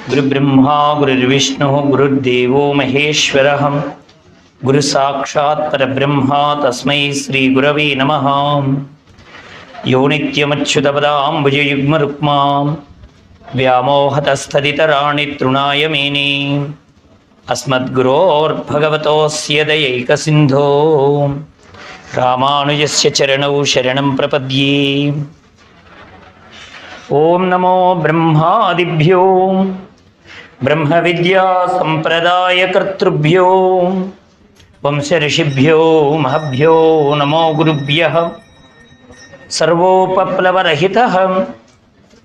गुरुब्रह्मा गुरुर्विष्णु गुरुर्देवो महेश्वरः गुरुसाक्षात् परब्रह्मा तस्मै श्रीगुरवे नमः। यो नित्यमच्युतपदाम्बुजयुग्मरुक्मा व्यामोहतस्तदितराणि तृणाय मेने अस्मद्गुरोर्भगवतोऽस्य दयैकसिन्धो रामानुजस्य चरणौ शरणं प्रपद्ये। ओं नमो ब्रह्मादिभ्यो ब्रह्मविद्या संप्रदायकर्तृभ्यो वंशऋषिभ्यो महभ्यो नमो गुरुभ्यः। सर्वोपप्लवरहितः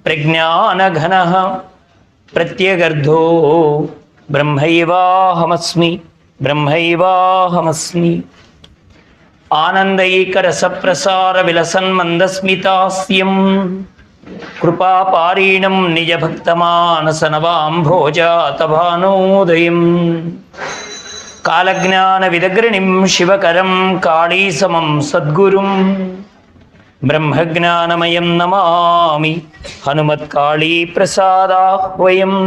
प्रज्ञानघनः प्रत्यगर्धो ब्रह्मैवाहमस्मि आनन्दैकरसप्रसारविलसन्मन्दस्मितास्यं कृपापारीणं निजभक्तमानसनवाम्भोजातभानोदयं कालज्ञानविदग्रणिं शिवकरं काळीसमं सद्गुरुं ब्रह्मज्ञानमयं नमामि हनुमत्काळीप्रसादाह्वयम्।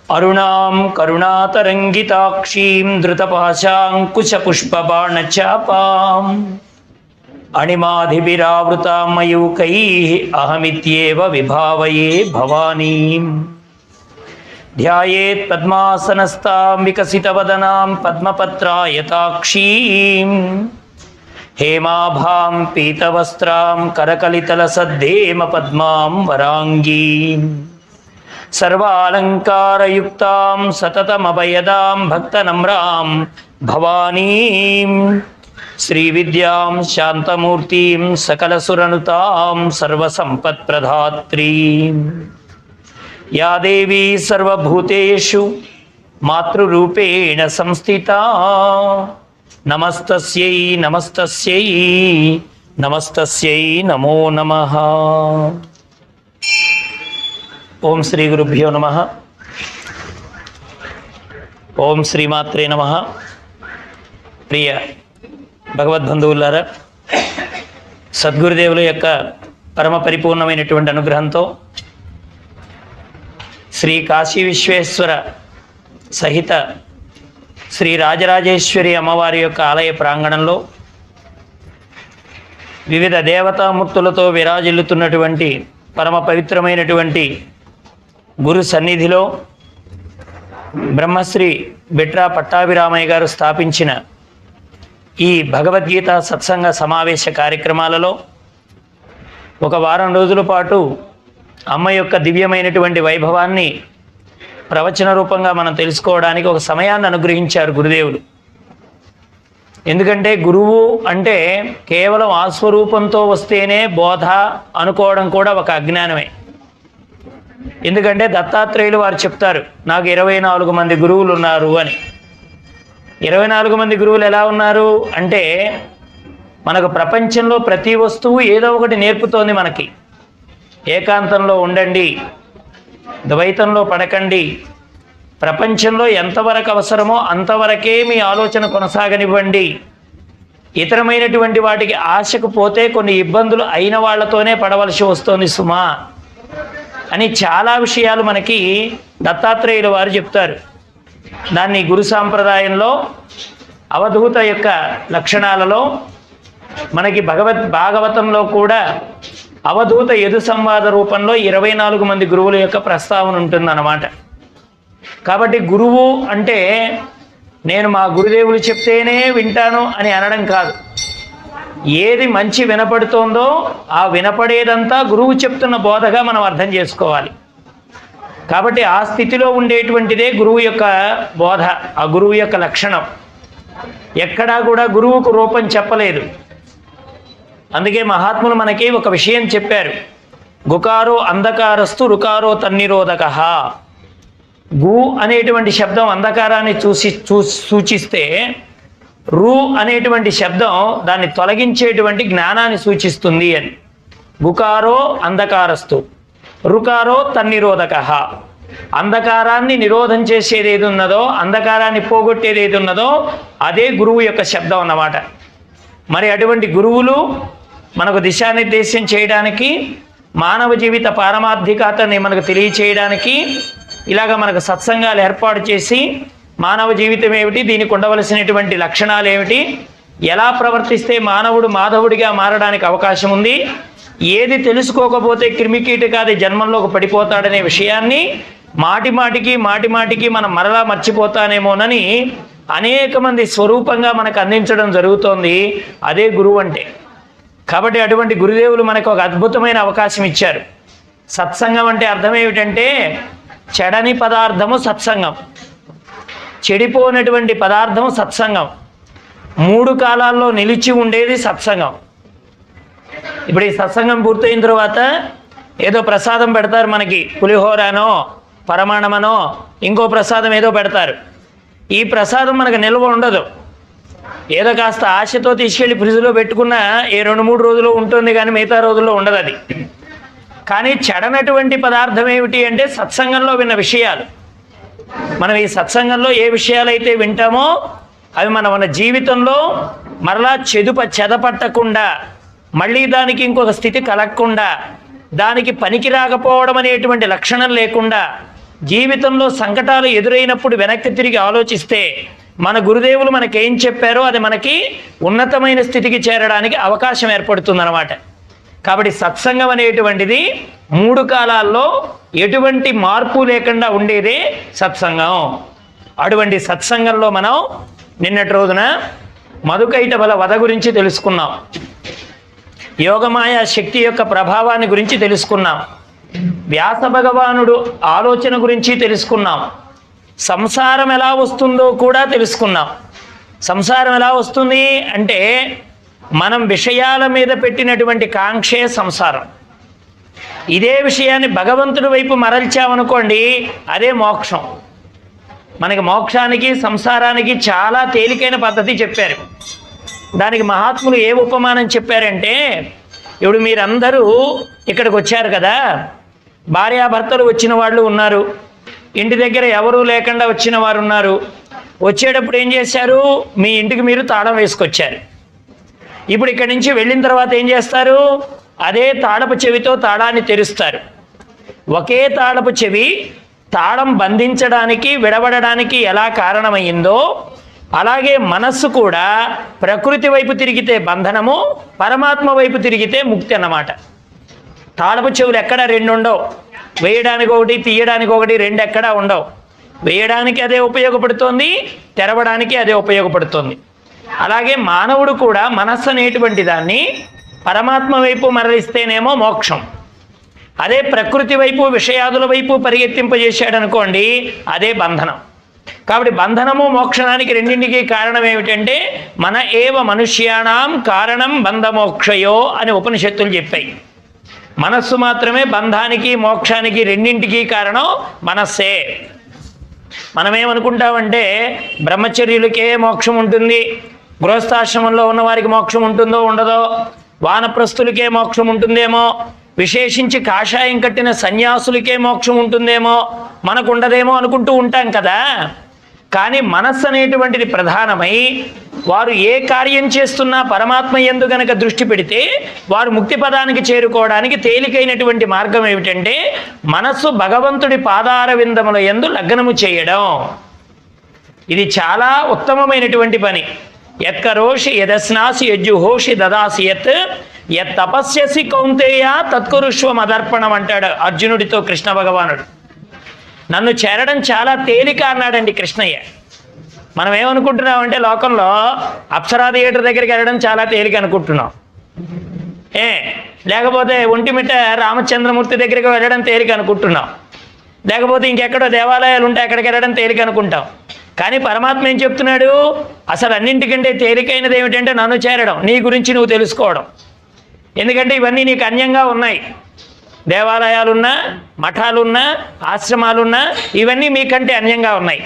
अरुणां करुणातरङ्गिताक्षीं धृतपाशाङ्कुशपुष्पबाणचापाम् अणिमाधिभिरावृतां मयूखैः अहमित्येव विभावये भवानीं। ध्यायेत् पद्मासनस्तां विकसितवदनां पद्मपत्रायताक्षीं हेमाभां पीतवस्त्रां करकलितलसद्धेमपद्मां वराङ्गीं सर्वालङ्कारयुक्तां सततमभयदां भक्तनम्रां भवानीं श्रीविद्यां शान्तमूर्तिं सकलसुरनुतां सर्वसम्पत्प्रदात्रीं। या देवी सर्वभूतेषु मातृरूपेण संस्थिता नमस्तस्यै नमस्तस्यै नमस्तस्यै नमो नमः। ओं श्री गुरुभ्यो नमः। ओं श्रीमात्रे नमः। प्रिय భగవద్బంధువులారా, సద్గురుదేవుల యొక్క పరమ పరిపూర్ణమైనటువంటి అనుగ్రహంతో శ్రీ కాశీ విశ్వేశ్వర సహిత శ్రీ రాజరాజేశ్వరి అమ్మవారి యొక్క ఆలయ ప్రాంగణంలో వివిధ దేవతామూర్తులతో విరాజిల్లుతున్నటువంటి పరమ పవిత్రమైనటువంటి గురు సన్నిధిలో బ్రహ్మశ్రీ బిట్రా పట్టాభిరామయ్య గారు స్థాపించిన ఈ భగవద్గీత సత్సంగ సమావేశ కార్యక్రమాలలో ఒక వారం రోజుల పాటు అమ్మ యొక్క దివ్యమైనటువంటి వైభవాన్ని ప్రవచన రూపంగా మనం తెలుసుకోవడానికి ఒక సమయాన్ని అనుగ్రహించారు గురుదేవులు. ఎందుకంటే గురువు అంటే కేవలం ఆస్వరూపంతో వస్తేనే బోధ అనుకోవడం కూడా ఒక అజ్ఞానమే. ఎందుకంటే దత్తాత్రేయులు వారు చెప్తారు, నాకు 24 మంది గురువులు ఉన్నారు అని. 24 మంది గురువులు ఎలా ఉన్నారు అంటే, మనకు ప్రపంచంలో ప్రతి వస్తువు ఏదో ఒకటి నేర్పుతోంది మనకి. ఏకాంతంలో ఉండండి, ద్వైతంలో పడకండి, ప్రపంచంలో ఎంతవరకు అవసరమో అంతవరకే మీ ఆలోచన కొనసాగనివ్వండి, ఇతరమైనటువంటి వాటికి ఆశకు పోతే కొన్ని ఇబ్బందులు అయిన వాళ్ళతోనే పడవలసి వస్తుంది సుమా అని చాలా విషయాలు మనకి దత్తాత్రేయులు వారు చెప్తారు. దాన్ని గురు సాంప్రదాయంలో అవధూత యొక్క లక్షణాలలో మనకి భాగవతంలో కూడా అవధూత యదు సంవాద రూపంలో 24 మంది గురువుల యొక్క ప్రస్తావన ఉంటుందన్నమాట. కాబట్టి గురువు అంటే నేను మా గురుదేవులు చెప్తేనే వింటాను అని అనడం కాదు. ఏది మంచి వినపడుతోందో ఆ వినపడేదంతా గురువు చెప్తున్న బోధగా మనం అర్థం చేసుకోవాలి. కాబట్టి ఆ స్థితిలో ఉండేటువంటిదే గురువు యొక్క బోధ, ఆ గురువు యొక్క లక్షణం. ఎక్కడా కూడా గురువుకు రూపం చెప్పలేదు. అందుకే మహాత్ములు మనకి ఒక విషయం చెప్పారు, గుకారో అంధకారస్తు రుకారో తన్నిరోధక. గు అనేటువంటి శబ్దం అంధకారాన్ని సూచిస్తే, రు అనేటువంటి శబ్దం దాన్ని తొలగించేటువంటి జ్ఞానాన్ని సూచిస్తుంది అని. గుకారో అంధకారస్తు రుకారో తన్నిరోధక. అంధకారాన్ని నిరోధం చేసేది ఏది ఉన్నదో, అంధకారాన్ని పోగొట్టేది ఏది ఉన్నదో అదే గురువు యొక్క శబ్దం అన్నమాట. మరి అటువంటి గురువులు మనకు దిశానిర్దేశం చేయడానికి మానవ జీవిత పారమార్థికతని మనకు తెలియచేయడానికి ఇలాగ మనకు సత్సంగాలు ఏర్పాటు చేసి మానవ జీవితం ఏమిటి, దీనికి ఉండవలసినటువంటి లక్షణాలు ఏమిటి, ఎలా ప్రవర్తిస్తే మానవుడు మాధవుడిగా మారడానికి అవకాశం ఉంది, ఏది తెలుసుకోకపోతే క్రిమికీటకాది జన్మంలోకి పడిపోతాడనే విషయాన్ని మాటిమాటికి మనం మరలా మర్చిపోతానేమోనని అనేక మంది స్వరూపంగా మనకు అందించడం జరుగుతోంది. అదే గురువు అంటే. కాబట్టి అటువంటి గురుదేవులు మనకు ఒక అద్భుతమైన అవకాశం ఇచ్చారు. సత్సంగం అంటే అర్థం ఏమిటంటే చెడని పదార్థము సత్సంగం, చెడిపోయినటువంటి పదార్థము సత్సంగం, 3 కాలాల్లో నిలిచి ఉండేది సత్సంగం. ఇప్పుడు ఈ సత్సంగం పూర్తయిన తర్వాత ఏదో ప్రసాదం పెడతారు మనకి, పులిహోరనో పరమాణమనో ఇంకో ప్రసాదం ఏదో పెడతారు. ఈ ప్రసాదం మనకు నిల్వ ఉండదు. ఏదో కాస్త ఆశతో తీసుకెళ్ళి ఫ్రిడ్జ్లో పెట్టుకున్న ఏ 2-3 రోజులు ఉంటుంది, కానీ మిగతా రోజుల్లో ఉండదు అది. కానీ చెడనటువంటి పదార్థం ఏమిటి అంటే సత్సంగంలో విన్న విషయాలు. మనం ఈ సత్సంగంలో ఏ విషయాలైతే వింటామో అవి మన జీవితంలో మరలా చెదపట్టకుండా, మళ్ళీ దానికి ఇంకొక స్థితి కలగకుండా, దానికి పనికి రాకపోవడం అనేటువంటి లక్షణం లేకుండా, జీవితంలో సంకటాలు ఎదురైనప్పుడు వెనక్కి తిరిగి ఆలోచిస్తే మన గురుదేవులు మనకేం చెప్పారో అది మనకి ఉన్నతమైన స్థితికి చేరడానికి అవకాశం ఏర్పడుతుందన్నమాట. కాబట్టి సత్సంగం అనేటువంటిది 3 కాలాల్లో ఎటువంటి మార్పు లేకుండా ఉండేదే సత్సంగం. అటువంటి సత్సంగంలో మనం నిన్నటి రోజున మధుకైటబల వధ గురించి తెలుసుకున్నాం, యోగమాయ శక్తి యొక్క ప్రభావాన్ని గురించి తెలుసుకున్నాం, వ్యాస భగవానుడు ఆలోచన గురించి తెలుసుకున్నాం, సంసారం ఎలా వస్తుందో కూడా తెలుసుకున్నాం. సంసారం ఎలా వస్తుంది అంటే మనం విషయాల మీద పెట్టినటువంటి కాంక్షే సంసారం. ఇదే విషయాన్ని భగవంతుడి వైపు మరల్చామనుకోండి, అదే మోక్షం. మనకి మోక్షానికి సంసారానికి చాలా తేలికైన పద్ధతి చెప్పారు. దానికి మహాత్ములు ఏ ఉపమానం చెప్పారంటే, ఇప్పుడు మీరందరూ ఇక్కడికి వచ్చారు కదా, భార్యాభర్తలు వచ్చిన వాళ్ళు ఉన్నారు, ఇంటి దగ్గర ఎవరూ లేకుండా వచ్చిన వారు ఉన్నారు. వచ్చేటప్పుడు ఏం చేశారు, మీ ఇంటికి మీరు తాళం వేసుకొచ్చారు. ఇప్పుడు ఇక్కడి నుంచి వెళ్ళిన తర్వాత ఏం చేస్తారు, అదే తాళపు చెవితో తాళాన్ని తెరుస్తారు. ఒకే తాళపు చెవి తాళం బంధించడానికి విడబడడానికి ఎలా కారణమైందో అలాగే మనస్సు కూడా ప్రకృతి వైపు తిరిగితే బంధనము, పరమాత్మ వైపు తిరిగితే ముక్తి అన్నమాట. తాళపు చెవులు ఎక్కడ 2 ఉండవు, వేయడానికి ఒకటి తీయడానికి ఒకటి, 2 ఎక్కడా ఉండవు. వేయడానికి అదే ఉపయోగపడుతోంది, తెరవడానికి అదే ఉపయోగపడుతుంది. అలాగే మానవుడు కూడా మనస్సు అనేటువంటి దాన్ని పరమాత్మ వైపు మరలిస్తేనేమో మోక్షం, అదే ప్రకృతి వైపు విషయాదుల వైపు పరిగెత్తింపజేశాడనుకోండి అదే బంధనం. కాబట్టి బంధనము మోక్షానికి రెండింటికి కారణం ఏమిటంటే మన ఏవ మనుష్యానాం కారణం బంధమోక్షయో అని ఉపనిషత్తులు చెప్పాయి. మనస్సు మాత్రమే బంధానికి మోక్షానికి రెండింటికి కారణం మనస్సే. మనమేమనుకుంటామంటే బ్రహ్మచర్యులకే మోక్షం ఉంటుంది, గృహస్థాశ్రమంలో ఉన్న వారికి మోక్షం ఉంటుందో ఉండదో, వానప్రస్థులకే మోక్షం ఉంటుందేమో, విశేషించి కాషాయం కట్టిన సన్యాసులకే మోక్షం ఉంటుందేమో, మనకు ఉండదేమో అనుకుంటూ ఉంటాం కదా. కానీ మనస్సు అనేటువంటిది ప్రధానమై వారు ఏ కార్యం చేస్తున్నా పరమాత్మ యందు గనక దృష్టి పెడితే వారు ముక్తి పదానికి చేరుకోవడానికి తేలికైనటువంటి మార్గం ఏమిటంటే మనస్సు భగవంతుడి పాదార విందముల యందు లగ్నము చేయడం. ఇది చాలా ఉత్తమమైనటువంటి పని. యత్కరోషి యదస్నాసి యజ్జుహోషి దదాసి యత్ తపస్యసి కౌంతేయ తత్కురుష్వ మదర్పణం అంటాడు అర్జునుడితో కృష్ణ భగవానుడు. నన్ను చేరడం చాలా తేలిక అన్నాడండి కృష్ణయ్య. మనం ఏమనుకుంటున్నామంటే లోకంలో అప్సరా థియేటర్ దగ్గరికి వెళ్ళడం చాలా తేలిక అనుకుంటున్నాం, లేకపోతే ఒంటిమిట్ట రామచంద్రమూర్తి దగ్గరికి వెళ్ళడం తేలిక అనుకుంటున్నాం, లేకపోతే ఇంకెక్కడో దేవాలయాలు ఉంటే అక్కడికి వెళ్ళడం తేలిక అనుకుంటాం. కానీ పరమాత్మ ఏం చెప్తున్నాడు, అసలు అన్నింటికంటే తేలికైనది ఏమిటంటే నన్ను చేరడం, నీ గురించి నువ్వు తెలుసుకోవడం. ఎందుకంటే ఇవన్నీ నీకు అన్యంగా ఉన్నాయి. దేవాలయాలున్నా, మఠాలున్నా, ఆశ్రమాలున్నా ఇవన్నీ మీకంటే అన్యంగా ఉన్నాయి.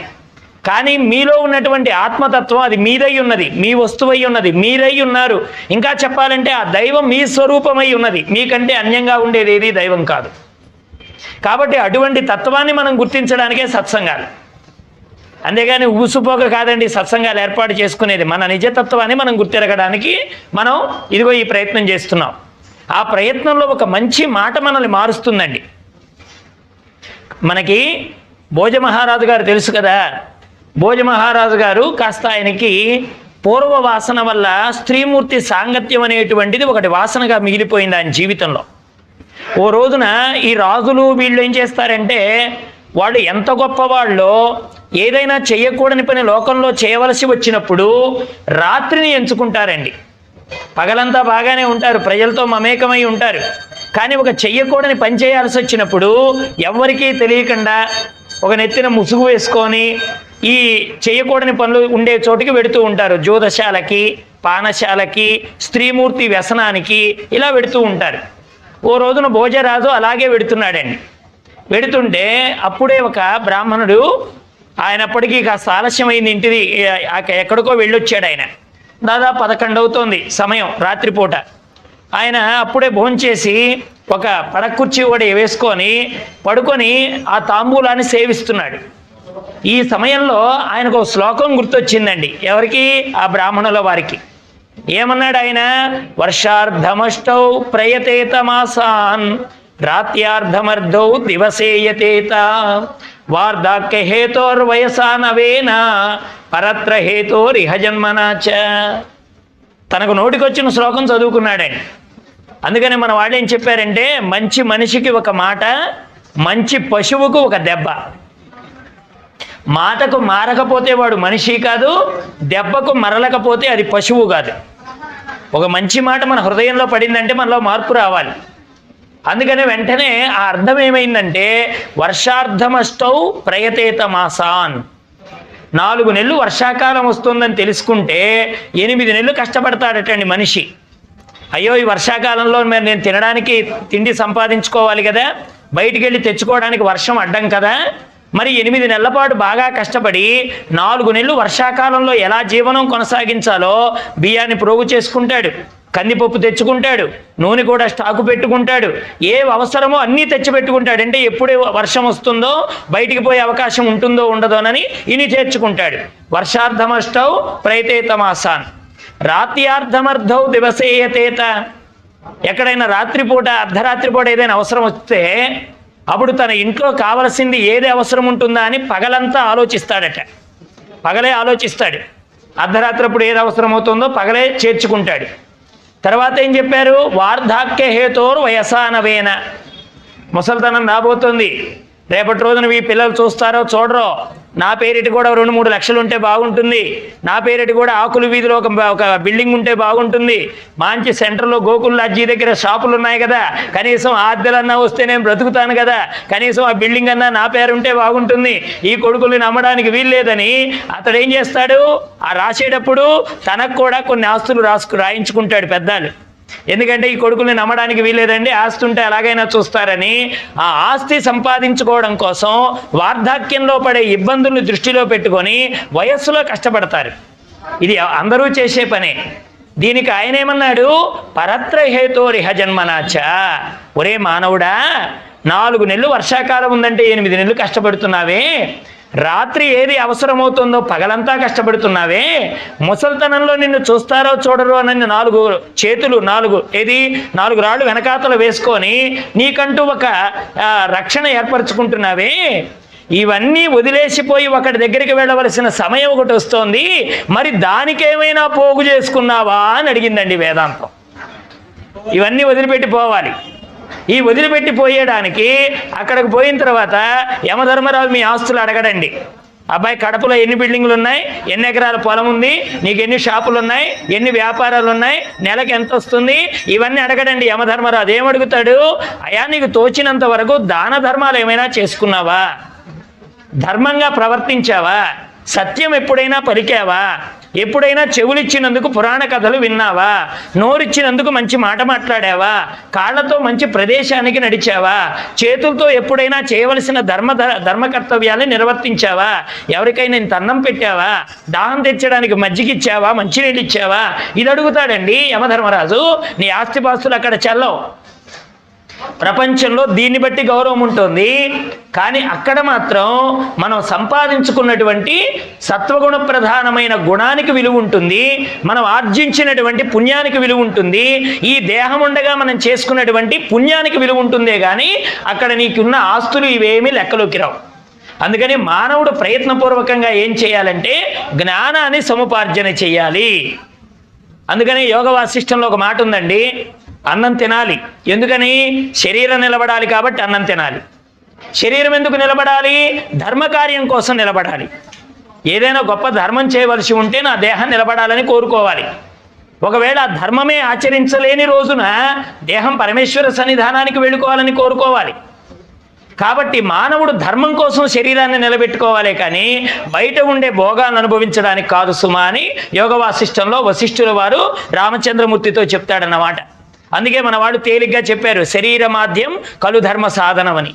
కానీ మీలో ఉన్నటువంటి ఆత్మతత్వం అది మీదై ఉన్నది, మీ వస్తువై ఉన్నది, మీరై ఉన్నారు. ఇంకా చెప్పాలంటే ఆ దైవం మీ స్వరూపమై ఉన్నది, మీకంటే అన్యంగా ఉండేది ఏది దైవం కాదు. కాబట్టి అటువంటి తత్వాన్ని మనం గుర్తించడానికే సత్సంగాలు. అంతేగాని ఊసుపోక కాదండి సత్సంగాలు ఏర్పాటు చేసుకునేది. మన నిజతత్వాన్ని మనం గుర్తిరగడానికి మనం ఇదిగో ఈ ప్రయత్నం చేస్తున్నాం. ఆ ప్రయత్నంలో ఒక మంచి మాట మనల్ని మారుస్తుందండి. మనకి భోజమహారాజు గారు తెలుసు కదా. భోజమహారాజు గారు కాస్త ఆయనకి పూర్వ వాసన వల్ల స్త్రీమూర్తి సాంగత్యం అనేటువంటిది ఒకటి వాసనగా మిగిలిపోయింది ఆయన జీవితంలో. ఓ రోజున ఈ రాజులు వీళ్ళు ఏం చేస్తారంటే, వాళ్ళు ఎంత గొప్పవాళ్ళో ఏదైనా చేయకూడని పని లోకంలో చేయవలసి వచ్చినప్పుడు రాత్రిని ఎంచుకుంటారండి. పగలంతా బాగానే ఉంటారు, ప్రజలతో మమేకమై ఉంటారు, కానీ ఒక చెయ్యకూడని పని చేయాల్సి వచ్చినప్పుడు ఎవ్వరికీ తెలియకుండా ఒక నెత్తిన ముసుగు వేసుకొని ఈ చేయకూడని పనులు ఉండే చోటికి వెడుతూ ఉంటారు. జోదశాలకి, పానశాలకి, స్త్రీమూర్తి వ్యసనానికి ఇలా వెడుతూ ఉంటారు. ఓ రోజున భోజరాజు అలాగే వెడుతున్నాడండి. వెడుతుంటే అప్పుడే ఒక బ్రాహ్మణుడు, ఆయన అప్పటికీ కాస్త ఆలస్యమైంది, ఇంటిది ఎక్కడికో వెళ్ళొచ్చాడు. ఆయన దాదాపు 11 అవుతోంది సమయం, రాత్రిపూట. ఆయన అప్పుడే భోంచేసి ఒక పడకుర్చీ కూడా వేసుకొని పడుకొని ఆ తాంబూలాన్ని సేవిస్తున్నాడు. ఈ సమయంలో ఆయనకు ఒక శ్లోకం గుర్తొచ్చిందండి. ఎవరికి? ఆ బ్రాహ్మణుల వారికి. ఏమన్నాడు ఆయన? వర్షార్ధమష్టౌ ప్రయతేత మాసాన్ రాత్యార్ధమర్ధౌ దివసేయతేత వార్ధాక్య హేతోర్వయసానవేన పరత్ర హేతోరిహ జన్మనాచ. తనకు నోటికొచ్చిన శ్లోకం చదువుకున్నాడండి. అందుకని మన వాళ్ళు ఏం చెప్పారంటే, మంచి మనిషికి ఒక మాట, మంచి పశువుకు ఒక దెబ్బ. మాటకు మారకపోతే వాడు మనిషి కాదు, దెబ్బకు మరలకపోతే అది పశువు కాదు. ఒక మంచి మాట మన హృదయంలో పడిందంటే మనలో మార్పు రావాలి. అందుకని వెంటనే ఆ అర్థం ఏమైందంటే, వర్షార్ధమష్టౌ ప్రయతేత మాసాన్. 4 నెలలు వర్షాకాలం వస్తుందని తెలుసుకుంటే 8 నెలలు కష్టపడతాడటండి మనిషి. అయ్యో, ఈ వర్షాకాలంలో నేను తినడానికి తిండి సంపాదించుకోవాలి కదా, బయటికి వెళ్ళి తెచ్చుకోవడానికి వర్షం అడ్డం కదా, మరి 8 నెలల పాటు బాగా కష్టపడి 4 నెలలు వర్షాకాలంలో ఎలా జీవనం కొనసాగించాలో బియ్యాన్ని ప్రోగు చేసుకుంటాడు, కందిపప్పు తెచ్చుకుంటాడు, నూనె కూడా స్టాకు పెట్టుకుంటాడు, ఏ అవసరమో అన్నీ తెచ్చిపెట్టుకుంటాడు. అంటే ఎప్పుడు వర్షం వస్తుందో, బయటికి పోయే అవకాశం ఉంటుందో ఉండదోనని ఇని చేర్చుకుంటాడు. వర్షార్ధమష్టౌ ప్రయతేత మాసాన్ రాత్యార్ధమర్ధౌ దివసేయతేత. ఎక్కడైనా రాత్రిపూట, అర్ధరాత్రి పూట ఏదైనా అవసరం వస్తే అప్పుడు తన ఇంట్లో కావలసింది ఏది అవసరం ఉంటుందా అని పగలంతా ఆలోచిస్తాడట. పగలే ఆలోచిస్తాడు. అర్ధరాత్రి అప్పుడు ఏది అవసరం అవుతుందో పగలే చేర్చుకుంటాడు. తర్వాత ఏం చెప్పారు? వార్ధాక్య హేతోర్ వయసానవేన. ముసలితనం రాబోతుంది, రేపటి రోజున ఈ పిల్లలు చూస్తారో చూడరో, నా పేరిటి కూడా 2-3 లక్షలు ఉంటే బాగుంటుంది, నా పేరిటి కూడా ఆకులు వీధిలో ఒక బిల్డింగ్ ఉంటే బాగుంటుంది, మంచి సెంటర్లో గోకుల్ లాడ్జీ దగ్గర షాపులు ఉన్నాయి కదా, కనీసం ఆద్దెలన్నా వస్తే నేను బ్రతుకుతాను కదా, కనీసం ఆ బిల్డింగ్ అన్నా నా పేరు ఉంటే బాగుంటుంది, ఈ కొడుకుల్ని నమ్మడానికి వీల్లేదని అతడు ఏం చేస్తాడు? ఆ రాసేటప్పుడు తనకు కూడా కొన్ని ఆస్తులు రాయించుకుంటాడు పెద్దాలు. ఎందుకంటే ఈ కొడుకుల్ని నమ్మడానికి వీలేదండి, ఆస్తి ఉంటే ఎలాగైనా చూస్తారని. ఆ ఆస్తి సంపాదించుకోవడం కోసం వార్ధాక్యంలో పడే ఇబ్బందుల్ని దృష్టిలో పెట్టుకొని వయస్సులో కష్టపడతారు. ఇది అందరూ చేసే పనే. దీనికి ఆయన ఏమన్నాడు? పరత్ర హేతోరిహ జన్మనాచ. ఒరే మానవుడా, 4 నెలలు వర్షాకాలం ఉందంటే 8 నెలలు కష్టపడుతున్నావే, రాత్రి ఏది అవసరమవుతుందో పగలంతా కష్టపడుతున్నావే, ముసలితనంలో నిన్ను చూస్తారో చూడరో అని 4 చేతులు 4 రాళ్ళు వెనకాతలు వేసుకొని నీకంటూ ఒక రక్షణ ఏర్పరచుకుంటున్నావే, ఇవన్నీ వదిలేసిపోయి ఒకటి దగ్గరికి వెళ్ళవలసిన సమయం ఒకటి వస్తోంది, మరి దానికేమైనా పోగు చేసుకున్నావా అని అడిగిందండి వేదాంతం. ఇవన్నీ వదిలిపెట్టి పోవాలి. ఈ వదిలిపెట్టిపోయేయడానికి అక్కడికి పోయిన తర్వాత యమధర్మరాజు మీ ఆస్తులు అడగడండి. అబ్బాయి, కడపలో ఎన్ని బిల్డింగులు ఉన్నాయి, ఎన్ని ఎకరాల పొలం ఉంది, నీకు ఎన్ని షాపులు ఉన్నాయి, ఎన్ని వ్యాపారాలు ఉన్నాయి, నెలకు ఎంత వస్తుంది, ఇవన్నీ అడగడండి యమధర్మరాజు. ఏమడుగుతాడు? అయా, నీకు తోచినంత వరకు దాన ధర్మాలు ఏమైనా చేసుకున్నావా, ధర్మంగా ప్రవర్తించావా, సత్యం ఎప్పుడైనా పలికావా, ఎప్పుడైనా చెవులిచ్చినందుకు పురాణ కథలు విన్నావా, నోరిచ్చినందుకు మంచి మాట మాట్లాడావా, కాళ్ళతో మంచి ప్రదేశానికి నడిచావా, చేతులతో ఎప్పుడైనా చేయవలసిన ధర్మ కర్తవ్యాన్ని నిర్వర్తించావా, ఎవరికైనా ఇంత అన్నం పెట్టావా, దాహం తెచ్చడానికి మజ్జిగిచ్చావా, మంచినీళ్ళు ఇచ్చావా, ఇది అడుగుతాడండి యమధర్మరాజు. నీ ఆస్తిపాస్తులు అక్కడ చెల్లవు. ప్రపంచంలో దీన్ని బట్టి గౌరవం ఉంటుంది. కానీ అక్కడ మాత్రం మనం సంపాదించుకున్నటువంటి సత్వగుణ ప్రధానమైన గుణానికి విలువ ఉంటుంది, మనం ఆర్జించినటువంటి పుణ్యానికి విలువ ఉంటుంది, ఈ దేహం ఉండగా మనం చేసుకున్నటువంటి పుణ్యానికి విలువ ఉంటుందే కానీ అక్కడ నీకున్న ఆస్తులు ఇవేమీ లెక్కలోకి రావు. అందుకని మానవుడు ప్రయత్నపూర్వకంగా ఏం చేయాలంటే జ్ఞానాన్ని సముపార్జన చేయాలి. అందుకని యోగ వాసిష్టంలో ఒక మాట ఉందండి, అన్నం తినాలి. ఎందుకని? శరీరం నిలబడాలి కాబట్టి అన్నం తినాలి. శరీరం ఎందుకు నిలబడాలి? ధర్మకార్యం కోసం నిలబడాలి. ఏదైనా గొప్ప ధర్మం చేయవలసి ఉంటే నా దేహం నిలబడాలని కోరుకోవాలి. ఒకవేళ ఆ ధర్మమే ఆచరించలేని రోజున దేహం పరమేశ్వర సన్నిధానానికి వెళ్ళుకోవాలని కోరుకోవాలి. కాబట్టి మానవుడు ధర్మం కోసం శరీరాన్ని నిలబెట్టుకోవాలి కానీ బయట ఉండే భోగాలను అనుభవించడానికి కాదు సుమా అని యోగ వాసిష్టంలో వశిష్ఠుల వారు రామచంద్రమూర్తితో చెప్తాడన్నమాట. అందుకే మన వాళ్ళు తేలిగ్గా చెప్పారు, శరీర మాధ్యం కలు ధర్మ సాధనం అని.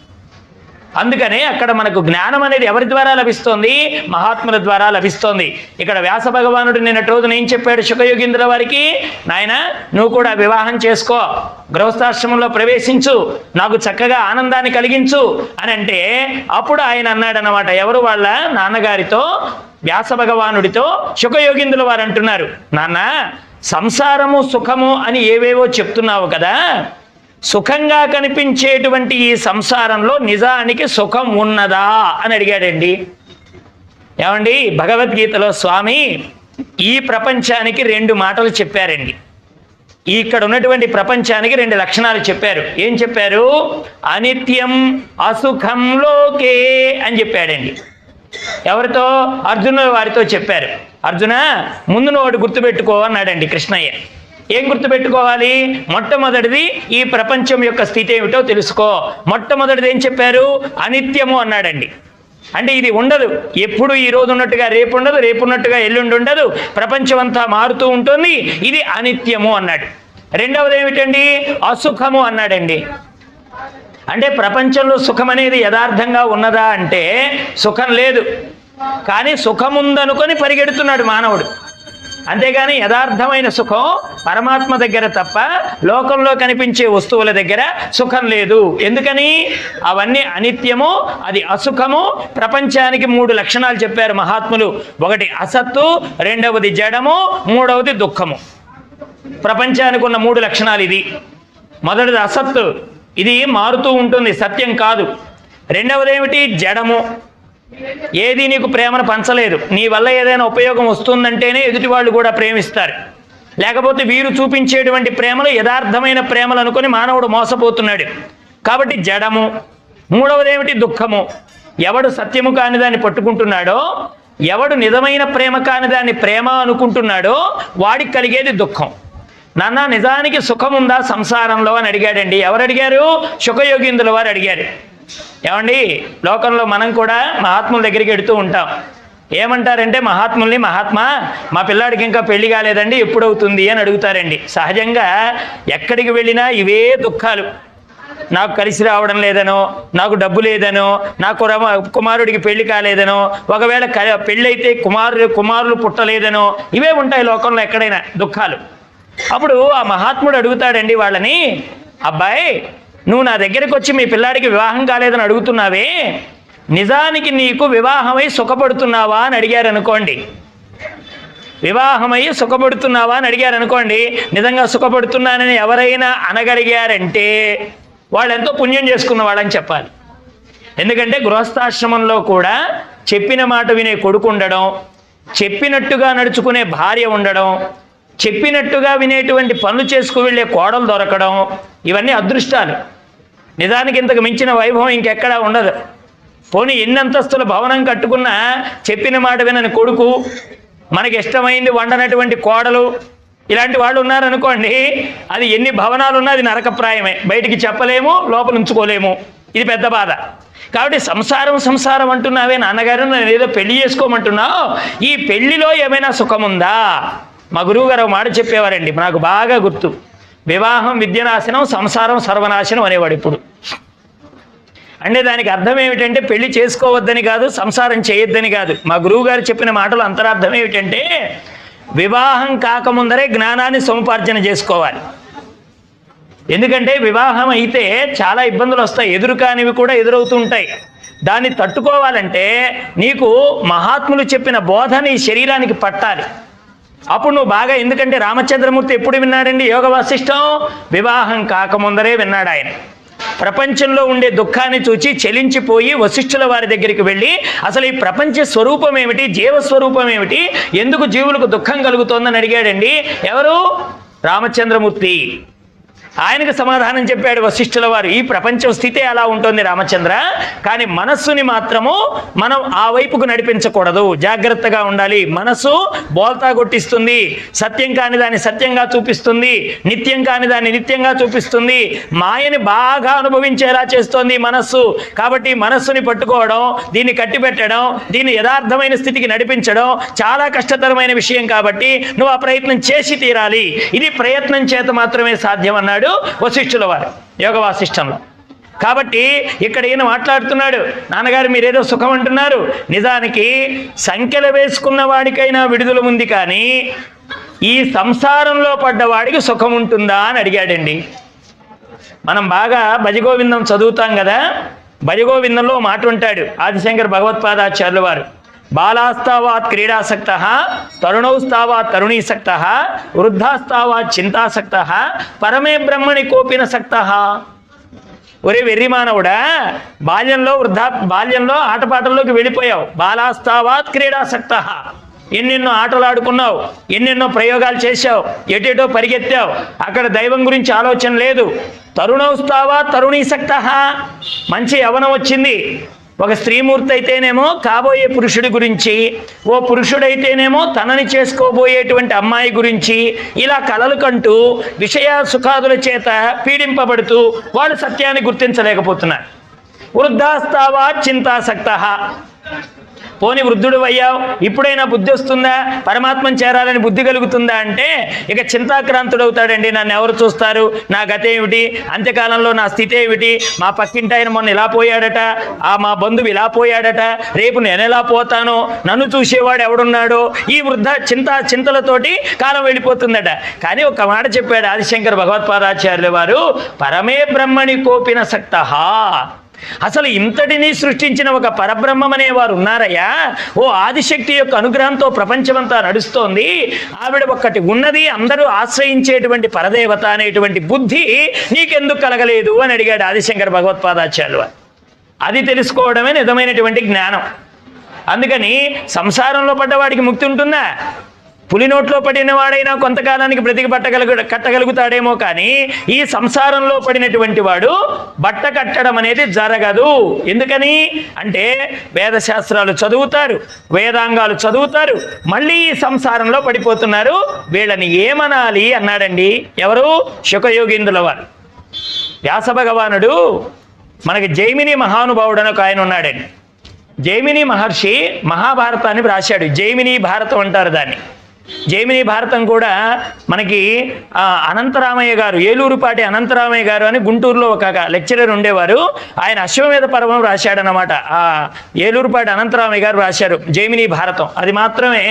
అందుకనే అక్కడ మనకు జ్ఞానం అనేది ఎవరి ద్వారా లభిస్తోంది? మహాత్ముల ద్వారా లభిస్తోంది. ఇక్కడ వ్యాస భగవానుడు నిన్నటి రోజున ఏం చెప్పాడు శుకయోగీంద్రుల వారికి? నాయన, నువ్వు కూడా వివాహం చేసుకో, గృహస్థాశ్రమంలో ప్రవేశించు, నాకు చక్కగా ఆనందాన్ని కలిగించు అని అంటే అప్పుడు ఆయన అన్నాడన్నమాట. ఎవరు? వాళ్ళ నాన్నగారితో, వ్యాస భగవానుడితో శుకయోగీంద్రుల వారు అంటున్నారు, నాన్న, సంసారము సుఖము అని ఏవేవో చెప్తున్నావు కదా, సుఖంగా కనిపించేటువంటి ఈ సంసారంలో నిజానికి సుఖం ఉన్నదా అని అడిగాడండి. ఏమండి, భగవద్గీతలో స్వామి ఈ ప్రపంచానికి 2 మాటలు చెప్పారండి. ఇక్కడ ఉన్నటువంటి ప్రపంచానికి 2 లక్షణాలు చెప్పారు. ఏం చెప్పారు? అనిత్యం అసుఖం లోకే అని చెప్పాడండి. ఎవరితో? అర్జునుల వారితో చెప్పారు. అర్జున, ముందు నువ్వు ఒకటి గుర్తుపెట్టుకో అన్నాడండి కృష్ణయ్య. ఏం గుర్తుపెట్టుకోవాలి? మొట్టమొదటిది ఈ ప్రపంచం యొక్క స్థితి ఏమిటో తెలుసుకో. మొట్టమొదటిది ఏం చెప్పారు? అనిత్యము అన్నాడండి. అంటే ఇది ఉండదు, ఎప్పుడు ఈ రోజు ఉన్నట్టుగా రేపు ఉండదు, రేపు ఉన్నట్టుగా ఎల్లుండి ఉండదు, ప్రపంచం అంతా మారుతూ ఉంటుంది, ఇది అనిత్యము అన్నాడు. రెండవది ఏమిటండి? అసుఖము అన్నాడండి. అంటే ప్రపంచంలో సుఖం అనేది యథార్థంగా ఉన్నదా అంటే సుఖం లేదు, కానీ సుఖం ఉందనుకొని పరిగెడుతున్నాడు మానవుడు. అంతేగాని యథార్థమైన సుఖం పరమాత్మ దగ్గర తప్ప లోకంలో కనిపించే వస్తువుల దగ్గర సుఖం లేదు. ఎందుకని? అవన్నీ అనిత్యము, అది అసుఖము. ప్రపంచానికి 3 లక్షణాలు చెప్పారు మహాత్ములు. ఒకటి అసత్తు, రెండవది జడము, మూడవది దుఃఖము. ప్రపంచానికి ఉన్న 3 లక్షణాలు ఇది. మొదటిది అసత్తు, ఇది మారుతూ ఉంటుంది, సత్యం కాదు. రెండవది ఏమిటి? జడము, ఏది నీకు ప్రేమను పంచలేదు. నీ వల్ల ఏదైనా ఉపయోగం వస్తుందంటేనే ఎదుటి వాళ్ళు కూడా ప్రేమిస్తారు, లేకపోతే వీరు చూపించేటువంటి ప్రేమలు యథార్థమైన ప్రేమలు అనుకొని మానవుడు మోసపోతున్నాడు. కాబట్టి జడము. మూడవది ఏమిటి? దుఃఖము. ఎవడు సత్యము కాని దాన్ని పట్టుకుంటున్నాడో, ఎవడు నిజమైన ప్రేమ కాని దాన్ని ప్రేమ అనుకుంటున్నాడో వాడికి కలిగేది దుఃఖం. నాన్న, నిజానికి సుఖం ఉందా సంసారంలో అని అడిగాడండి. ఎవరు అడిగారు? శుకయోగీంద్రుల వారు అడిగారు. ఏమండి, లోకంలో మనం కూడా మహాత్ముల దగ్గరికి వెడుతూ ఉంటాం. ఏమంటారంటే మహాత్ముల్ని, మహాత్మా, మా పిల్లాడికి ఇంకా పెళ్లి కాలేదండి, ఎప్పుడవుతుంది అని అడుగుతారండి. సహజంగా ఎక్కడికి వెళ్ళినా ఇవే దుఃఖాలు. నాకు కలిసి రావడం లేదనో, నాకు డబ్బు లేదనో, నా కుమారుడికి పెళ్లి కాలేదనో, ఒకవేళ పెళ్ళైతే కుమారులు పుట్టలేదనో, ఇవే ఉంటాయి లోకంలో ఎక్కడైనా దుఃఖాలు. అప్పుడు ఆ మహాత్ముడు అడుగుతాడండి వాళ్ళని, అబ్బాయి, నువ్వు నా దగ్గరికి వచ్చి మీ పిల్లాడికి వివాహం కాలేదని అడుగుతున్నావే, నిజానికి నీకు వివాహమై సుఖపడుతున్నావా అని అడిగారు అనుకోండి. వివాహమై సుఖపడుతున్నావా అని అడిగారు అనుకోండి. నిజంగా సుఖపడుతున్నానని ఎవరైనా అనగలిగారంటే వాళ్ళు ఎంతో పుణ్యం చేసుకున్న వాళ్ళని చెప్పాలి. ఎందుకంటే గృహస్థాశ్రమంలో కూడా చెప్పిన మాట వినే కొడుకు ఉండడం, చెప్పినట్టుగా నడుచుకునే భార్య ఉండడం, చెప్పినట్టుగా వినేటువంటి పనులు చేసుకు వెళ్ళే కోడలు దొరకడం, ఇవన్నీ అదృష్టాలు. నిజానికి ఇంతకు మించిన వైభవం ఇంకెక్కడా ఉండదు. పోనీ ఎన్ని అంతస్తుల భవనం కట్టుకున్నా చెప్పిన మాట వినని కొడుకు, మనకి ఇష్టమైంది వండనటువంటి కోడలు, ఇలాంటి వాళ్ళు ఉన్నారనుకోండి, అది ఎన్ని భవనాలున్నా అది నరకప్రాయమే. బయటికి చెప్పలేము, లోపల ఉంచుకోలేము. ఇది పెద్ద బాధ. కాబట్టి సంసారం అంటున్నావే నాన్నగారు, నేను ఏదో పెళ్లి చేసుకోమంటున్నావు, ఈ పెళ్లిలో ఏమైనా సుఖం ఉందా? మా గురువు గారు మాట చెప్పేవారండి, నాకు బాగా గుర్తు. వివాహం విద్యనాశనం, సంసారం సర్వనాశనం అనేవాడు ఇప్పుడు. అంటే దానికి అర్థం ఏమిటంటే పెళ్లి చేసుకోవద్దని కాదు, సంసారం చేయొద్దని కాదు. మా గురువు గారు చెప్పిన మాటలు అంతరార్థం ఏమిటంటే వివాహం కాకముందరే జ్ఞానాన్ని సముపార్జన చేసుకోవాలి. ఎందుకంటే వివాహం అయితే చాలా ఇబ్బందులు వస్తాయి, ఎదురు కానివి కూడా ఎదురవుతూ ఉంటాయి. దాన్ని తట్టుకోవాలంటే నీకు మహాత్ములు చెప్పిన బోధ నీ శరీరానికి పట్టాలి. అప్పుడు నువ్వు బాగా, ఎందుకంటే రామచంద్రమూర్తి ఎప్పుడు విన్నాడండి యోగ వాసిష్టం? వివాహం కాకముందరే విన్నాడు ఆయన. ప్రపంచంలో ఉండే దుఃఖాన్ని చూచి చెలించిపోయి వశిష్ఠుల వారి దగ్గరికి వెళ్ళి అసలు ఈ ప్రపంచ స్వరూపం ఏమిటి, జీవస్వరూపం ఏమిటి, ఎందుకు జీవులకు దుఃఖం కలుగుతోందని అడిగాడండి. ఎవరు? రామచంద్రమూర్తి. ఆయనకు సమాధానం చెప్పాడు వశిష్ఠుల వారు. ఈ ప్రపంచం స్థితి అలా ఉంటుంది రామచంద్ర, కానీ మనస్సుని మాత్రము మనం ఆ వైపుకు నడిపించకూడదు, జాగ్రత్తగా ఉండాలి. మనస్సు బోల్తా కొట్టిస్తుంది, సత్యం కాని దాన్ని సత్యంగా చూపిస్తుంది, నిత్యం కాని దాన్ని నిత్యంగా చూపిస్తుంది, మాయని బాగా అనుభవించేలా చేస్తోంది మనస్సు. కాబట్టి మనస్సుని పట్టుకోవడం, దీన్ని కట్టిపెట్టడం, దీన్ని యథార్థమైన స్థితికి నడిపించడం చాలా కష్టతరమైన విషయం. కాబట్టి నువ్వు ఆ ప్రయత్నం చేసి తీరాలి. ఇది ప్రయత్నం చేత మాత్రమే సాధ్యం అన్నాడు వశిష్ఠుల వారు యోగ వాసిష్టంలో. కాబట్టి ఇక్కడ ఈయన మాట్లాడుతున్నాడు, నాన్నగారు మీరేదో సుఖం అంటున్నారు, నిజానికి సంఖ్యలు వేసుకున్న వాడికైనా విడుదల ఉంది, కానీ ఈ సంసారంలో పడ్డవాడికి సుఖం ఉంటుందా అని అడిగాడండి. మనం బాగా భజగోవిందం చదువుతాం కదా, భజగోవిందంలో మాట ఉంటాడు ఆదిశంకర భగవత్పాదాచార్యుల వారు. బాలాస్తావాత్ క్రీడాసక్త, తరుణౌస్తావాత్ తరుణీసక్త, వృద్ధాస్తావాత్ చింతాసక్త, పరమే బ్రహ్మణి కోపిన సక్త. ఒరే వెర్రి మానవుడా, బాల్యంలో ఆటపాటల్లోకి వెళ్ళిపోయావు. బాలాస్తావాత్ క్రీడాసక్త, ఎన్నెన్నో ఆటలు ఆడుకున్నావు, ఎన్నెన్నో ప్రయోగాలు చేశావు, ఎటేటో పరిగెత్తావు, అక్కడ దైవం గురించి ఆలోచన లేదు. తరుణౌస్తావాత్ తరుణీసక్త, మంచి యవ్వనం వచ్చింది. ఒక స్త్రీమూర్తి అయితేనేమో కాబోయే పురుషుడి గురించి, ఓ పురుషుడైతేనేమో తనని చేసుకోబోయేటువంటి అమ్మాయి గురించి, ఇలా కలలు కంటూ విషయ సుఖాదుల చేత పీడింపబడుతూ వాడు సత్యాన్ని గుర్తించలేకపోతున్నారు. వృద్ధాస్తావా చింతాసక్త, పోని వృద్ధుడు అయ్యావు, ఇప్పుడైనా బుద్ధి వస్తుందా, పరమాత్మను చేరాలని బుద్ధి కలుగుతుందా అంటే ఇక చింతాక్రాంతుడవుతాడండి. నన్ను ఎవరు చూస్తారు, నా గత ఏమిటి, అంత్యకాలంలో నా స్థితి ఏమిటి, మా పక్కింటి ఆయన మొన్న ఇలా పోయాడట, మా బంధువు ఇలా పోయాడట, రేపు నేను ఎలా పోతానో, నన్ను చూసేవాడు ఎవడున్నాడో, ఈ వృద్ధ చింతలతోటి కాలం వెళ్ళిపోతుందట. కానీ ఒక మాట చెప్పాడు ఆదిశంకర భగవత్పాదాచార్యుల వారు, పరమే బ్రహ్మణి కోపిన సక్త. అసలు ఇంతటినీ సృష్టించిన ఒక పరబ్రహ్మం అనేవారు ఉన్నారయ్యా. ఓ ఆదిశక్తి యొక్క అనుగ్రహంతో ప్రపంచమంతా నడుస్తోంది, ఆవిడ ఒక్కటి ఉన్నది, అందరూ ఆశ్రయించేటువంటి పరదేవత అనేటువంటి బుద్ధి నీకెందుకు కలగలేదు అని అడిగాడు ఆదిశంకర భగవత్పాదాచార్యులు. అది తెలుసుకోవడమే నిజమైనటువంటి జ్ఞానం. అందుకని సంసారంలో పడ్డవాడికి ముక్తి ఉంటుందా? పులి నోట్లో పడిన వాడైనా కొంతకాలానికి బ్రతికి కట్టగలుగుతాడేమో, కానీ ఈ సంసారంలో పడినటువంటి వాడు బట్ట కట్టడం అనేది జరగదు. ఎందుకని అంటే వేదశాస్త్రాలు చదువుతారు, వేదాంగాలు చదువుతారు, మళ్ళీ ఈ సంసారంలో పడిపోతున్నారు. వీళ్ళని ఏమనాలి అన్నాడండి ఎవరు? శుకయోగీంద్రుల వారు. వ్యాస భగవానుడు మనకి జైమిని మహానుభావుడు అని ఒక ఆయన ఉన్నాడండి. జైమిని మహర్షి మహాభారతాన్ని రాశాడు. జైమిని భారతం అంటారు దాన్ని. జైమిని భారతం కూడా మనకి అనంతరామయ్య గారు, ఏలూరుపాటి అనంతరామయ్య గారు అని గుంటూరులో ఒక లెక్చరర్ ఉండేవారు, ఆయన అశ్వమేధ పర్వం రాశాడనమాట. ఏలూరుపాటి అనంతరామయ్య గారు రాశారు జైమిని భారతం. అది మాత్రమే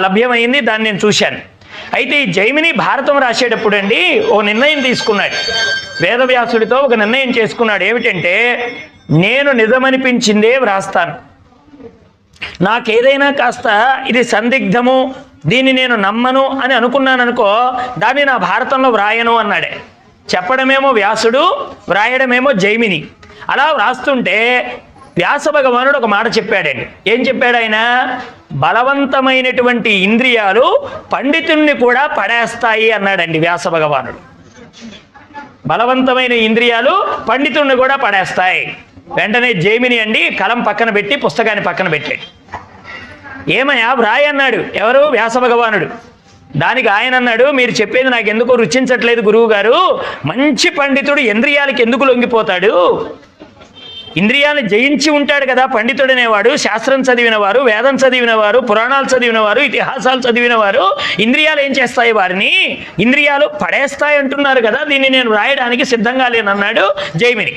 లభ్యమైంది, దాన్ని నేను చూశాను. అయితే ఈ జైమిని భారతం రాసేటప్పుడు అండి ఓ నిర్ణయం తీసుకున్నాడు. వేదవ్యాసుడితో ఒక నిర్ణయం చేసుకున్నాడు. ఏమిటంటే, నేను నిజమనిపించిందే వ్రాస్తాను, నాకేదైనా కాస్త ఇది సందిగ్ధము, దీన్ని నేను నమ్మను అని అనుకున్నాను అనుకో, దాన్ని నా భారతంలో వ్రాయను అన్నాడే. చెప్పడమేమో వ్యాసుడు, వ్రాయడమేమో జైమిని. అలా వ్రాస్తుంటే వ్యాస భగవానుడు ఒక మాట చెప్పాడండి. ఏం చెప్పాడు ఆయన? బలవంతమైనటువంటి ఇంద్రియాలు పండితుణ్ణి కూడా పడేస్తాయి అన్నాడండి వ్యాస భగవానుడు. బలవంతమైన ఇంద్రియాలు పండితుణ్ణి కూడా పడేస్తాయి. వెంటనే జైమిని అండి కలం పక్కన పెట్టి పుస్తకాన్ని పక్కన పెట్టాడు. ఏమయ్యా వ్రాయి అన్నాడు. ఎవరు? వ్యాస భగవానుడు. దానికి ఆయన అన్నాడు, మీరు చెప్పేది నాకు ఎందుకో రుచించట్లేదు గురువు గారు, మంచి పండితుడు ఇంద్రియాలకి ఎందుకు లొంగిపోతాడు? ఇంద్రియాన్ని జయించి ఉంటాడు కదా పండితుడు అనేవాడు. శాస్త్రం చదివినవారు, వేదం చదివినవారు, పురాణాలు చదివినవారు, ఇతిహాసాలు చదివినవారు ఇంద్రియాలు ఏం చేస్తాయి వారిని? ఇంద్రియాలు పడేస్తాయి అంటున్నారు కదా, దీన్ని నేను వ్రాయడానికి సిద్ధంగా లేనన్నాడు జైమిని.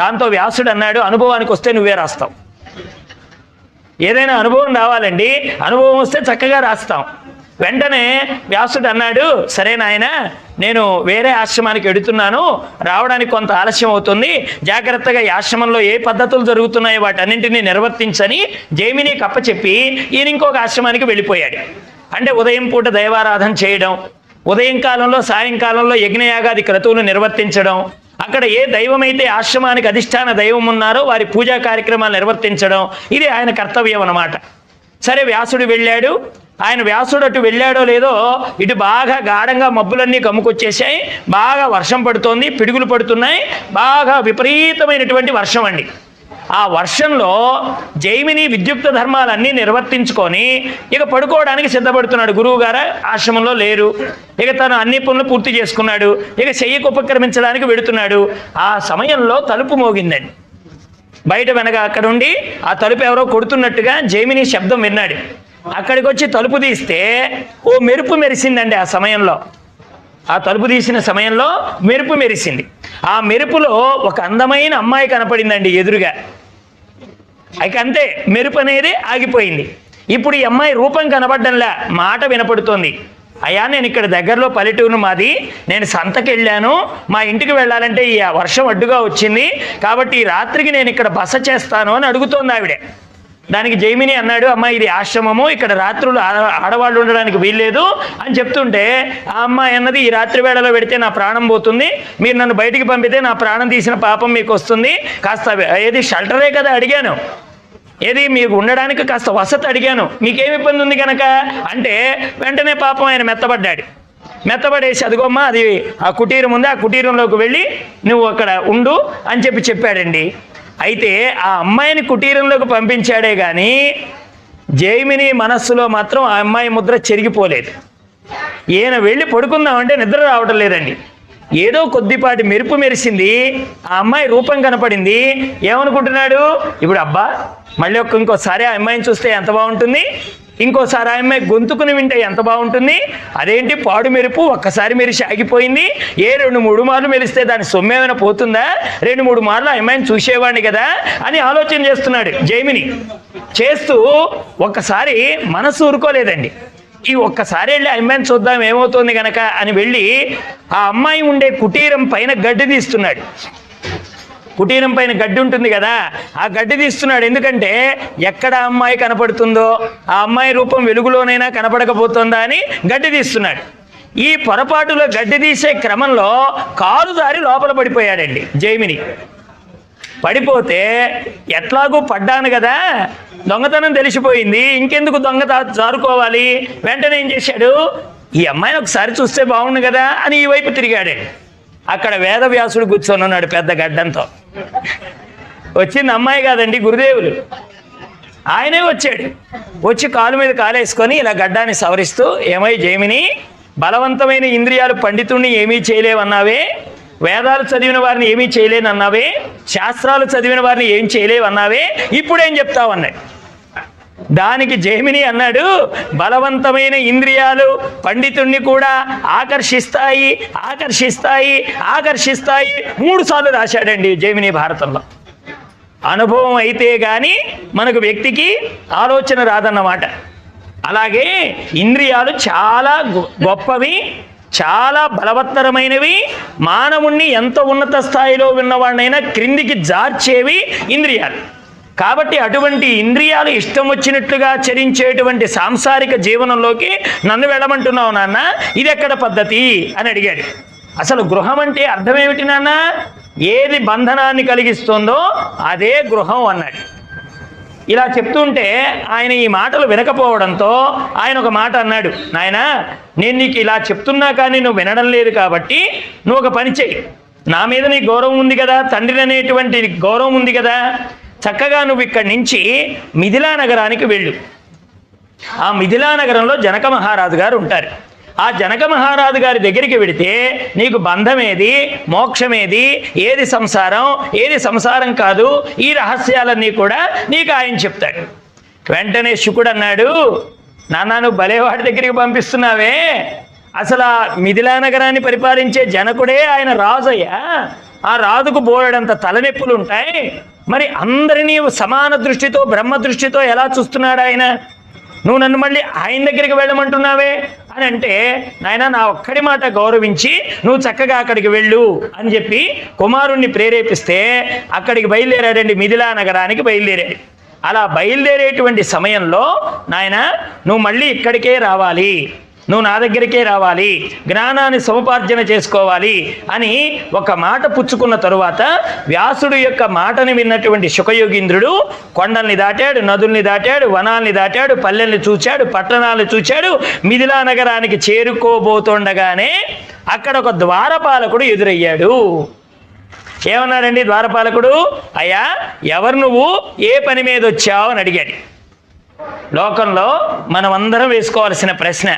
దాంతో వ్యాసుడు అన్నాడు, అనుభవానికి వస్తే నువ్వే రాస్తావు. ఏదైనా అనుభవం రావాలండి, అనుభవం వస్తే చక్కగా రాస్తాం. వెంటనే వ్యాసుడు అన్నాడు, సరే నాయన, నేను వేరే ఆశ్రమానికి వెడుతున్నాను, రావడానికి కొంత ఆలస్యం అవుతుంది, జాగ్రత్తగా ఈ ఆశ్రమంలో ఏ పద్ధతులు జరుగుతున్నాయో వాటన్నింటినీ నిర్వర్తించని జైమినికి అప్పచెప్పి ఈయన ఇంకొక ఆశ్రమానికి వెళ్ళిపోయాడు. అంటే ఉదయం పూట దైవారాధన చేయడం, ఉదయం కాలంలో సాయంకాలంలో యజ్ఞయాగాది క్రతువులు నిర్వర్తించడం, అక్కడ ఏ దైవమైతే ఆశ్రమానికి అధిష్టాన దైవం ఉన్నారో వారి పూజా కార్యక్రమాలు నిర్వర్తించడం, ఇది ఆయన కర్తవ్యం అన్నమాట. సరే వ్యాసుడు వెళ్ళాడు. ఆయన వ్యాసుడు అటు వెళ్ళాడో లేదో ఇటు బాగా గాఢంగా మబ్బులన్నీ కమ్ముకొచ్చేసాయి, బాగా వర్షం పడుతోంది, పిడుగులు పడుతున్నాయి, బాగా విపరీతమైనటువంటి వర్షం అండి. ఆ వర్షంలో జైమిని విద్యుక్త ధర్మాలన్నీ నిర్వర్తించుకొని ఇక పడుకోవడానికి సిద్ధపడుతున్నాడు. గురువు గారు ఆశ్రమంలో లేరు, ఇక తను అన్ని పనులు పూర్తి చేసుకున్నాడు, ఇక శయ్యకు ఉపక్రమించడానికి వెడుతున్నాడు. ఆ సమయంలో తలుపు మోగిందండి. బయట వెనక అక్కడుండి ఆ తలుపు ఎవరో కొడుతున్నట్టుగా జైమిని శబ్దం విన్నాడు. అక్కడికి వచ్చి తలుపు తీస్తే ఓ మెరుపు మెరిసిందండి. ఆ సమయంలో, ఆ తలుపు తీసిన సమయంలో మెరుపు మెరిసింది. ఆ మెరుపులో ఒక అందమైన అమ్మాయి కనపడిందండి ఎదురుగా. ఇక అంతే, మెరుపు అనేది ఆగిపోయింది. ఇప్పుడు ఈ అమ్మాయి రూపం కనపడ్డంలా, మాట వినపడుతోంది. అయ్యా, నేను ఇక్కడ దగ్గరలో పల్లెటూరు మాది, నేను సంతకి వెళ్ళాను, మా ఇంటికి వెళ్ళాలంటే ఈ వర్షం అడ్డుగా వచ్చింది, కాబట్టి ఈ రాత్రికి నేను ఇక్కడ బస చేస్తాను అని అడుగుతోంది ఆవిడే. దానికి జైమిని అన్నాడు, అమ్మ ఇది ఆశ్రమము, ఇక్కడ రాత్రులు ఆడవాళ్ళు ఉండడానికి వీల్లేదు అని చెప్తుంటే ఆ అమ్మాయి అన్నది, ఈ రాత్రి వేళలో పెడితే నా ప్రాణం పోతుంది, మీరు నన్ను బయటికి పంపితే నా ప్రాణం తీసిన పాపం మీకు వస్తుంది, కాస్త ఏది షెల్టరే కదా అడిగాను, ఏది మీకు ఉండడానికి కాస్త వసతి అడిగాను, మీకేమి ఇబ్బంది ఉంది కనుక అంటే వెంటనే పాపం ఆయన మెత్తబడ్డాడు. మెత్తబడేసి అదిగోమ్మా అది ఆ కుటీరం ఉంది, ఆ కుటీరంలోకి వెళ్ళి నువ్వు అక్కడ ఉండు అని చెప్పాడండి. అయితే ఆ అమ్మాయిని కుటీరంలోకి పంపించాడే కానీ జైమిని మనస్సులో మాత్రం ఆ అమ్మాయి ముద్ర చెరిగిపోలేదు. ఈయన వెళ్ళి పడుకుందామంటే నిద్ర రావడం లేదండి. ఏదో కొద్దిపాటి మెరుపు మెరిసింది, ఆ అమ్మాయి రూపం కనపడింది. ఏమనుకుంటున్నాడు ఇప్పుడు, అబ్బా మళ్ళీ ఇంకోసారి ఆ అమ్మాయిని చూస్తే ఎంత బాగుంటుంది, ఇంకోసారి ఆ అమ్మాయి గొంతుకుని వింటే ఎంత బాగుంటుంది, అదేంటి పాడు మెరుపు ఒక్కసారి మెరిసి ఆగిపోయింది, ఏ 2-3 మార్లు మెరిస్తే దాని సొమ్మేమైనా పోతుందా, 2-3 మార్లు ఆ అమ్మాయిని చూసేవాడిని కదా అని ఆలోచన చేస్తున్నాడు జైమిని. చేస్తూ ఒక్కసారి మనసు ఊరుకోలేదండి. ఈ ఒక్కసారి వెళ్ళి ఆ అమ్మాయిని చూద్దాం ఏమవుతుంది కనుక అని వెళ్ళి ఆ అమ్మాయి ఉండే కుటీరం పైన గడ్డి తీస్తున్నాడు. కుటీరం పైన గడ్డి ఉంటుంది కదా, ఆ గడ్డి తీస్తున్నాడు. ఎందుకంటే ఎక్కడ అమ్మాయి కనపడుతుందో ఆ అమ్మాయి రూపం వెలుగులోనైనా కనపడకపోతుందా అని గడ్డి తీస్తున్నాడు. ఈ పొరపాటులో గడ్డి తీసే క్రమంలో కాలు జారి లోపల పడిపోయాడండి జైమిని. పడిపోతే ఎట్లాగూ పడ్డాను కదా, దొంగతనం తెలిసిపోయింది, ఇంకెందుకు దొంగ జారుకోవాలి, వెంటనే ఏం చేశాడు, ఈ అమ్మాయిని ఒకసారి చూస్తే బాగుండు కదా అని ఈ వైపు తిరిగాడు. అక్కడ వేదవ్యాసుడు కూర్చొని ఉన్నాడు పెద్ద గడ్డంతో. వచ్చింది అమ్మాయి కాదండి, గురుదేవులు. ఆయనే వచ్చాడు. వచ్చి కాలు మీద కాలేసుకొని ఇలా గడ్డాన్ని సవరిస్తూ, ఏమై జైమిని, బలవంతమైన ఇంద్రియాలు పండితుణ్ణి ఏమీ చేయలేవన్నావే, వేదాలు చదివిన వారిని ఏమీ చేయలేనన్నావే, శాస్త్రాలు చదివిన వారిని ఏం చేయలేవన్నావే, ఇప్పుడేం చెప్తావు అన్నాడు. దానికి జైమిని అన్నాడు, బలవంతమైన ఇంద్రియాలు పండితుణ్ణి కూడా ఆకర్షిస్తాయి ఆకర్షిస్తాయి ఆకర్షిస్తాయి 3 సార్లు రాశాడండి జైమిని భారతంలో. అనుభవం అయితే కానీ మనకు వ్యక్తికి ఆలోచన రాదన్నమాట. అలాగే ఇంద్రియాలు చాలా గొప్పవి, చాలా బలవత్తరమైనవి, మానవుణ్ణి ఎంత ఉన్నత స్థాయిలో ఉన్నవాడినైనా క్రిందికి జార్చేవి ఇంద్రియాలు. కాబట్టి అటువంటి ఇంద్రియాలు ఇష్టం వచ్చినట్లుగా చరించేటువంటి సాంసారిక జీవనంలోకి నన్ను వెళ్ళమంటున్నావు నాన్న, ఇది ఎక్కడ పద్ధతి అని అడిగాడు. అసలు గృహం అంటే అర్థం ఏమిటి నాన్న, ఏది బంధనాన్ని కలిగిస్తుందో అదే గృహం అన్నాడు. ఇలా చెప్తుంటే ఆయన ఈ మాటలు వినకపోవడంతో ఆయన ఒక మాట అన్నాడు, నాయనా నేను నీకు ఇలా చెప్తున్నా కానీ నువ్వు వినడం లేదు కాబట్టి నువ్వు ఒక పని చెయ్యి, నా మీద నీ గౌరవం ఉంది కదా, తండ్రి అనేటువంటి గౌరవం ఉంది కదా, చక్కగా నువ్వు ఇక్కడి నుంచి మిథిలా నగరానికి వెళ్ళు. ఆ మిథిలా నగరంలో జనక మహారాజు గారు ఉంటారు. ఆ జనక మహారాజు గారి దగ్గరికి వెడితే నీకు బంధమేది, మోక్షమేది, ఏది సంసారం, ఏది సంసారం కాదు, ఈ రహస్యాలన్నీ కూడా నీకు ఆయన చెప్తాడు. వెంటనే శుకుడు అన్నాడు, నాన్న నువ్వు భలేవాడి దగ్గరికి పంపిస్తున్నావే, అసలు ఆ మిథిలా నగరాన్ని పరిపాలించే జనకుడే ఆయన రాజయ్యా, ఆ రాజుకు బోలెడంత తలనొప్పులు ఉంటాయి, మరి అందరినీ సమాన దృష్టితో బ్రహ్మ దృష్టితో ఎలా చూస్తున్నాడు ఆయన, నువ్వు నన్ను మళ్ళీ ఆయన దగ్గరికి వెళ్ళమంటున్నావే అని అంటే, నాయన నా ఒక్కడి మాట గౌరవించి నువ్వు చక్కగా అక్కడికి వెళ్ళు అని చెప్పి కుమారుణ్ణి ప్రేరేపిస్తే అక్కడికి బయలుదేరాడండి, మిథిలా నగరానికి బయలుదేరాడు. అలా బయలుదేరేటువంటి సమయంలో, నాయన నువ్వు మళ్ళీ ఇక్కడికే రావాలి, నువ్వు నా దగ్గరికే రావాలి, జ్ఞానాన్ని సముపార్జన చేసుకోవాలి అని ఒక మాట పుచ్చుకున్న తరువాత వ్యాసుడు యొక్క మాటని విన్నటువంటి శుకయోగీంద్రుడు కొండల్ని దాటాడు, నదుల్ని దాటాడు, వనాల్ని దాటాడు, పల్లెల్ని చూచాడు, పట్టణాలను చూచాడు. మిథిలా నగరానికి చేరుకోబోతుండగానే అక్కడ ఒక ద్వారపాలకుడు ఎదురయ్యాడు. ఏమన్నాడండి ద్వారపాలకుడు? అయ్యా, ఎవరు నువ్వు, ఏ పని మీద వచ్చావు అని అడిగాడు. లోకంలో మనం అందరం వేసుకోవాల్సిన ప్రశ్న,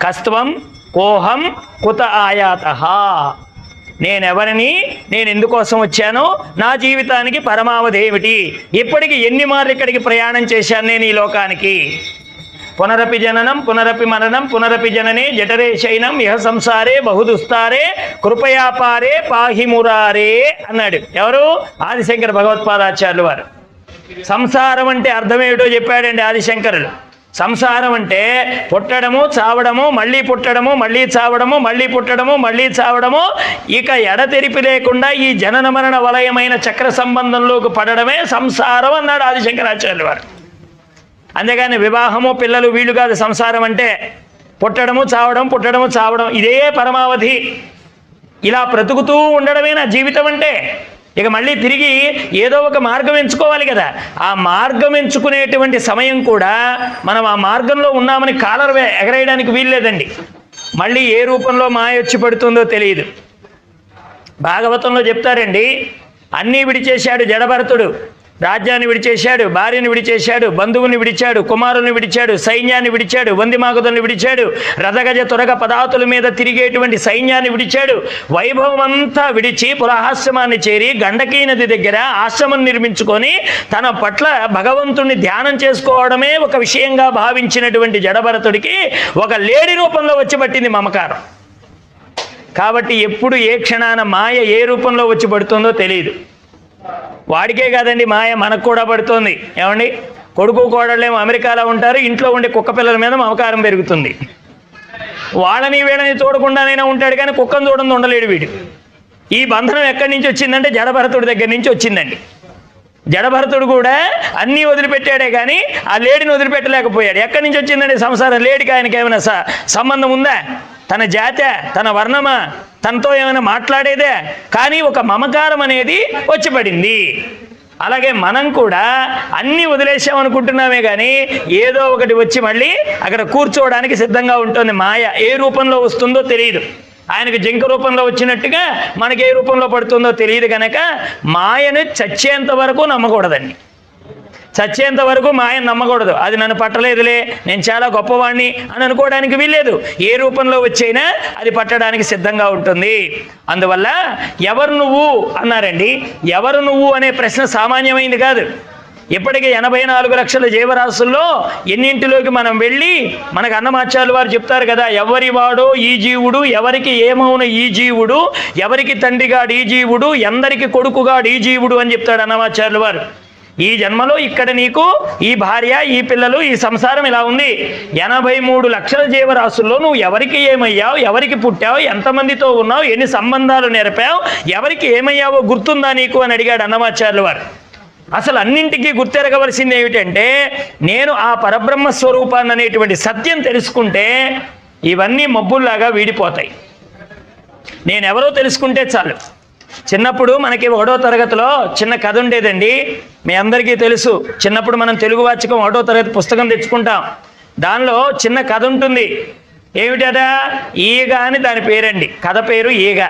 కస్త్వం కోహం కుత ఆయాతః, నేనెవరిని, నేను ఎందుకోసం వచ్చాను, నా జీవితానికి పరమావధి ఏమిటి, ఇప్పటికి ఎన్ని మార్లు ఇక్కడికి ప్రయాణం చేశాను నేను ఈ లోకానికి, పునరపి జననం పునరపి మరణం పునరపి జననే జఠరే శయనం ఇహ సంసారే బహుదుస్తారే కృపయాపారే పాహిమురారే అన్నాడు. ఎవరు? ఆదిశంకర భగవత్పాదాచార్యులు వారు. సంసారం అంటే అర్థమేమిటో చెప్పాడండి ఆదిశంకరులు. సంసారం అంటే పుట్టడము, చావడము, మళ్ళీ పుట్టడము, మళ్ళీ చావడము, మళ్ళీ పుట్టడము, మళ్ళీ చావడము, ఇక ఎడతెరిపి లేకుండా ఈ జనన మరణ వలయమైన చక్ర సంబంధంలోకి పడడమే సంసారం అన్నాడు ఆదిశంకరాచార్యులు వారు. అంతేగాని వివాహము, పిల్లలు, వీళ్ళు కాదు సంసారం అంటే. పుట్టడము చావడం, పుట్టడము చావడం, ఇదే పరమావధి. ఇలా బ్రతుకుతూ ఉండడమే నా జీవితం అంటే. ఇక మళ్ళీ తిరిగి ఏదో ఒక మార్గం ఎంచుకోవాలి కదా. ఆ మార్గం ఎంచుకునేటువంటి సమయం కూడా మనం ఆ మార్గంలో ఉన్నామని కాలర్ ఎగరేయడానికి వీల్లేదండి. మళ్ళీ ఏ రూపంలో మాయ వచ్చి పడుతుందో తెలియదు. భాగవతంలో చెప్తారండి, అన్నీ విడిచేశాడు జడభరతుడు. రాజ్యాన్ని విడిచేశాడు, భార్యను విడిచేశాడు, బంధువుని విడిచాడు, కుమారుని విడిచాడు, సైన్యాన్ని విడిచాడు, వందిమాగదుల్ని విడిచాడు, రథగజ తురగ పదాతుల మీద తిరిగేటువంటి సైన్యాన్ని విడిచాడు. వైభవం అంతా విడిచి పురహాశ్రమాన్ని చేరి గండకీ నది దగ్గర ఆశ్రమం నిర్మించుకొని తన పట్ల భగవంతుణ్ణి ధ్యానం చేసుకోవడమే ఒక విషయంగా భావించినటువంటి జడభరతుడికి ఒక లేడి రూపంలో వచ్చి పట్టింది మమకారం. కాబట్టి ఎప్పుడు ఏ క్షణాన మాయ ఏ రూపంలో వచ్చి పడుతుందో తెలియదు. వాడికే కాదండి మాయ, మనకు కూడా పడుతుంది. ఏమండి, కొడుకు కోడళ్ళేమో అమెరికాలో ఉంటారు, ఇంట్లో ఉండే కుక్క పిల్లల మీద మమకారం పెరుగుతుంది. వాళ్ళని వీళ్ళని చూడకుండానైనా ఉంటాడు కానీ కుక్కను చూడండి ఉండలేడు వీడు. ఈ బంధనం ఎక్కడి నుంచి వచ్చిందంటే జడభరతుడి దగ్గర నుంచి వచ్చిందండి. జడభరతుడు కూడా అన్నీ వదిలిపెట్టాడే కానీ ఆ లేడిని వదిలిపెట్టలేకపోయాడు. ఎక్కడి నుంచి వచ్చిందండి సంసారం? లేడికి ఆయనకి ఏమైనా సంబంధం ఉందా? తన జాతే, తన వర్ణమా, తనతో ఏమైనా మాట్లాడేదే? కానీ ఒక మమకారం అనేది వచ్చి పడింది. అలాగే మనం కూడా అన్నీ వదిలేసామనుకుంటున్నామే కానీ ఏదో ఒకటి వచ్చి మళ్ళీ అక్కడ కూర్చోవడానికి సిద్ధంగా ఉంటుంది. మాయ ఏ రూపంలో వస్తుందో తెలియదు. ఆయనకు జింక రూపంలో వచ్చినట్టుగా మనకి ఏ రూపంలో పడుతుందో తెలియదు కనుక మాయను చచ్చేంత వరకు నమ్మకూడదండి. చచ్చేంత వరకు మాయను నమ్మకూడదు. అది నన్ను పట్టలేదులే, నేను చాలా గొప్పవాణ్ణి అని అనుకోవడానికి వీల్లేదు. ఏ రూపంలో వచ్చైనా అది పట్టడానికి సిద్ధంగా ఉంటుంది. అందువల్ల ఎవరు నువ్వు అన్నారండి. ఎవరు నువ్వు అనే ప్రశ్న సామాన్యమైంది కాదు. ఇప్పటికే 84 లక్షల జీవరాశుల్లో ఎన్నింటిలోకి మనం వెళ్ళి, మనకు అన్నమాచార్యులు వారు చెప్తారు కదా, ఎవరి వాడో ఈ జీవుడు, ఎవరికి ఏమవును ఈ జీవుడు, ఎవరికి తండ్రిగాడు ఈ జీవుడు, ఎందరికి కొడుకుగాడు ఈ జీవుడు అని చెప్తాడు అన్నమాచార్యులు వారు. ఈ జన్మలో ఇక్కడ నీకు ఈ భార్య, ఈ పిల్లలు, ఈ సంసారం ఇలా ఉంది. 83 లక్షల జీవరాశుల్లో నువ్వు ఎవరికి ఏమయ్యావు, ఎవరికి పుట్టావు, ఎంతమందితో ఉన్నావు, ఎన్ని సంబంధాలు నేర్పావు, ఎవరికి ఏమయ్యావో గుర్తుందా నీకు అని అడిగాడు అన్నమాచార్యులు వారు. అసలు అన్నింటికీ గుర్తెరగవలసింది ఏమిటంటే, నేను ఆ పరబ్రహ్మ స్వరూపాన్ని అనేటువంటి సత్యం తెలుసుకుంటే ఇవన్నీ మబ్బుల్లాగా వీడిపోతాయి. నేనెవరో తెలుసుకుంటే చాలు. చిన్నప్పుడు మనకి 1వ తరగతిలో చిన్న కథ ఉండేదండి. మీ అందరికీ తెలుసు. చిన్నప్పుడు మనం తెలుగు వాచకం 1వ తరగతి పుస్తకం తెచ్చుకుంటాం. దానిలో చిన్న కథ ఉంటుంది. ఏమిటట? ఈగ అని దాని పేరండి. కథ పేరు ఈగ.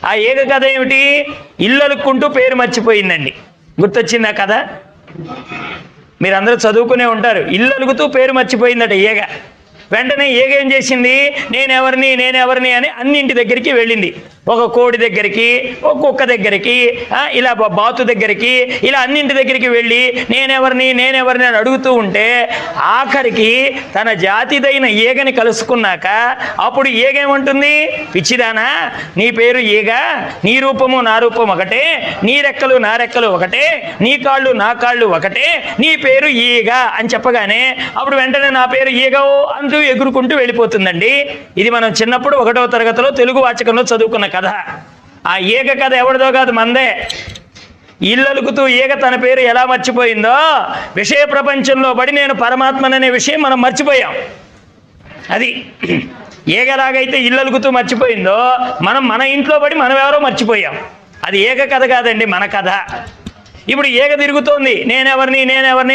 ఆ ఈగ కథ ఏమిటి? ఇల్లు అలుక్కుంటూ పేరు మర్చిపోయిందండి. గుర్తొచ్చింది ఆ కథ? మీరందరూ చదువుకునే ఉంటారు. ఇల్లు అలుగుతూ పేరు మర్చిపోయిందట ఈగ. వెంటనే ఈగ ఏం చేసింది? నేనెవరిని అని అన్నింటి దగ్గరికి వెళ్ళింది. ఒక కోడి దగ్గరికి, ఒక కుక్క దగ్గరికి, ఇలా బాతు దగ్గరికి, ఇలా అన్నింటి దగ్గరికి వెళ్ళి నేనెవరిని అని అడుగుతూ ఉంటే ఆఖరికి తన జాతిదైన ఈగని కలుసుకున్నాక అప్పుడు ఈగేమంటుంది? పిచ్చిదానా, నీ పేరు ఈగ, నీ రూపము నా రూపం ఒకటే, నీ రెక్కలు నా రెక్కలు ఒకటే, నీ కాళ్ళు నా కాళ్ళు ఒకటే, నీ పేరు ఈగ అని చెప్పగానే అప్పుడు వెంటనే నా పేరు ఈగో అంటూ ఎగురుకుంటూ వెళ్ళిపోతుందండి. ఇది మనం చిన్నప్పుడు 1వ తరగతిలో తెలుగు వాచకంలో చదువుకున్న కథ. ఆ ఈగ కథ ఎవరిదో కాదు, మందే. ఇల్లలుగుతూ ఈగ తన పేరు ఎలా మర్చిపోయిందో విషయ ప్రపంచంలో పడి నేను పరమాత్మననే విషయం మనం మర్చిపోయాం. అది ఈగలాగైతే ఇల్లలుగుతూ మర్చిపోయిందో మనం మన ఇంట్లో పడి మనం ఎవరో మర్చిపోయాం. అది ఈగ కథ కాదండి, మన కథ. ఇప్పుడు ఈగ తిరుగుతోంది, నేనెవరిని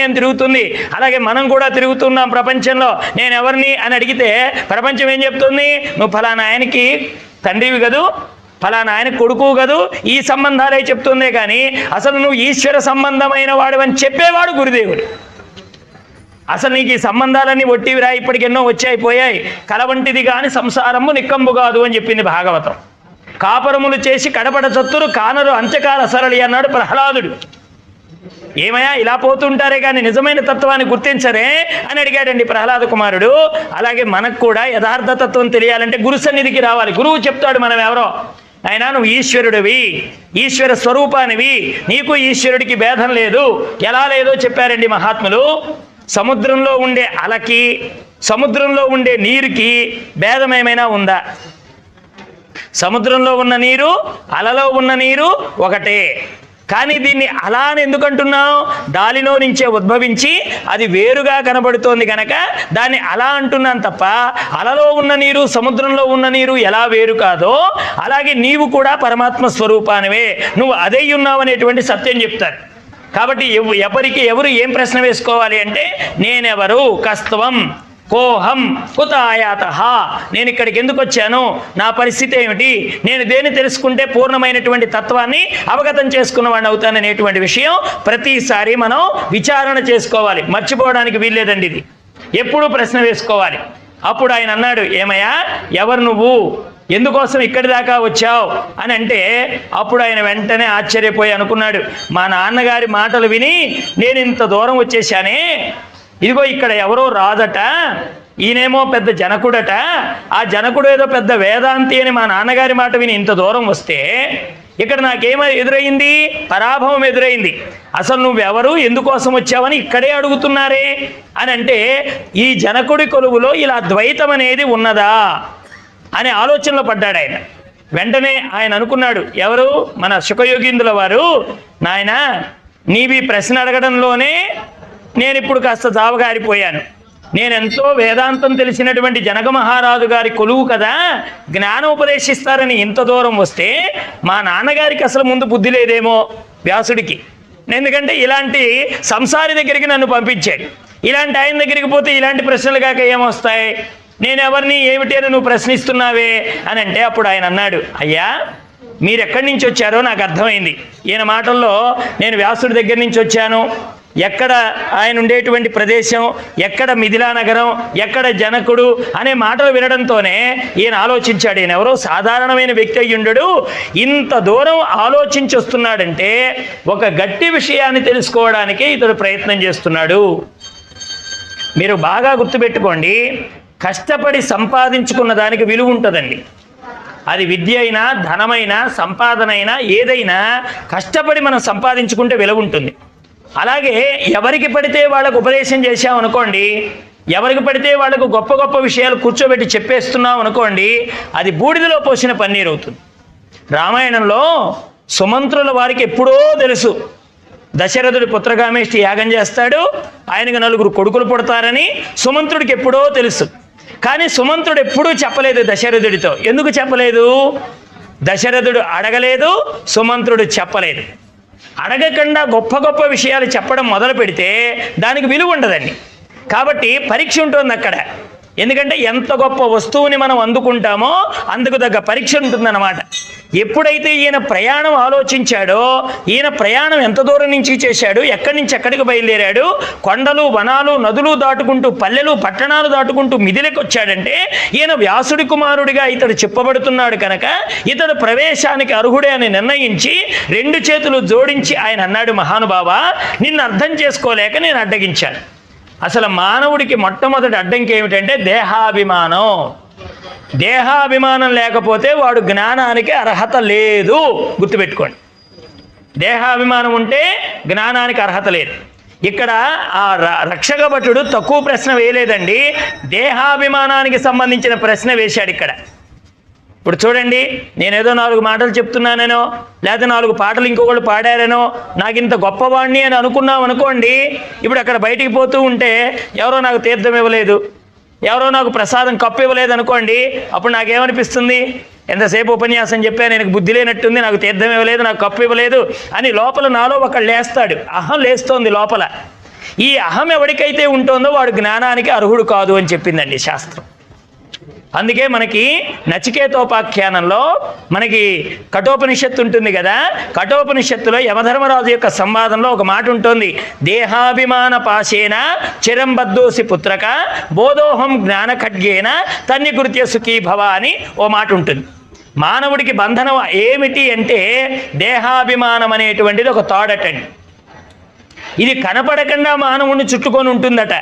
అని తిరుగుతుంది. అలాగే మనం కూడా తిరుగుతున్నాం ప్రపంచంలో. నేనెవరిని అని అడిగితే ప్రపంచం ఏం చెప్తుంది? నువ్వు ఫలానా ఆయనకి తండ్రివి కదూ, ఫలానా ఆయన కొడుకు కదూ, ఈ సంబంధాలే చెప్తుందే కానీ అసలు నువ్వు ఈశ్వర సంబంధమైన వాడు చెప్పేవాడు గురుదేవుడు. అసలు నీకు ఈ సంబంధాలన్నీ ఒట్టివిరా, ఇప్పటికెన్నో వచ్చాయిపోయాయి, కలవంటిది కానీ సంసారము నిక్కంబు కాదు అని చెప్పింది భాగవతం. కాపరములు చేసి కడపడ చత్తురు కానరు అంత్యకాల సరళి అన్నాడు ప్రహ్లాదుడు. ఏమయ్యా ఇలా పోతుంటారే కానీ నిజమైన తత్వాన్ని గుర్తించరే అని అడిగాడండి ప్రహ్లాద కుమారుడు. అలాగే మనకు కూడా యథార్థ తత్వం తెలియాలంటే గురు సన్నిధికి రావాలి. గురువు చెప్తాడు మనం ఎవరో, అయినా నువ్వు ఈశ్వరుడివి, ఈశ్వర స్వరూపానివి, నీకు ఈశ్వరుడికి భేదం లేదు. ఎలా లేదో చెప్పారండి మహాత్ములు. సముద్రంలో ఉండే అలకి సముద్రంలో ఉండే నీరుకి భేదం ఏమైనా ఉందా? సముద్రంలో ఉన్న నీరు అలలో ఉన్న నీరు ఒకటే. కానీ దీన్ని అలా అని ఎందుకంటున్నాం? దానిలో నుంచే ఉద్భవించి అది వేరుగా కనబడుతోంది కనుక దాన్ని అలా అంటున్నాం తప్ప అలలో ఉన్న నీరు సముద్రంలో ఉన్న నీరు ఎలా వేరు కాదో అలాగే నీవు కూడా పరమాత్మ స్వరూపానివే, నువ్వు అదై ఉన్నావు అనేటువంటి సత్యం చెప్తారు. కాబట్టి ఎవరు ఏం ప్రశ్న వేసుకోవాలి అంటే నేనెవరు, కస్త్వం, కోహం, కుత ఆయాత, నేను ఇక్కడికి ఎందుకు వచ్చాను, నా పరిస్థితి ఏమిటి, నేను దేన్ని తెలుసుకుంటే పూర్ణమైనటువంటి తత్వాన్ని అవగతం చేసుకున్నవాడిని అవుతాననేటువంటి విషయం ప్రతిసారి మనం విచారణ చేసుకోవాలి. మర్చిపోవడానికి వీల్లేదండి. ఇది ఎప్పుడూ ప్రశ్న వేసుకోవాలి. అప్పుడు ఆయన అన్నాడు, ఏమయ్యా ఎవరు నువ్వు, ఎందుకోసం ఇక్కడి దాకా వచ్చావు అని అంటే అప్పుడు ఆయన వెంటనే ఆశ్చర్యపోయి అనుకున్నాడు, మా నాన్నగారి మాటలు విని నేను ఇంత దూరం వచ్చేసానే, ఇదిగో ఇక్కడ ఎవరో రాదట, ఈయనేమో పెద్ద జనకుడట, ఆ జనకుడు ఏదో పెద్ద వేదాంతి అని మా నాన్నగారి మాట విని ఇంత దూరం వస్తే ఇక్కడ నాకేమో ఎదురైంది, పరాభవం ఎదురైంది. అసలు నువ్వెవరు, ఎందుకోసం వచ్చావని ఇక్కడే అడుగుతున్నారే అని అంటే ఈ జనకుడి కొలువులో ఇలా ద్వైతం అనేది ఉన్నదా అనే ఆలోచనలో పడ్డాడు ఆయన. వెంటనే ఆయన అనుకున్నాడు, ఎవరు, మన శుకయోగీంద్రుల వారు, నాయన నీవి ప్రశ్న అడగడంలోనే నేను ఇప్పుడు కాస్త జావగారిపోయాను. నేనెంతో వేదాంతం తెలిసినటువంటి జనక మహారాజు గారి కొలువు కదా, జ్ఞానం ఉపదేశిస్తారని ఇంత దూరం వస్తే మా నాన్నగారికి అసలు ముందు బుద్ధి లేదేమో వ్యాసుడికి. ఎందుకంటే ఇలాంటి సంసారి దగ్గరికి నన్ను పంపించాడు, ఇలాంటి ఆయన దగ్గరికి పోతే ఇలాంటి ప్రశ్నలు కాక ఏమొస్తాయి, నేనెవరిని ఏమిటి అని నువ్వు ప్రశ్నిస్తున్నావే అని అంటే అప్పుడు ఆయన అన్నాడు, అయ్యా మీరు ఎక్కడి నుంచి వచ్చారో నాకు అర్థమైంది. ఈయన మాటల్లో నేను వ్యాసుడి దగ్గర నుంచి వచ్చాను, ఎక్కడ ఆయన ఉండేటువంటి ప్రదేశం, ఎక్కడ మిథిలా నగరం, ఎక్కడ జనకుడు అనే మాటలు వినడంతోనే ఈయన ఆలోచించాడు, ఈయన ఎవరో సాధారణమైన వ్యక్తి అయ్యి ఉండడు, ఇంత దూరం ఆలోచించి వస్తున్నాడంటే ఒక గట్టి విషయాన్ని తెలుసుకోవడానికి ఇతడు ప్రయత్నం చేస్తున్నాడు. మీరు బాగా గుర్తుపెట్టుకోండి, కష్టపడి సంపాదించుకున్న దానికి విలువ ఉంటుందండి. అది విద్య అయినా ధనమైనా సంపాదన అయినా ఏదైనా కష్టపడి మనం సంపాదించుకుంటే విలువ ఉంటుంది. అలాగే ఎవరికి పడితే వాళ్ళకు ఉపదేశం చేశామనుకోండి, ఎవరికి పడితే వాళ్ళకు గొప్ప గొప్ప విషయాలు కూర్చోబెట్టి చెప్పేస్తున్నాం అనుకోండి, అది బూడిదలో పోసిన పన్నీరు అవుతుంది. రామాయణంలో సుమంత్రుల వారికి ఎప్పుడో తెలుసు దశరథుడి పుత్రకామేష్టి యాగం చేస్తాడు, ఆయనకు 4 కొడుకులు పుడతారని సుమంత్రుడికి ఎప్పుడో తెలుసు. కానీ సుమంత్రుడు ఎప్పుడూ చెప్పలేదు దశరథుడితో. ఎందుకు చెప్పలేదు? దశరథుడు అడగలేదు, సుమంత్రుడు చెప్పలేదు. అడగకుండా గొప్ప గొప్ప విషయాలు చెప్పడం మొదలు పెడితే దానికి విలువ ఉండదండి. కాబట్టి పరీక్ష ఉంటుంది అక్కడ. ఎందుకంటే ఎంత గొప్ప వస్తువుని మనం అందుకుంటామో అందుకు తగ్గ పరీక్ష ఉంటుందన్నమాట. ఎప్పుడైతే ఈయన ప్రయాణం ఆలోచించాడో, ఈయన ప్రయాణం ఎంత దూరం నుంచి చేశాడు, ఎక్కడి నుంచి ఎక్కడికి బయలుదేరాడు, కొండలు వనాలు నదులు దాటుకుంటూ పల్లెలు పట్టణాలు దాటుకుంటూ మిదిలికి వచ్చాడంటే ఈయన వ్యాసుడి కుమారుడిగా ఇతడు చెప్పబడుతున్నాడు కనుక ఇతడు ప్రవేశానికి అర్హుడే అని నిర్ణయించి 2 చేతులు జోడించి ఆయన అన్నాడు, మహానుభావ నిన్ను అర్థం చేసుకోలేక నేను అడ్డగించాను. అసలు మానవుడికి మొట్టమొదటి అడ్డంకి ఏమిటంటే దేహాభిమానం. దేహాభిమానం లేకపోతే వాడు జ్ఞానానికి అర్హత లేదు, గుర్తుపెట్టుకోండి. దేహాభిమానం ఉంటే జ్ఞానానికి అర్హత లేదు. ఇక్కడ ఆ రక్షక భటుడు తక్కువ ప్రశ్న వేయలేదండి, దేహాభిమానానికి సంబంధించిన ప్రశ్న వేశాడు ఇక్కడ. ఇప్పుడు చూడండి, నేనేదో 4 మాటలు చెప్తున్నానేనో లేదా 4 పాటలు ఇంకొకళ్ళు పాడారనో నాకు ఇంత గొప్పవాణ్ణి అని అనుకున్నాం అనుకోండి. ఇప్పుడు అక్కడ బయటికి పోతూ ఉంటే ఎవరో నాకు తీర్థం ఇవ్వలేదు, ఎవరో నాకు ప్రసాదం కప్పు ఇవ్వలేదు అనుకోండి, అప్పుడు నాకేమనిపిస్తుంది? ఎంతసేపు ఉపన్యాసం చెప్పా, నేను బుద్ధి లేనట్టుంది, నాకు తీర్థం ఇవ్వలేదు, నాకు కప్పు ఇవ్వలేదు అని లోపల నాలో ఒకళ్ళు లేస్తాడు. అహం లేస్తోంది లోపల. ఈ అహం ఎవరికైతే ఉంటుందో వాడు జ్ఞానానికి అర్హుడు కాదు అని చెప్పిందండి శాస్త్రం. అందుకే మనకి నచికేతోపాఖ్యానంలో మనకి కఠోపనిషత్తు ఉంటుంది కదా, కఠోపనిషత్తులో యమధర్మరాజు యొక్క సంవాదంలో ఒక మాట ఉంటుంది, దేహాభిమాన పాశేన చిరంబద్దోసి పుత్రక బోధోహం జ్ఞాన ఖడ్గేన తన్నికృత్య సుఖీ భవ అని ఓ మాట ఉంటుంది. మానవుడికి బంధనం ఏమిటి అంటే దేహాభిమానం అనేటువంటిది ఒక తాడటండి. ఇది కనపడకుండా మానవుడిని చుట్టుకొని ఉంటుందట.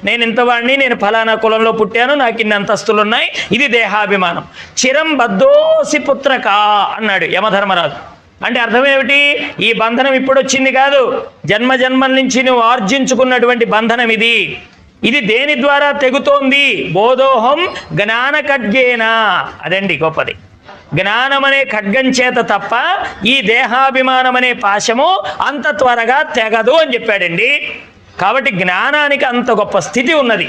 నేను ఇంతవాడిని, నేను ఫలానా కులంలో పుట్టాను, నాకు ఇన్ని అంతస్తులు ఉన్నాయి, ఇది దేహాభిమానం. చిరం బద్దోసి పుత్రక అన్నాడు యమధర్మరాజు. అంటే అర్థం ఏమిటి? ఈ బంధనం ఇప్పుడు వచ్చింది కాదు, జన్మ జన్మల నుంచి నువ్వు ఆర్జించుకున్నటువంటి బంధనం ఇది. ఇది దేని ద్వారా తెగుతోంది? బోధోహం జ్ఞాన ఖడ్గేన. అదండి గొప్పది. జ్ఞానం అనే ఖడ్గం చేత తప్ప ఈ దేహాభిమానం అనే పాశము అంత త్వరగా తెగదు అని చెప్పాడండి. కాబట్టి జ్ఞానానికి అంత గొప్ప స్థితి ఉన్నది.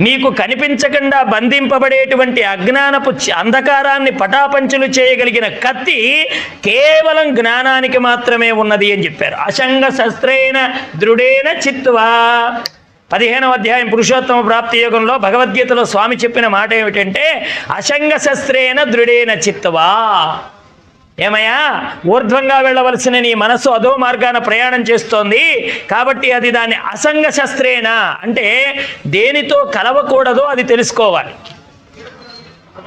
మీకు కనిపించకుండా బంధింపబడేటువంటి అజ్ఞానపు అంధకారాన్ని పటాపంచులు చేయగలిగిన కత్తి కేవలం జ్ఞానానికి మాత్రమే ఉన్నది అని చెప్పారు. అశంగ శస్త్రేణ దృఢేన చిత్వా. 15వ అధ్యాయం పురుషోత్తమ ప్రాప్తి యోగంలో భగవద్గీతలో స్వామి చెప్పిన మాట ఏమిటంటే అశంగ శస్త్రేణ దృఢేన చిత్వా. ఏమయ్యా, ఊర్ధ్వంగా వెళ్ళవలసిన నీ మనస్సు అదో మార్గాన ప్రయాణం చేస్తోంది కాబట్టి అది దాన్ని అసంగ శస్త్రేణ అంటే దేనితో కలవకూడదో అది తెలుసుకోవాలి.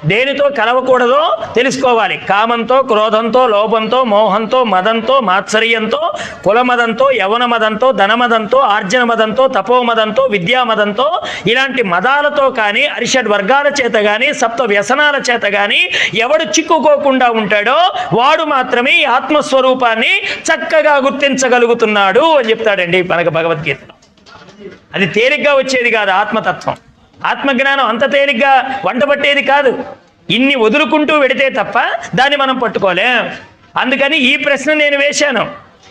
దేనితో కలవకూడదో తెలుసుకోవాలి. కామంతో, క్రోధంతో, లోభంతో, మోహంతో, మదంతో, మాత్సర్యంతో, కులమదంతో, యవన మదంతో, ధనమదంతో, ఆర్జన మదంతో, తపోమదంతో, విద్యామదంతో, ఇలాంటి మదాలతో కానీ అరిషడ్ వర్గాల చేత కానీ సప్త వ్యసనాల చేత కానీ ఎవడు చిక్కుకోకుండా ఉంటాడో వాడు మాత్రమే ఈ ఆత్మస్వరూపాన్ని చక్కగా గుర్తించగలుగుతున్నాడు అని చెప్తాడండి మనకు భగవద్గీతలో. అది తేలిగ్గా వచ్చేది కాదు ఆత్మతత్వం. ఆత్మజ్ఞానం అంత తేలిగ్గా వంట పట్టేది కాదు. ఇన్ని వదులుకుంటూ వెడితే తప్ప దాన్ని మనం పట్టుకోలేం. అందుకని ఈ ప్రశ్న నేను వేశాను.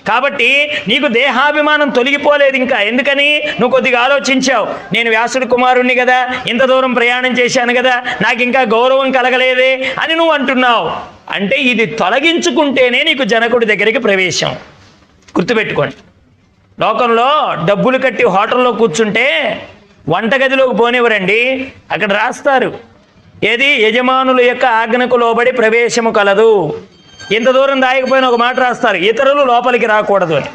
కాబట్టి నీకు దేహాభిమానం తొలగిపోలేదు ఇంకా. ఎందుకని? నువ్వు కొద్దిగా ఆలోచించావు, నేను వ్యాసుడి కుమారుణ్ణి కదా, ఇంత దూరం ప్రయాణం చేశాను కదా, నాకు ఇంకా గౌరవం కలగలేదే అని నువ్వు అంటున్నావు. అంటే ఇది తొలగించుకుంటేనే నీకు జనకుడి దగ్గరికి ప్రవేశం. గుర్తుపెట్టుకోండి, లోకంలో డబ్బులు కట్టి హోటల్లో కూర్చుంటే వంటగదిలోకి పోనివ్వరండి. అక్కడ రాస్తారు, ఏది యజమానుల యొక్క ఆజ్ఞకు లోబడి ప్రవేశము కలదు. ఇంత దూరం దాయకపోయిన ఒక మాట రాస్తారు, ఇతరులు లోపలికి రాకూడదు అని.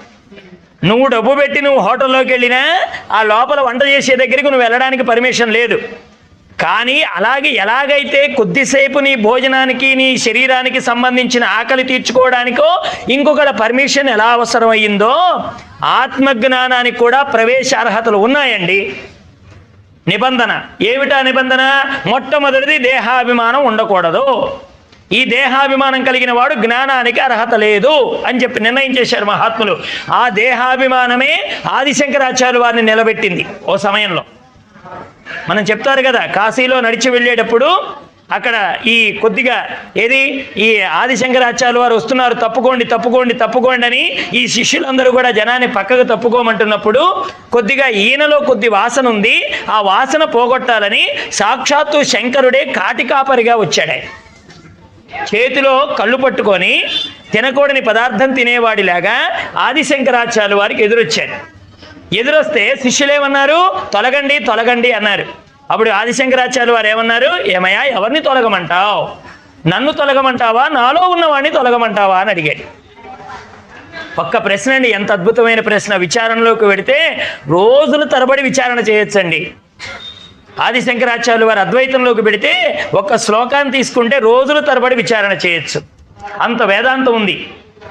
నువ్వు డబ్బు పెట్టి నువ్వు హోటల్లోకి వెళ్ళినా ఆ లోపల వంట చేసే దగ్గరికి నువ్వు వెళ్ళడానికి పర్మిషన్ లేదు. కానీ అలాగే ఎలాగైతే కొద్దిసేపు నీ భోజనానికి నీ శరీరానికి సంబంధించిన ఆకలి తీర్చుకోవడానికో ఇంకొకటి పర్మిషన్ ఎలా అవసరం అయ్యిందో ఆత్మజ్ఞానానికి కూడా ప్రవేశ అర్హతలు ఉన్నాయండి. నిబంధన ఏమిటా నిబంధన? మొట్టమొదటిది దేహాభిమానం ఉండకూడదు. ఈ దేహాభిమానం కలిగిన వాడు జ్ఞానానికి అర్హత లేదు అని చెప్పి నిర్ణయం చేశారు మహాత్ములు. ఆ దేహాభిమానమే ఆదిశంకరాచార్యులు వారిని నిలబెట్టింది. ఓ సమయంలో మనం చెప్తారు కదా, కాశీలో నడిచి వెళ్ళేటప్పుడు అక్కడ ఈ కొద్దిగా ఏది ఈ ఆదిశంకరాచార్యులు వారు వస్తున్నారు, తప్పుకోండి తప్పుకోండి తప్పుకోండి అని ఈ శిష్యులందరూ కూడా జనాన్ని పక్కకు తప్పుకోమంటున్నప్పుడు కొద్దిగా ఈయనలో కొద్ది వాసన ఉంది, ఆ వాసన పోగొట్టాలని సాక్షాత్తు శంకరుడే కాటికాపరిగా వచ్చాడు. చేతిలో కళ్ళు పట్టుకొని తినకూడని పదార్థం తినేవాడిలాగా ఆదిశంకరాచార్యులు వారికి ఎదురొచ్చాడు. ఎదురొస్తే శిష్యులేమన్నారు? తొలగండి తొలగండి అన్నారు. అప్పుడు ఆదిశంకరాచార్యులు వారు ఏమన్నారు, ఏమయ్యా ఎవరిని తొలగమంటావు, నన్ను తొలగమంటావా నాలో ఉన్నవాడిని తొలగమంటావా అని అడిగాడు. ఒక్క ప్రశ్న అండి, ఎంత అద్భుతమైన ప్రశ్న. విచారణలోకి వెడితే రోజుల తరబడి విచారణ చేయొచ్చండి. ఆదిశంకరాచార్యులు వారు అద్వైతంలోకి పెడితే ఒక్క శ్లోకాన్ని తీసుకుంటే రోజుల తరబడి విచారణ చేయొచ్చు, అంత వేదాంతం ఉంది.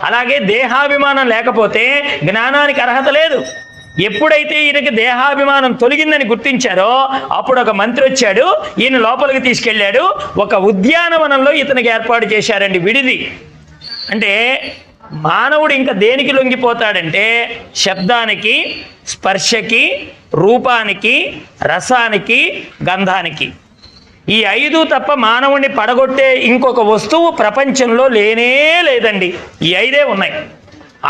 అలాగే దేహాభిమానం లేకపోతే జ్ఞానానికి అర్హత లేదు. ఎప్పుడైతే ఈయనకి దేహాభిమానం తొలగిందని గుర్తించారో అప్పుడు ఒక మంత్రి వచ్చాడు, ఈయన లోపలికి తీసుకెళ్ళాడు. ఒక ఉద్యానవనంలో ఇతనికి ఏర్పాటు చేశారండి విడిది. అంటే మానవుడు ఇంకా దేనికి లొంగిపోతాడంటే శబ్దానికి, స్పర్శకి, రూపానికి, రసానికి, గంధానికి. ఈ 5 తప్ప మానవుడిని పడగొట్టే ఇంకొక వస్తువు ప్రపంచంలో లేనే లేదండి. ఈ 5 ఉన్నాయి.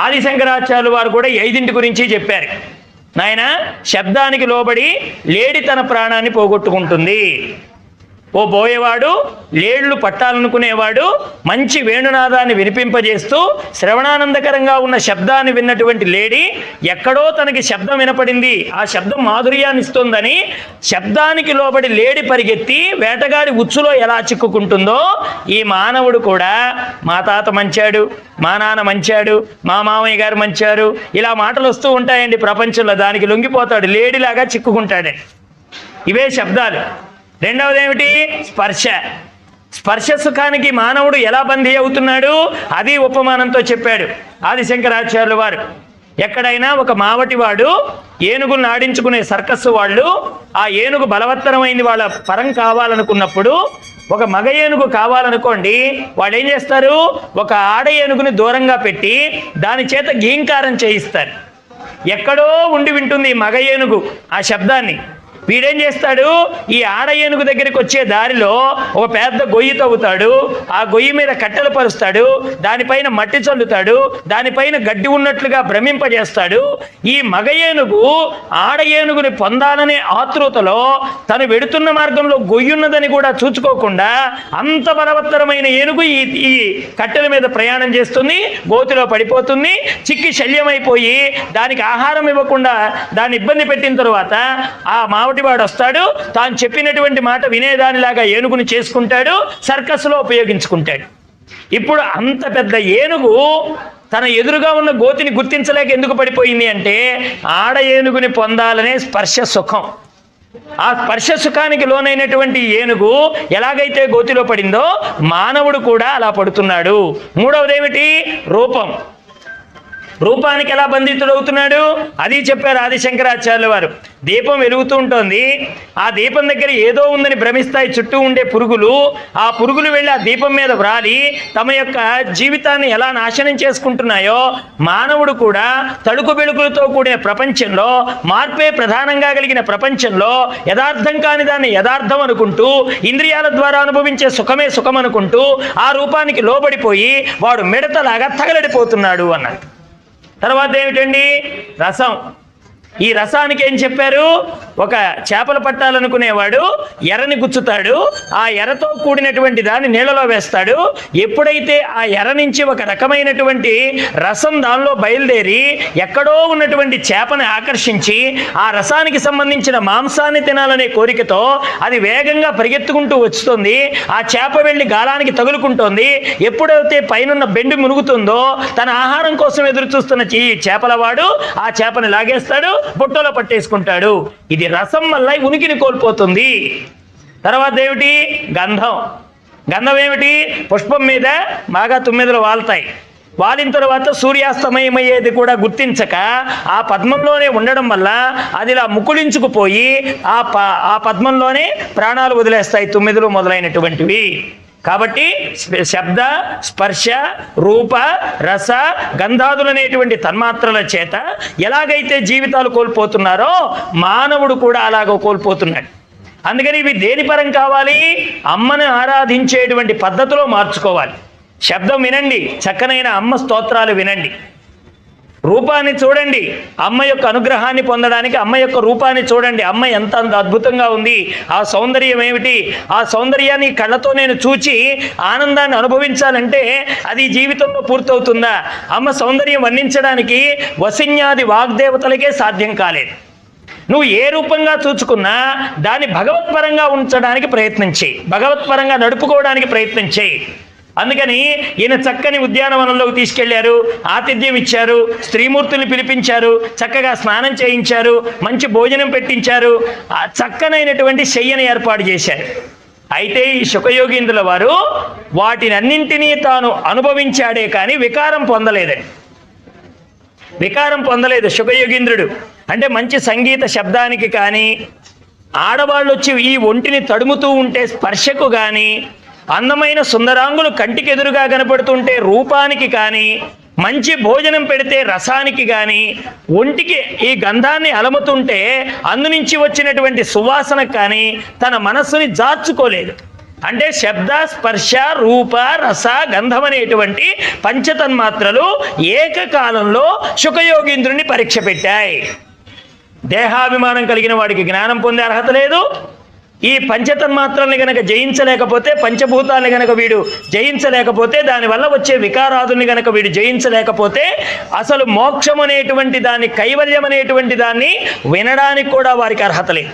ఆదిశంకరాచార్యులు వారు కూడా ఈ 5 గురించి చెప్పారు. నాయన, శబ్దానికి లోబడి లేడి తన ప్రాణాన్ని పోగొట్టుకుంటుంది. ఓ బోయేవాడు, లేళ్లు పట్టాలనుకునేవాడు మంచి వేణునాదాన్ని వినిపింపజేస్తూ శ్రవణానందకరంగా ఉన్న శబ్దాన్ని విన్నటువంటి లేడి ఎక్కడో తనకి శబ్దం వినపడింది, ఆ శబ్దం మాధుర్యాన్ని ఇస్తుందని శబ్దానికి లోబడి లేడి పరిగెత్తి వేటగాడి ఉచ్చులో ఎలా చిక్కుకుంటుందో ఈ మానవుడు కూడా మా తాత మంచాడు, మా నాన్న మంచాడు, మా మామయ్య గారు మంచారు, ఇలా మాటలు వస్తూ ఉంటాయండి ప్రపంచంలో. దానికి లొంగిపోతాడు, లేడిలాగా చిక్కుకుంటాడండి. ఇవే శబ్దాలు. రెండవది ఏమిటి? స్పర్శ. స్పర్శ సుఖానికి మానవుడు ఎలా బందీ అవుతున్నాడు అది ఉపమానంతో చెప్పాడు ఆదిశంకరాచార్యులు వారు. ఎక్కడైనా ఒక మావటివాడు ఏనుగులను ఆడించుకునే సర్కస్సు వాళ్ళు, ఆ ఏనుగు బలవత్తరమైంది వాళ్ళ పరం కావాలనుకున్నప్పుడు, ఒక మగ ఏనుగు కావాలనుకోండి, వాళ్ళు ఏం చేస్తారు, ఒక ఆడ ఏనుగుని దూరంగా పెట్టి దాని చేత గీంకారం చేయిస్తారు. ఎక్కడో ఉండి వింటుంది మగ ఏనుగు ఆ శబ్దాన్ని. వీడేం చేస్తాడు, ఈ ఆడ ఏనుగు దగ్గరికి వచ్చే దారిలో ఒక పెద్ద గొయ్యి తవ్వుతాడు, ఆ గొయ్యి మీద కట్టెలు పరుస్తాడు, దానిపైన మట్టి చల్లుతాడు, దానిపైన గడ్డి ఉన్నట్లుగా భ్రమింపజేస్తాడు. ఈ మగ ఏనుగు ఆడ ఏనుగుని పొందాలనే ఆతృతలో తను వెడుతున్న మార్గంలో గొయ్యున్నదని కూడా చూసుకోకుండా అంత బలవత్తరమైన ఏనుగు ఈ కట్టెల మీద ప్రయాణం చేస్తుంది, గోతిలో పడిపోతుంది, చిక్కి శల్యమైపోయి దానికి ఆహారం ఇవ్వకుండా దాన్ని ఇబ్బంది పెట్టిన తరువాత ఆ మావటివాడు వస్తాడు, తాను చెప్పినటువంటి మాట వినేదానిలాగా ఏనుగుని చేసుకుంటాడు, సర్కస్లో ఉపయోగించుకుంటాడు. ఇప్పుడు అంత పెద్ద ఏనుగు తన ఎదురుగా ఉన్న గోతిని గుర్తించలేక ఎందుకు పడిపోయింది అంటే ఆడ ఏనుగుని పొందాలనే స్పర్శ సుఖం. ఆ స్పర్శ సుఖానికి లోనైనటువంటి ఏనుగు ఎలాగైతే గోతిలో పడిందో మానవుడు కూడా అలా పడుతున్నాడు. మూడవది ఏమిటి? రూపం. రూపానికి ఎలా బంధితుడవుతున్నాడు అది చెప్పారు ఆదిశంకరాచార్యుల వారు. దీపం వెలుగుతూ ఉంటుంది, ఆ దీపం దగ్గర ఏదో ఉందని భ్రమిస్తాయి చుట్టూ ఉండే పురుగులు. ఆ పురుగులు వెళ్ళి ఆ దీపం మీద వ్రాలి తమ యొక్క జీవితాన్ని ఎలా నాశనం చేసుకుంటున్నాయో మానవుడు కూడా తడుకు బెడుకులతో కూడిన ప్రపంచంలో, మార్పే ప్రధానంగా కలిగిన ప్రపంచంలో యథార్థం కాని దాన్ని యథార్థం అనుకుంటూ, ఇంద్రియాల ద్వారా అనుభవించే సుఖమే సుఖం అనుకుంటూ ఆ రూపానికి లోబడిపోయి వాడు మిడతలాగా తగలడిపోతున్నాడు అన్నాడు. తర్వాత ఏమిటండి? రసం. ఈ రసానికి ఏం చెప్పారు, ఒక చేపలు పట్టాలనుకునేవాడు ఎర్రని గుచ్చుతాడు, ఆ ఎర్రతో కూడినటువంటి దాన్ని నీళ్ళలో వేస్తాడు. ఎప్పుడైతే ఆ ఎర్ర నుంచి ఒక రకమైనటువంటి రసం దానిలో బయలుదేరి ఎక్కడో ఉన్నటువంటి చేపని ఆకర్షించి ఆ రసానికి సంబంధించిన మాంసాన్ని తినాలనే కోరికతో అది వేగంగా పరిగెత్తుకుంటూ వస్తుంది, ఆ చేప వెళ్ళి గాలానికి తగులుకుంటోంది. ఎప్పుడైతే పైనున్న బెండు మునుగుతుందో తన ఆహారం కోసం ఎదురు చూస్తున్న ఈ చేపలవాడు ఆ చేపని లాగేస్తాడు, బుట్టలో పట్టేసుకుంటాడు. ఇది రసం వల్ల ఉనికిని కోల్పోతుంది. తర్వాత ఏమిటి? గంధం. గంధం ఏమిటి? పుష్పం మీద బాగా తుమ్మెదలు వాళ్తాయి, వాలిన తర్వాత సూర్యాస్తమయమయ్యేది కూడా గుర్తించక ఆ పద్మంలోనే ఉండడం వల్ల అది ఇలా ముకుళించుకుపోయి ఆ పద్మంలోనే ప్రాణాలు వదిలేస్తాయి తుమ్మెదలు మొదలైనటువంటివి. కాబట్టి శబ్ద, స్పర్శ, రూప, రస, గంధాదులనేటువంటి తన్మాత్రల చేత ఎలాగైతే జీవితాలు కోల్పోతున్నారో మానవుడు కూడా అలాగో కోల్పోతున్నాడు. అందుకని ఇవి దేని పరం కావాలి? అమ్మను ఆరాధించేటువంటి పద్ధతిలో మార్చుకోవాలి. శబ్దం వినండి, చక్కనైన అమ్మ స్తోత్రాలు వినండి. రూపాన్ని చూడండి, అమ్మ యొక్క అనుగ్రహాన్ని పొందడానికి అమ్మ యొక్క రూపాన్ని చూడండి. అమ్మ ఎంత అద్భుతంగా ఉంది, ఆ సౌందర్యం ఏమిటి, ఆ సౌందర్యాన్ని కళ్ళతో నేను చూచి ఆనందాన్ని అనుభవించాలంటే అది జీవితంలో పూర్తవుతుందా? అమ్మ సౌందర్యం వర్ణించడానికి వసిన్యాది వాగ్దేవతలకే సాధ్యం కాలేదు. నువ్వు ఏ రూపంగా చూచుకున్నా దాన్ని భగవత్పరంగా ఉంచడానికి ప్రయత్నం చేయి, భగవత్పరంగా నడుపుకోవడానికి ప్రయత్నం చేయి. అందుకని ఈయన చక్కని ఉద్యానవనంలోకి తీసుకెళ్లారు, ఆతిథ్యం ఇచ్చారు, స్త్రీమూర్తుల్ని పిలిపించారు, చక్కగా స్నానం చేయించారు, మంచి భోజనం పెట్టించారు, చక్కనైనటువంటి శయ్యను ఏర్పాటు చేశారు. అయితే ఈ శుకయోగీంద్రుల వారు వాటినన్నింటినీ తాను అనుభవించాడే కానీ వికారం పొందలేదండి. వికారం పొందలేదు శుకయోగీంద్రుడు. అంటే మంచి సంగీత శబ్దానికి కానీ, ఆడవాళ్ళు వచ్చి ఈ ఒంటిని తడుముతూ ఉంటే స్పర్శకు కానీ, అందమైన సుందరాంగులు కంటికి ఎదురుగా కనపడుతుంటే రూపానికి కానీ, మంచి భోజనం పెడితే రసానికి కానీ, ఒంటికి ఈ గంధాన్ని అలముతుంటే అందునుంచి వచ్చినటువంటి సువాసనకు కానీ తన మనస్సుని జార్చుకోలేదు. అంటే శబ్ద, స్పర్శ, రూప, రస, గంధం అనేటువంటి పంచతన్మాత్రలు ఏకకాలంలో శుకయోగీంద్రుని పరీక్ష పెట్టాయి. దేహాభిమానం కలిగిన వాడికి జ్ఞానం పొందే అర్హత లేదు. ఈ పంచతన్మాత్రల్ని గనక జయించలేకపోతే, పంచభూతాల్ని గనక వీడు జయించలేకపోతే, దానివల్ల వచ్చే వికారాదుల్ని గనక వీడు జయించలేకపోతే అసలు మోక్షం అనేటువంటి దాన్ని, కైవల్యం అనేటువంటి దాన్ని వినడానికి కూడా వారికి అర్హత లేదు.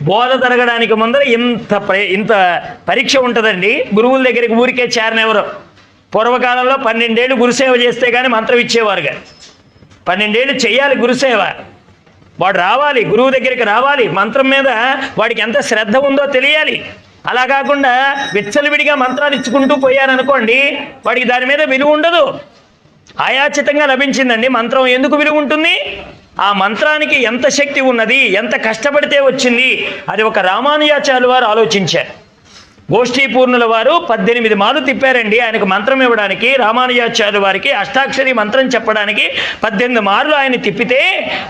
బోధ జరగడానికి ముందర ఇంత పరీక్ష ఉంటుందండి. గురువుల దగ్గరికి ఊరికే చేరనెవరు. పూర్వకాలంలో 12 ఏళ్ళు గురుసేవ చేస్తే కానీ మంత్రం ఇచ్చేవారు కాదు. 12 ఏళ్ళు చెయ్యాలి గురుసేవ. వాడు రావాలి, గురువు దగ్గరికి రావాలి, మంత్రం మీద వాడికి ఎంత శ్రద్ధ ఉందో తెలియాలి. అలా కాకుండా విచ్చలవిడిగా మంత్రాలు ఇచ్చుకుంటూ పోయారనుకోండి, వాడికి దాని మీద విలువ ఉండదు. ఆయాచితంగా లభించిందండి మంత్రం, ఎందుకు విలువ ఉంటుంది? ఆ మంత్రానికి ఎంత శక్తి ఉన్నది, ఎంత కష్టపడితే వచ్చింది, అది ఒక రామానుజాచార్యుల వారు ఆలోచించారు. గోష్ఠీపూర్ణుల వారు 18 మార్లు తిప్పారండి ఆయనకు మంత్రం ఇవ్వడానికి. రామానుజాచార్యుల వారికి అష్టాక్షరి మంత్రం చెప్పడానికి 18 మార్లు ఆయన తిప్పితే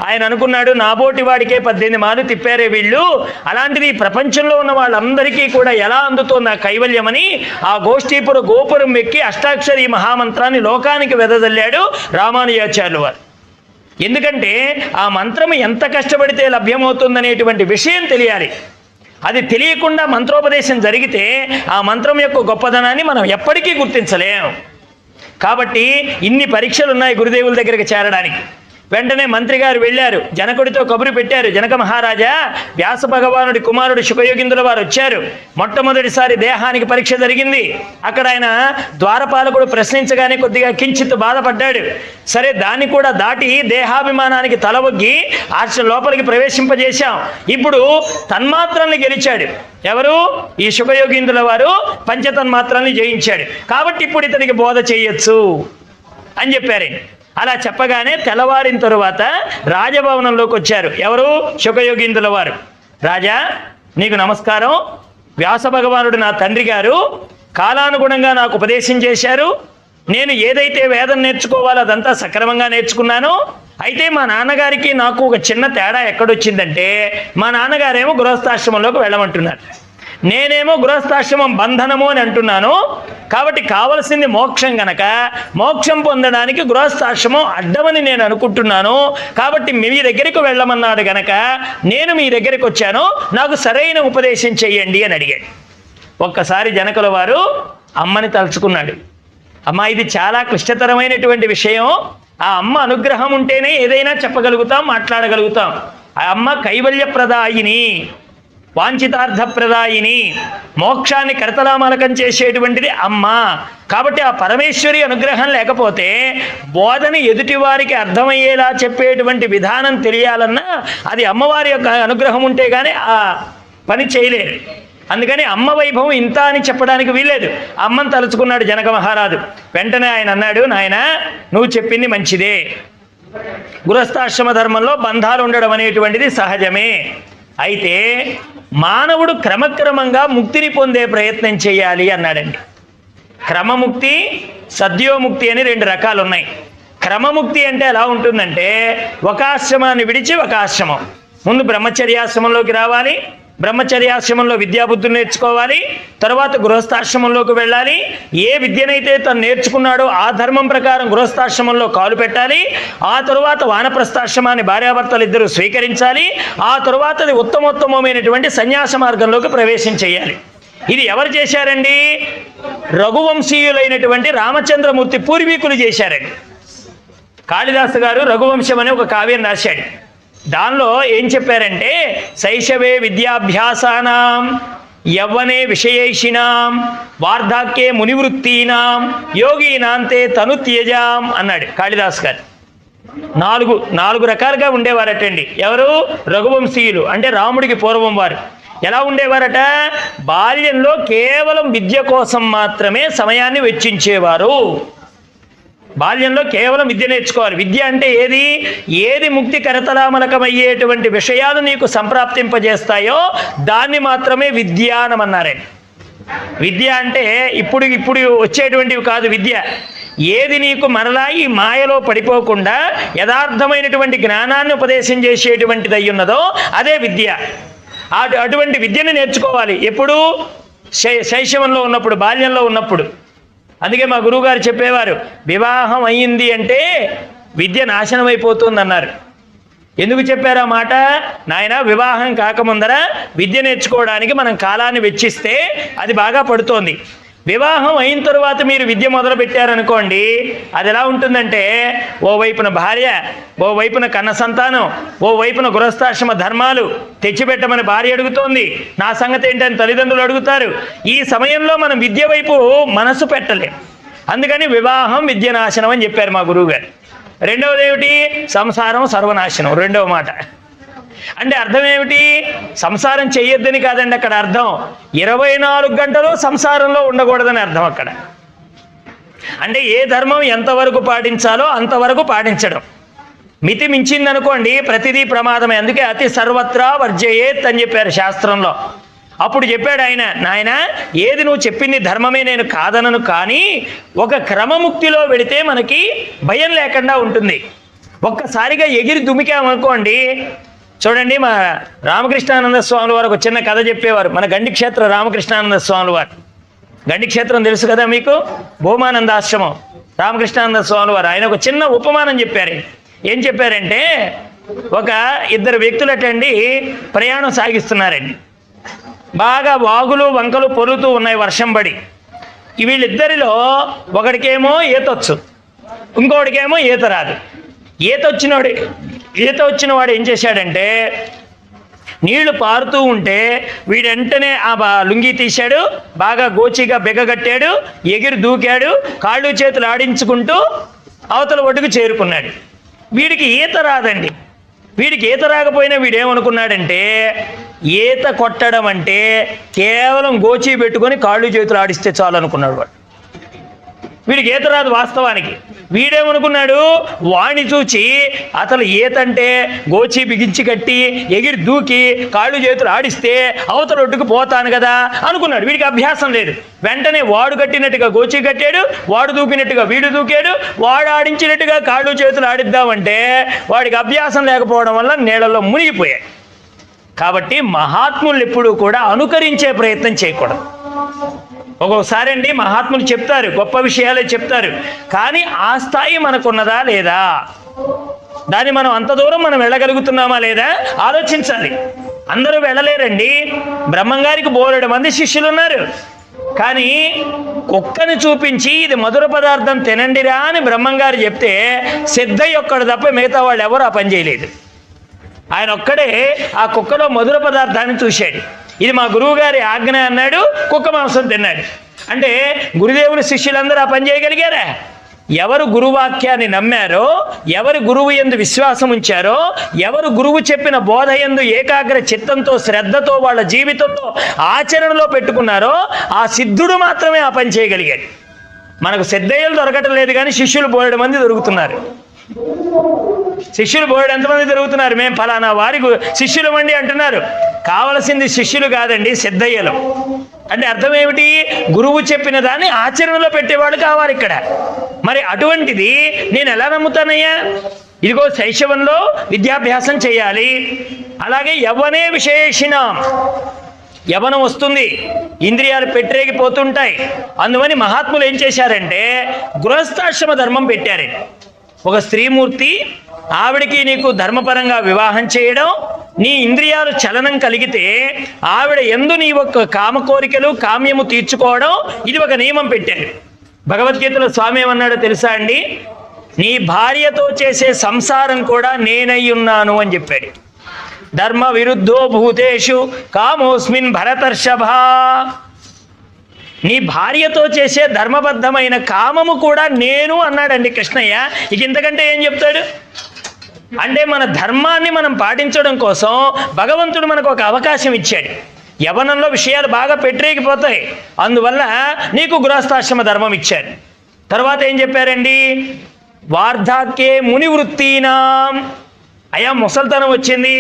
ఆయన అనుకున్నాడు, నాబోటి వాడికే 18 మార్లు తిప్పారే వీళ్ళు, అలాంటిది ప్రపంచంలో ఉన్న వాళ్ళందరికీ కూడా ఎలా అందుతోంది ఆ కైవల్యమని ఆ గోష్ఠీపుర గోపురం ఎక్కి అష్టాక్షరి మహామంత్రాన్ని లోకానికి వెదజల్లాడు రామానుజాచార్యుల వారు. ఎందుకంటే ఆ మంత్రం ఎంత కష్టపడితే లభ్యమవుతుందనేటువంటి విషయం తెలియాలి. అది తెలియకుండా మంత్రోపదేశం జరిగితే ఆ మంత్రం యొక్క గొప్పదనాన్ని మనం ఎప్పటికీ గుర్తించలేం. కాబట్టి ఇన్ని పరీక్షలు ఉన్నాయి గురుదేవుల దగ్గరికి చేరడానికి. వెంటనే మంత్రి గారు వెళ్ళారు, జనకుడితో కబురు పెట్టారు. జనక మహారాజా, వ్యాస భగవానుడి కుమారుడు శుకయోగీంద్రుల వారు వచ్చారు. మొట్టమొదటిసారి దేహానికి పరీక్ష జరిగింది. అక్కడ ఆయన ద్వారపాలకుడు ప్రశ్నించగానే కొద్దిగా కించిత్ బాధపడ్డాడు. సరే, దాన్ని కూడా దాటి దేహాభిమానానికి తలవొగ్గి లోపలికి ప్రవేశింపజేశాం. ఇప్పుడు తన్మాత్రల్ని గెలిచాడు. ఎవరు? ఈ శుకయోగీంద్రుల వారు పంచతన్మాత్రల్ని జయించాడు. కాబట్టి ఇప్పుడు ఇతనికి బోధ చేయొచ్చు అని చెప్పారు. అలా చెప్పగానే తెల్లవారిన తరువాత రాజభవనంలోకి వచ్చారు. ఎవరు? శుకయోగీంద్రుల వారు. రాజా, నీకు నమస్కారం. వ్యాస భగవానుడు నా తండ్రి గారు కాలానుగుణంగా నాకు ఉపదేశం చేశారు. నేను ఏదైతే వేదం నేర్చుకోవాలో అదంతా సక్రమంగా నేర్చుకున్నాను. అయితే మా నాన్నగారికి నాకు ఒక చిన్న తేడా ఎక్కడొచ్చిందంటే, మా నాన్నగారేమో గృహస్థాశ్రమంలోకి వెళ్ళమంటున్నారు, నేనేమో గృహస్థాశ్రమం బంధనము అని అంటున్నాను. కాబట్టి కావలసింది మోక్షం గనక మోక్షం పొందడానికి గృహస్థాశ్రమం అడ్డమని నేను అనుకుంటున్నాను. కాబట్టి మీ దగ్గరికి వెళ్ళమన్నాడు గనక నేను మీ దగ్గరికి వచ్చాను, నాకు సరైన ఉపదేశం చెయ్యండి అని అడిగాడు. ఒక్కసారి జనకుల వారు అమ్మని తలుచుకున్నాడు. అమ్మ, ఇది చాలా క్లిష్టతరమైనటువంటి విషయం. ఆ అమ్మ అనుగ్రహం ఉంటేనే ఏదైనా చెప్పగలుగుతాం, మాట్లాడగలుగుతాం. ఆ అమ్మ కైవల్యప్రదాయిని, వాంఛితార్థప్రదాయిని, మోక్షాన్ని కరతలామలకం చేసేటువంటిది అమ్మ. కాబట్టి ఆ పరమేశ్వరి అనుగ్రహం లేకపోతే బోధని ఎదుటివారికి అర్థమయ్యేలా చెప్పేటువంటి విధానం తెలియాలన్నా అది అమ్మవారి యొక్క అనుగ్రహం ఉంటే కానీ ఆ పని చేయలేరు. అందుకని అమ్మ వైభవం ఇంత అని చెప్పడానికి వీల్లేదు. అమ్మని తలుచుకున్నాడు జనక మహారాజు. వెంటనే ఆయన అన్నాడు, నాయన, నువ్వు చెప్పింది మంచిదే. గృహస్థాశ్రమ ధర్మంలో బంధాలు ఉండడం అనేటువంటిది సహజమే. అయితే మానవుడు క్రమక్రమంగా ముక్తిని పొందే ప్రయత్నం చేయాలి అన్నాడండి. క్రమముక్తి, సద్యోముక్తి అని 2 రకాలు ఉన్నాయి. క్రమముక్తి అంటే ఎలా ఉంటుందంటే, ఒక ఆశ్రమాన్ని విడిచి ఒక ఆశ్రమం, ముందు బ్రహ్మచర్యాశ్రమంలోకి రావాలి, బ్రహ్మచర్యాశ్రమంలో విద్యాబుద్ధులు నేర్చుకోవాలి, తర్వాత గృహస్థాశ్రమంలోకి వెళ్ళాలి. ఏ విద్యనైతే తను నేర్చుకున్నాడో ఆ ధర్మం ప్రకారం గృహస్థాశ్రమంలో కాలు పెట్టాలి. ఆ తరువాత వానప్రస్థాశ్రమాన్ని భార్యాభర్తలు ఇద్దరు స్వీకరించాలి. ఆ తరువాత అది ఉత్తమోత్తమమైనటువంటి సన్యాస మార్గంలోకి ప్రవేశం చేయాలి. ఇది ఎవరు చేశారండి? రఘువంశీయులైనటువంటి రామచంద్రమూర్తి పూర్వీకులు చేశారండి. కాళిదాసు గారు రఘువంశం అనే ఒక కావ్యం రాశాడు. దానిలో ఏం చెప్పారంటే శైశవే విద్యాభ్యాసానాం యవ్వనే విషయేషిణాం వార్ధాక్యే మునివృత్తీనాం యోగీనాంతే తను త్యజాం అన్నాడు కాళిదాస్ గారు. నాలుగు రకాలుగా ఉండేవారటండి. ఎవరు? రఘువంశీయులు, అంటే రాముడికి పూర్వం వారు. ఎలా ఉండేవారట? బాల్యంలో కేవలం విద్య కోసం మాత్రమే సమయాన్ని వెచ్చించేవారు. బాల్యంలో కేవలం విద్య నేర్చుకోవాలి. విద్య అంటే ఏది ముక్తి కరతలామలకమయ్యేటువంటి విషయాలు నీకు సంప్రాప్తింపజేస్తాయో దాన్ని మాత్రమే విద్యానమన్నారండి. విద్య అంటే ఇప్పుడు వచ్చేటువంటివి కాదు. విద్య ఏది నీకు మరలా ఈ మాయలో పడిపోకుండా యథార్థమైనటువంటి జ్ఞానాన్ని ఉపదేశం చేసేటువంటిది అయ్యున్నదో అదే విద్య. అటువంటి విద్యను నేర్చుకోవాలి. ఎప్పుడు? శైశవంలో ఉన్నప్పుడు, బాల్యంలో ఉన్నప్పుడు. అందుకే మా గురువుగారు చెప్పేవారు, వివాహం అయ్యింది అంటే విద్య నాశనం అయిపోతుంది అన్నారు. ఎందుకు చెప్పారు ఆ మాట? నాయన, వివాహం కాకముందర విద్య నేర్చుకోవడానికి మనం కాలాన్ని వెచ్చిస్తే అది బాగా పడుతోంది. వివాహం అయిన తరువాత మీరు విద్య మొదలు పెట్టారనుకోండి, అది ఎలా ఉంటుందంటే ఓవైపున భార్య, ఓవైపున కన్న సంతానం, ఓవైపున గృహస్థాశ్రమ ధర్మాలు తెచ్చిపెట్టమని భార్య అడుగుతోంది, నా సంగతి ఏంటని తల్లిదండ్రులు అడుగుతారు. ఈ సమయంలో మనం విద్య వైపు మనసు పెట్టలేం. అందుకని వివాహం విద్యనాశనం అని చెప్పారు మా గురువు గారు. రెండవది ఏమిటి? సంసారం సర్వనాశనం. రెండవ మాట అంటే అర్థం ఏమిటి? సంసారం చెయ్యొద్దని కాదండి అక్కడ అర్థం. 24 గంటలు సంసారంలో ఉండకూడదని అర్థం అక్కడ. అంటే ఏ ధర్మం ఎంతవరకు పాటించాలో అంతవరకు పాటించడం. మితి మించిందనుకోండి ప్రతిదీ ప్రమాదమే. అందుకే అతి సర్వత్రా వర్జయేత్ అని చెప్పారు శాస్త్రంలో. అప్పుడు చెప్పాడు ఆయన, నాయన, ఏది నువ్వు చెప్పింది ధర్మమే, నేను కాదనను, కానీ ఒక క్రమముక్తిలో వెళితే మనకి భయం లేకుండా ఉంటుంది. ఒక్కసారిగా ఎగిరి దుమికామనుకోండి. చూడండి, మా రామకృష్ణానంద స్వాముల వారు ఒక చిన్న కథ చెప్పేవారు. మన గండిక్షేత్ర రామకృష్ణానంద స్వాముల వారు. గండిక్షేత్రం తెలుసు కదా మీకు, భూమానందాశ్రమం. రామకృష్ణానంద స్వాముల వారు ఆయన ఒక చిన్న ఉపమానం చెప్పారు. ఏం చెప్పారంటే, ఒక ఇద్దరు వ్యక్తులటండి ప్రయాణం సాగిస్తున్నారండి. బాగా వాగులు వంకలు పొరులుతూ ఉన్నాయి వర్షం పడి. వీళ్ళిద్దరిలో ఒకడికేమో ఈతొచ్చు, ఇంకోటికేమో ఈత రాదు. ఈత వచ్చిన వాడు ఏం చేశాడంటే, నీళ్లు పారుతూ ఉంటే వీడు వెంటనే ఆ లుంగి తీశాడు, బాగా గోచిగా బెగగట్టాడు, ఎగిరి దూకాడు, కాళ్ళు చేతులు ఆడించుకుంటూ అవతల ఒడ్డుకు చేరుకున్నాడు. వీడికి ఈత రాదండి. వీడికి ఈత రాకపోయినా వీడేమనుకున్నాడంటే, ఈత కొట్టడం అంటే కేవలం గోచి పెట్టుకొని కాళ్ళు చేతులు ఆడిస్తే చాలు అనుకున్నాడు వాడు. వీడికి ఈత రాదు వాస్తవానికి. వీడేమనుకున్నాడు, వాణ్ణి చూచి అసలు ఈత అంటే గోచి బిగించి కట్టి ఎగిరి దూకి కాళ్ళు చేతులు ఆడిస్తే అవతల ఒడ్డుకు పోతాను కదా అనుకున్నాడు. వీడికి అభ్యాసం లేదు. వెంటనే వాడు కట్టినట్టుగా గోచి కట్టాడు, వాడు దూకినట్టుగా వీడు దూకాడు, వాడు ఆడించినట్టుగా కాళ్ళు చేతులు ఆడిద్దామంటే వాడికి అభ్యాసం లేకపోవడం వల్ల నీళ్ళలో మునిగిపోయాడు. కాబట్టి మహాత్ములు ఎప్పుడూ కూడా అనుకరించే ప్రయత్నం చేయకూడదు. ఒక్కొక్కసారి అండి మహాత్ములు చెప్తారు, గొప్ప విషయాలే చెప్తారు, కానీ ఆ స్థాయి మనకున్నదా లేదా, దాన్ని మనం అంత దూరం మనం వెళ్ళగలుగుతున్నామా లేదా ఆలోచించాలి. అందరూ వెళ్ళలేరండి. బ్రహ్మంగారికి బోలెడు మంది శిష్యులు ఉన్నారు, కానీ కుక్కని చూపించి ఇది మధుర పదార్థం తినండిరా అని బ్రహ్మంగారు చెప్తే సిద్ధయ్య ఒక్కడు తప్ప మిగతా వాళ్ళు ఎవరు ఆ పని చేయలేదు. ఆయన ఒక్కడే ఆ కుక్కలో మధుర పదార్థాన్ని చూశాడు. ఇది మా గురువు గారి ఆజ్ఞ అన్నాడు, కుక్క మాంసం తిన్నాడు. అంటే గురుదేవుని శిష్యులందరూ ఆ పని చేయగలిగారా? ఎవరు గురువాక్యాన్ని నమ్మారో, ఎవరు గురువు యందు విశ్వాసం ఉంచారో, ఎవరు గురువు చెప్పిన బోధ యందు ఏకాగ్ర చిత్తంతో శ్రద్ధతో వాళ్ళ జీవితంలో ఆచరణలో పెట్టుకున్నారో ఆ సిద్ధుడు మాత్రమే ఆ పని చేయగలిగాడు. మనకు సిద్ధయ్యలు దొరకటం లేదు, కానీ శిష్యులు బోలెడు మంది దొరుకుతున్నారు. శిష్యులు బోర్డు ఎంతమంది తిరుగుతున్నారు, మేము ఫలానా వారి శిష్యులు అండి అంటున్నారు. కావలసింది శిష్యులు కాదండి, సిద్ధయ్యలు. అంటే అర్థం ఏమిటి? గురువు చెప్పిన దాన్ని ఆచరణలో పెట్టేవాడు కావాలి ఇక్కడ. మరి అటువంటిది నేను ఎలా నమ్ముతానయ్యా? ఇదిగో శైశవంలో విద్యాభ్యాసం చేయాలి. అలాగే యవ్వనే విశేషిణాం, యవనం వస్తుంది, ఇంద్రియాలు పెట్టరేగిపోతుంటాయి. అందువని మహాత్ములు ఏం చేశారంటే గృహస్థాశ్రమ ధర్మం పెట్టారు. ఒక స్త్రీమూర్తి, ఆవిడికి నీకు ధర్మపరంగా వివాహం చేయడం, నీ ఇంద్రియాలు చలనం కలిగితే ఆవిడ యందు నీ ఒక కామ కోరికలు కామ్యము తీర్చుకోవడం, ఇది ఒక నియమం పెట్టారు. భగవద్గీతలో స్వామి ఏమన్నాడో తెలుసా అండి? నీ భార్యతో చేసే సంసారం కూడా నేనై ఉన్నాను అని చెప్పాడు. ధర్మ విరుద్ధో భూతేషు కామోస్మిన్ భరతర్షభ. నీ భార్యతో చేసే ధర్మబద్ధమైన కామము కూడా నేను అన్నాడండి కృష్ణయ్య. ఇక ఇంతకంటే ఏం చెప్తాడు? అంటే మన ధర్మాన్ని మనం పాటించడం కోసం భగవంతుడు మనకు ఒక అవకాశం ఇచ్చాడు. యవనంలో విషయాలు బాగా పెట్టరేగిపోతాయి, అందువల్ల నీకు గృహస్థాశ్రమ ధర్మం ఇచ్చారు. తర్వాత ఏం చెప్పారండి? వార్ధాక్యే ముని వృత్తీనాం. అయ్యా ముసలితనం వచ్చింది,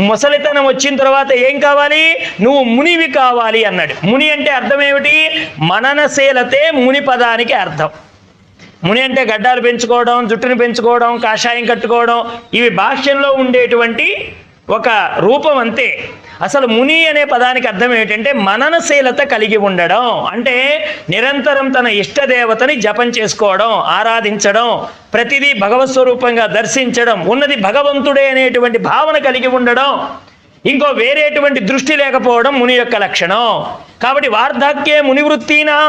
ముసలితనం వచ్చిన తర్వాత ఏం కావాలి? నువ్వు మునివి కావాలి అన్నాడు. ముని అంటే అర్థం ఏమిటి? మననశీలతే ముని పదానికి అర్థం. ముని అంటే గడ్డాలు పెంచుకోవడం, జుట్టును పెంచుకోవడం, కాషాయం కట్టుకోవడం, ఇవి భాష్యంలో ఉండేటువంటి ఒక రూపం అంతే. అసలు ముని అనే పదానికి అర్థం ఏమిటంటే మననశీలత కలిగి ఉండడం. అంటే నిరంతరం తన ఇష్టదేవతని జపం చేసుకోవడం, ఆరాధించడం, ప్రతిదీ భగవత్ స్వరూపంగా దర్శించడం, ఉన్నది భగవంతుడే అనేటువంటి భావన కలిగి ఉండడం, ఇంకో వేరేటువంటి దృష్టి లేకపోవడం ముని యొక్క లక్షణం. కాబట్టి వార్ధాక్యే మునివృత్తినా,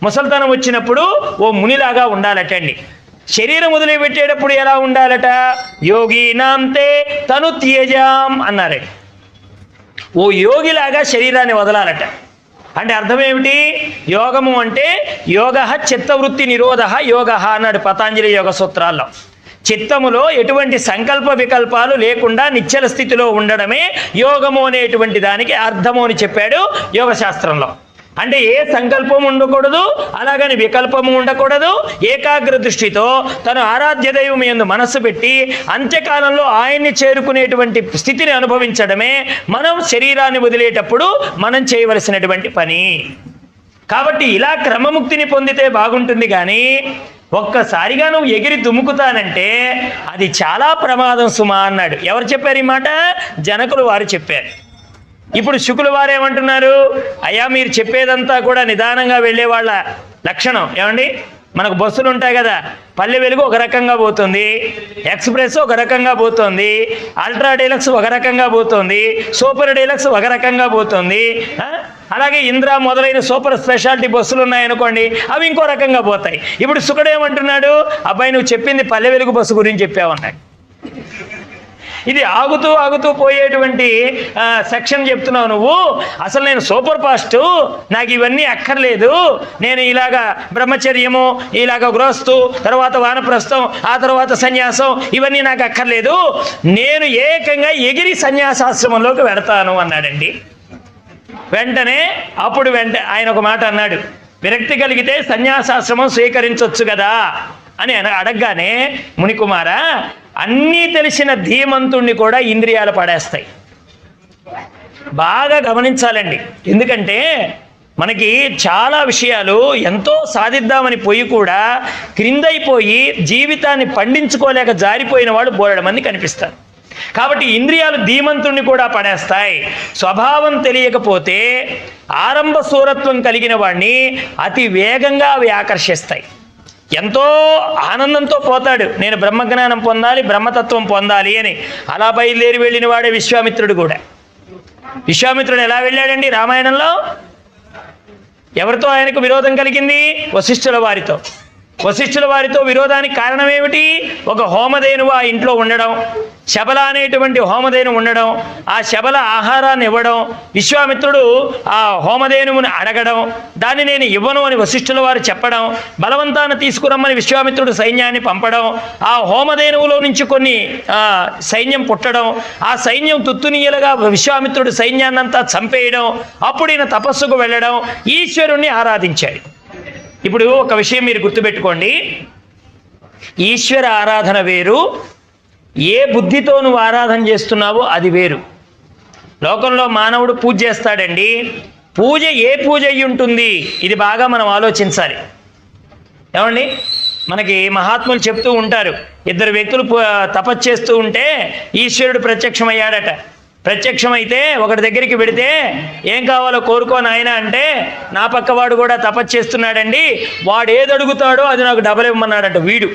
ముసల్తనం వచ్చినప్పుడు ఓ మునిలాగా ఉండాలటండి. శరీరం వదిలిపెట్టేటప్పుడు ఎలా ఉండాలట? యోగీనాంతే తను త్యజాం అన్నారండి. ఓ యోగిలాగా శరీరాన్ని వదలాలట. అంటే అర్థం ఏమిటి? యోగము అంటే యోగ చిత్తవృత్తి నిరోధ యోగ అన్నాడు పతాంజలి యోగ సూత్రాల్లో. చిత్తములో ఎటువంటి సంకల్ప వికల్పాలు లేకుండా నిశ్చల స్థితిలో ఉండడమే యోగము అనేటువంటి దానికి అర్థము అని చెప్పాడు యోగ శాస్త్రంలో. అంటే ఏ సంకల్పం ఉండకూడదు, అలాగని వికల్పము ఉండకూడదు. ఏకాగ్ర దృష్టితో తను ఆరాధ్య దైవం యందు మనస్సు పెట్టి అంత్యకాలంలో ఆయన్ని చేరుకునేటువంటి స్థితిని అనుభవించడమే మనం శరీరాన్ని వదిలేటప్పుడు మనం చేయవలసినటువంటి పని. కాబట్టి ఇలా క్రమముక్తిని పొందితే బాగుంటుంది. కానీ ఒక్కసారిగా నువ్వు ఎగిరి దుముకుతానంటే అది చాలా ప్రమాదం సుమా అన్నాడు. ఎవరు చెప్పారు ఈ మాట? జనకులు వారు చెప్పారు. ఇప్పుడు శుకులు వారేమంటున్నారు? అయ్యా మీరు చెప్పేదంతా కూడా నిదానంగా వెళ్ళే వాళ్ళ లక్షణం. ఏమండి, మనకు బస్సులు ఉంటాయి కదా, పల్లె వెలుగు ఒక రకంగా పోతుంది, ఎక్స్ప్రెస్ ఒక రకంగా పోతుంది, అల్ట్రా డీలక్స్ ఒక రకంగా పోతుంది, సూపర్ డీలక్స్ ఒక రకంగా పోతుంది, అలాగే ఇంద్ర మొదలైన సూపర్ స్పెషాలిటీ బస్సులు ఉన్నాయనుకోండి, అవి ఇంకో రకంగా పోతాయి. ఇప్పుడు శుకుడు ఏమంటున్నాడు? అబ్బాయి నువ్వు చెప్పింది పల్లె వెలుగు బస్సు గురించి చెప్పావన్నాడు. ఇది ఆగుతూ ఆగుతూ పోయేటువంటి సెక్షన్ చెప్తున్నావు నువ్వు. అసలు నేను సూపర్ ఫాస్ట్, నాకు ఇవన్నీ అక్కర్లేదు. నేను ఇలాగా బ్రహ్మచర్యము, ఇలాగ గృహస్థు, తర్వాత వానప్రస్థం, ఆ తర్వాత సన్యాసం, ఇవన్నీ నాకు అక్కర్లేదు. నేను ఏకంగా ఎగిరి సన్యాసాశ్రమంలోకి వెడతాను అన్నాడండి. వెంటనే ఆయన ఒక మాట అన్నాడు, విరక్తి కలిగితే సన్యాసాశ్రమం స్వీకరించవచ్చు కదా అని అడగగానే, మునికుమారా అన్నీ తెలిసిన ధీమంతుణ్ణి కూడా ఇంద్రియాలు పడేస్తాయి. బాగా గమనించాలండి. ఎందుకంటే మనకి చాలా విషయాలు ఎంతో సాధిద్దామని పోయి కూడా క్రిందైపోయి జీవితాన్ని పండించుకోలేక జారిపోయిన వాళ్ళు బోలెడు మంది కనిపిస్తారు. కాబట్టి ఇంద్రియాలు ధీమంతుణ్ణి కూడా పడేస్తాయి. స్వభావం తెలియకపోతే ఆరంభ సూరత్వం కలిగిన వాడిని అతి వేగంగా అవి ఆకర్షిస్తాయి. ఎంతో ఆనందంతో పోతాడు, నేను బ్రహ్మజ్ఞానం పొందాలి, బ్రహ్మతత్వం పొందాలి అని. అలా బయలుదేరి వెళ్ళిన వాడే విశ్వామిత్రుడు కూడా. విశ్వామిత్రుడు ఎలా వెళ్ళాడండి? రామాయణంలో ఎవరితో ఆయనకు విరోధం కలిగింది? వశిష్ఠుల వారితో. వశిష్ఠుల వారితో విరోధానికి కారణం ఏమిటి? ఒక హోమధేనువు ఆ ఇంట్లో ఉండడం, శబల అనేటువంటి హోమధేను ఉండడం, ఆ శబల ఆహారాన్ని ఇవ్వడం, విశ్వామిత్రుడు ఆ హోమధేనువుని అడగడం, దాన్ని నేను ఇవ్వను అని వశిష్ఠుల వారు చెప్పడం, బలవంతాన్ని తీసుకురమ్మని విశ్వామిత్రుడు సైన్యాన్ని పంపడం, ఆ హోమధేనువులో నుంచి కొన్ని సైన్యం పుట్టడం, ఆ సైన్యం తుత్తునీయలుగా విశ్వామిత్రుడు సైన్యాన్నంతా చంపేయడం, అప్పుడు ఈయన తపస్సుకు వెళ్ళడం, ఈశ్వరుణ్ణి ఆరాధించాడు. ఇప్పుడు ఒక విషయం మీరు గుర్తుపెట్టుకోండి, ఈశ్వర ఆరాధన వేరు, ఏ బుద్ధితో నువ్వు ఆరాధన చేస్తున్నావో అది వేరు. లోకంలో మానవుడు పూజ చేస్తాడండి, పూజ ఏ పూజ అయ్యి ఉంటుంది? ఇది బాగా మనం ఆలోచించాలి. ఏమండి, మనకి మహాత్ములు చెప్తూ ఉంటారు, ఇద్దరు వ్యక్తులు తపస్సు చేస్తూ ఉంటే ఈశ్వరుడు ప్రత్యక్షమయ్యాడట. ప్రత్యక్షమైతే ఒకటి దగ్గరికి పెడితే ఏం కావాలో కోరుకో నాయన అంటే, నా పక్కవాడు కూడా తపస్సు చేస్తున్నాడండి, వాడు ఏది అడుగుతాడో అది నాకు డబల్ ఇవ్వమన్నాడట. వీడు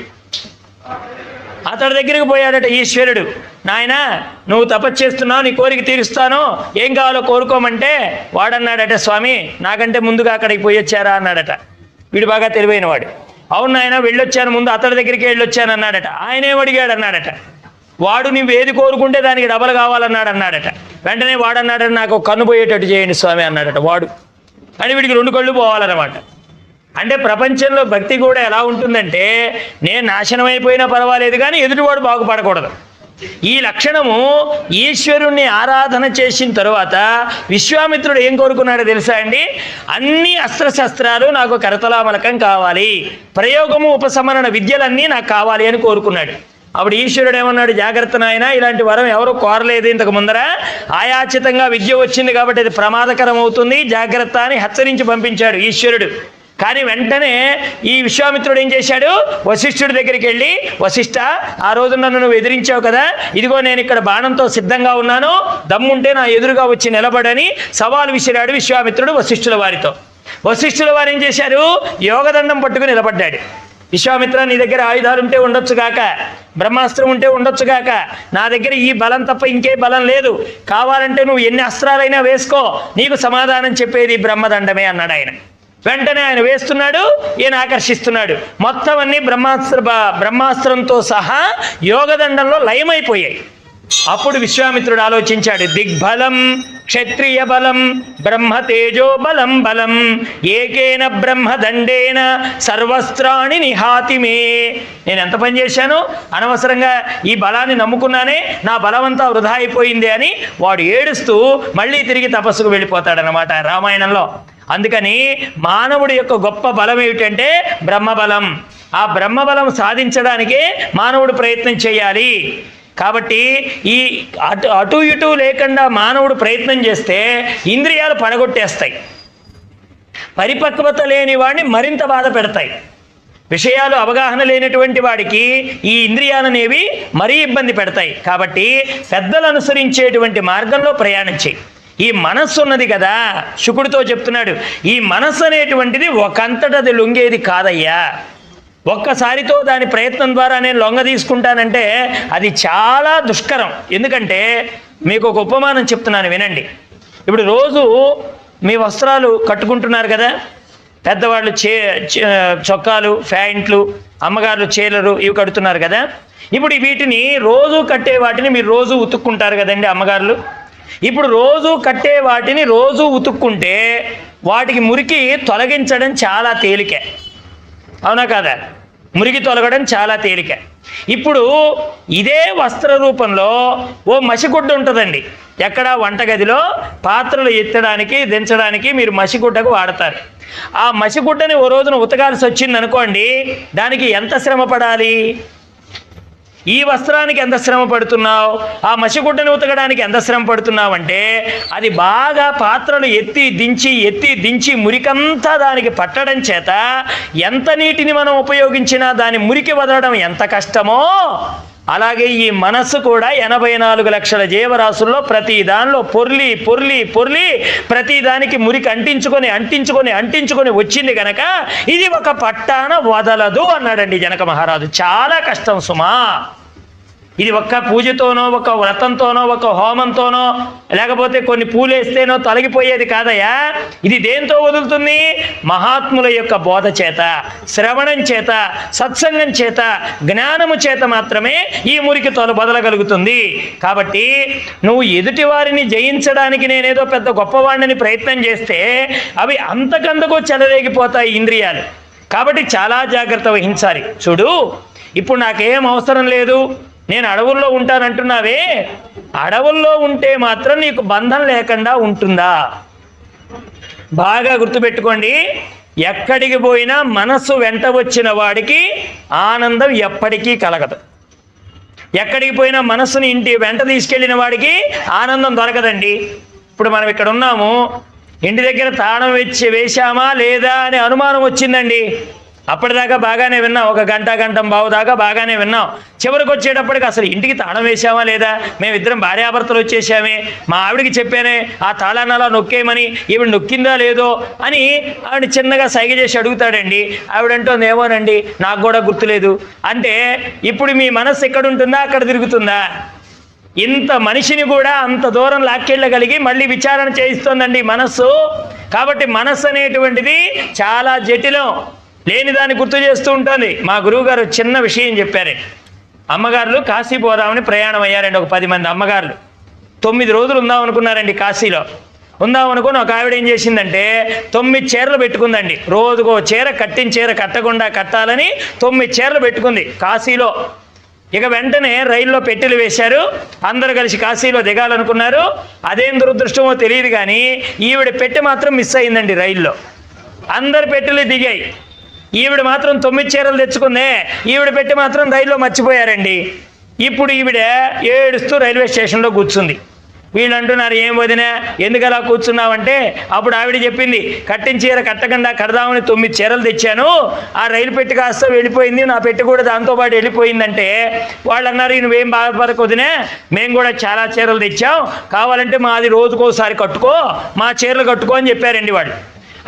అతడి దగ్గరికి పోయాడట ఈశ్వరుడు, నాయన నువ్వు తపస్సు చేస్తున్నావు, నీ కోరిక తీరుస్తాను, ఏం కావాలో కోరుకోమంటే వాడన్నాడట, స్వామి నాకంటే ముందుగా అక్కడికి పోయొచ్చారా అన్నాడట. వీడు బాగా తెలివైనవాడు. అవును ఆయన వెళ్ళొచ్చాను, ముందు అతడి దగ్గరికి వెళ్ళొచ్చాను అన్నాడట. ఆయన ఏమడిగాడు అన్నాడట, వాడు నువ్వు ఏది కోరుకుంటే దానికి డబల్ కావాలన్నాడు అన్నాడట. వెంటనే వాడు అన్నాడట, నాకు కన్ను పోయేటట్టు చేయండి స్వామి అన్నాడట వాడు. అని వీడికి 2 కళ్ళు పోవాలన్నమాట. అంటే ప్రపంచంలో భక్తి కూడా ఎలా ఉంటుందంటే, నేను నాశనం అయిపోయినా పర్వాలేదు కానీ ఎదుటివాడు బాగుపడకూడదు. ఈ లక్షణము ఈశ్వరుణ్ణి ఆరాధన చేసిన తరువాత విశ్వామిత్రుడు ఏం కోరుకున్నాడో తెలుసా అండి? అన్ని అస్త్రశస్త్రాలు నాకు కరతలామలకం కావాలి, ప్రయోగము ఉపశమన విద్యలన్నీ నాకు కావాలి అని కోరుకున్నాడు. అప్పుడు ఈశ్వరుడు ఏమన్నాడు, జాగ్రత్త నాయన, ఇలాంటి వరం ఎవరు కోరలేదు ఇంతకు ముందర, ఆయాచితంగా విద్య వచ్చింది కాబట్టి అది ప్రమాదకరం అవుతుంది, జాగ్రత్త అని హెచ్చరించి పంపించాడు ఈశ్వరుడు. కానీ వెంటనే ఈ విశ్వామిత్రుడు ఏం చేశాడు, వశిష్ఠుడి దగ్గరికి వెళ్ళి, వశిష్ఠ, ఆ రోజు నన్ను నువ్వు ఎదిరించావు కదా, ఇదిగో నేను ఇక్కడ బాణంతో సిద్ధంగా ఉన్నాను, దమ్ముంటే నా ఎదురుగా వచ్చి నిలబడని సవాలు విసిరాడు విశ్వామిత్రుడు వశిష్ఠుల వారితో. వశిష్ఠుల వారు ఏం చేశారు, యోగదండం పట్టుకుని నిలబడ్డాడు. విశ్వామిత్ర, నీ దగ్గర ఆయుధాలు ఉంటే ఉండొచ్చు గాక, బ్రహ్మాస్త్రం ఉంటే ఉండొచ్చు గాక, నా దగ్గర ఈ బలం తప్ప ఇంకే బలం లేదు, కావాలంటే నువ్వు ఎన్ని అస్త్రాలైనా వేసుకో, నీకు సమాధానం చెప్పేది బ్రహ్మదండమే అన్నాడు ఆయన. వెంటనే ఆయన వేస్తున్నాడు, ఈయన ఆకర్షిస్తున్నాడు, మొత్తం అన్ని బ్రహ్మాస్త్రంతో సహా యోగదండంలో లయమైపోయాయి. అప్పుడు విశ్వామిత్రుడు ఆలోచించాడు, దిగ్బలం క్షత్రియ బలం బ్రహ్మ తేజో బలం బలం ఏకేన బ్రహ్మదండేన సర్వస్త్రాణి నిహాతిమే. నేను ఎంత పని చేశాను, అనవసరంగా ఈ బలాన్ని నమ్ముకున్నానే, నా బలమంతా వృధా అయిపోయింది అని వాడు ఏడుస్తూ మళ్ళీ తిరిగి తపస్సుకు వెళ్ళిపోతాడనమాట రామాయణంలో. అందుకని మానవుడి యొక్క గొప్ప బలం ఏమిటంటే బ్రహ్మబలం. ఆ బ్రహ్మబలం సాధించడానికే మానవుడు ప్రయత్నం చేయాలి. కాబట్టి ఈ అటు ఇటు లేకుండా మానవుడు ప్రయత్నం చేస్తే ఇంద్రియాలు పడగొట్టేస్తాయి, పరిపక్వత లేని వాడిని మరింత బాధ పెడతాయి. విషయాలు అవగాహన లేనటువంటి వాడికి ఈ ఇంద్రియాలనేవి మరీ ఇబ్బంది పెడతాయి. కాబట్టి పెద్దలు అనుసరించేటువంటి మార్గంలో ప్రయాణం చేయి. ఈ మనస్సు ఉన్నది కదా, శుకుడితో చెప్తున్నాడు, ఈ మనస్సు అనేటువంటిది ఒకంతటది లొంగేది కాదయ్యా, ఒక్కసారితో దాని ప్రయత్నం ద్వారా నేను లొంగ తీసుకుంటానంటే అది చాలా దుష్కరం. ఎందుకంటే మీకు ఒక ఉపమానం చెప్తున్నాను వినండి. ఇప్పుడు రోజు మీ వస్త్రాలు కట్టుకుంటున్నారు కదా, పెద్దవాళ్ళు చొక్కాలు, ప్యాంట్లు, అమ్మగారులు చీరలు ఇవి కడుతున్నారు కదా. ఇప్పుడు వీటిని రోజు కట్టే వాటిని మీరు రోజు ఉతుక్కుంటారు కదండి అమ్మగారులు. ఇప్పుడు రోజు కట్టే వాటిని రోజు ఉతుక్కుంటే వాటికి మురికి తొలగించడం చాలా తేలికే, అవునా కాదా? మురికి తొలగడం చాలా తేలిక. ఇప్పుడు ఇదే వస్త్ర రూపంలో ఓ మసిగుడ్డ ఉంటుందండి. ఎక్కడ? వంటగదిలో పాత్రలు ఎత్తడానికి దించడానికి మీరు మసిగుడ్డకు వాడతారు. ఆ మసిగుడ్డని ఓ రోజున ఉతకాల్సి వచ్చింది అనుకోండి, దానికి ఎంత శ్రమ పడాలి? ఈ వస్త్రానికి ఎంత శ్రమ పడుతున్నావు, ఆ మసిగుడ్డని ఉతకడానికి ఎంత శ్రమ పడుతున్నావు అంటే అది బాగా పాత్రలు ఎత్తి దించి మురికంతా దానికి పట్టడం చేత ఎంత నీటిని మనం ఉపయోగించినా దాని మురికి వదలడం ఎంత కష్టమో, అలాగే ఈ మనస్సు కూడా 84 లక్షల జీవరాశుల్లో ప్రతి దానిలో పొర్లి పొర్లి పొర్లి ప్రతి దానికి మురికి అంటించుకొని వచ్చింది కనుక ఇది ఒక పట్టాన వదలదు అన్నాడండి జనక మహారాజు. చాలా కష్టం సుమా. ఇది ఒక్క పూజతోనో, ఒక వ్రతంతోనో, ఒక హోమంతోనో, లేకపోతే కొన్ని పూలేస్తేనో తొలగిపోయేది కాదయ్యా. ఇది దేంతో వదులుతుంది? మహాత్ముల యొక్క బోధ చేత, శ్రవణం చేత, సత్సంగం చేత, జ్ఞానము చేత మాత్రమే ఈ మురికి వదలగలుగుతుంది. కాబట్టి నువ్వు ఎదుటి వారిని జయించడానికి నేనేదో పెద్ద గొప్పవాడిని ప్రయత్నం చేస్తే అవి అంతకంతకు చెలరేగిపోతాయి ఇంద్రియాలు. కాబట్టి చాలా జాగ్రత్త వహించాలి. చూడు, ఇప్పుడు నాకేం అవసరం లేదు, నేను అడవుల్లో ఉంటానంటున్నావే, అడవుల్లో ఉంటే మాత్రం నీకు బంధం లేకుండా ఉంటుందా? బాగా గుర్తుపెట్టుకోండి. ఎక్కడికి పోయినా మనస్సు వెంట వచ్చిన వాడికి ఆనందం ఎప్పటికీ కలగదు. ఎక్కడికి పోయినా మనస్సుని ఇంటి వెంట తీసుకెళ్ళిన వాడికి ఆనందం దొరకదండి. ఇప్పుడు మనం ఇక్కడ ఉన్నాము, ఇంటి దగ్గర తాళం వేశామా లేదా అనే అనుమానం వచ్చిందండి. అప్పటిదాకా బాగానే విన్నాం, ఒక గంట బావు దాకా బాగానే విన్నాం. చివరికి వచ్చేటప్పటికి అసలు ఇంటికి తాళం వేసామా లేదా, మేమిద్దరం భార్యాభర్తలు వచ్చేసామే, మా ఆవిడికి చెప్పానే ఆ తాళాన్ని అలా నొక్కేయమని, ఈవిడ నొక్కిందా లేదో అని ఆవిడ చిన్నగా సైగ చేసి అడుగుతాడండి. ఆవిడంటోంది ఏమోనండి నాకు కూడా గుర్తులేదు అంటే, ఇప్పుడు మీ మనస్సు ఎక్కడ ఉంటుందా అక్కడ తిరుగుతుందా? ఇంత మనిషిని కూడా అంత దూరం లాక్కెళ్ళగలిగి మళ్ళీ విచారణ చేయిస్తోందండి మనస్సు. కాబట్టి మనస్సు అనేటువంటిది చాలా జటిలం. లేని దాన్ని గుర్తు చేస్తూ ఉంటుంది. మా గురువుగారు చిన్న విషయం చెప్పారండి. అమ్మగారులు కాశీ పోదామని ప్రయాణం అయ్యారండి. ఒక 10 మంది అమ్మగారులు 9 రోజులు ఉందాం అనుకున్నారండి. కాశీలో ఉందాం అనుకుని ఒక ఆవిడ ఏం చేసిందంటే 9 చీరలు పెట్టుకుందండి. రోజుకో చీర, కట్టిన చీర కట్టకుండా కట్టాలని 9 చీరలు పెట్టుకుంది కాశీలో. ఇక వెంటనే రైల్లో పెట్టెలు వేశారు. అందరు కలిసి కాశీలో దిగాలనుకున్నారు. అదేం దురదృష్టమో తెలియదు కానీ ఈవిడ పెట్టె మాత్రం మిస్ అయిందండి రైల్లో. అందరు పెట్టెలు దిగాయి, ఈవిడ మాత్రం 9 చీరలు తెచ్చుకుందే. ఈవిడ పెట్టె మాత్రం రైల్లో మర్చిపోయారండి. ఇప్పుడు ఈవిడ ఏడుస్తూ రైల్వే స్టేషన్లో కూర్చుంది. వీళ్ళు అంటున్నారు, ఏం వదినా ఎందుకు అలా కూర్చున్నావంటే అప్పుడు ఆవిడ చెప్పింది, కట్టిన చీర కట్టకుండా కడదామని 9 చీరలు తెచ్చాను, ఆ రైలు పెట్టి కాస్త వెళ్ళిపోయింది, నా పెట్టి కూడా దాంతోపాటు వెళ్ళిపోయిందంటే వాళ్ళు అన్నారు, నువ్వేం బాధపడకు వదినా, మేము కూడా చాలా చీరలు తెచ్చాం, కావాలంటే మాది రోజుకోసారి కట్టుకో, మా చీరలు కట్టుకో అని చెప్పారండి వాళ్ళు.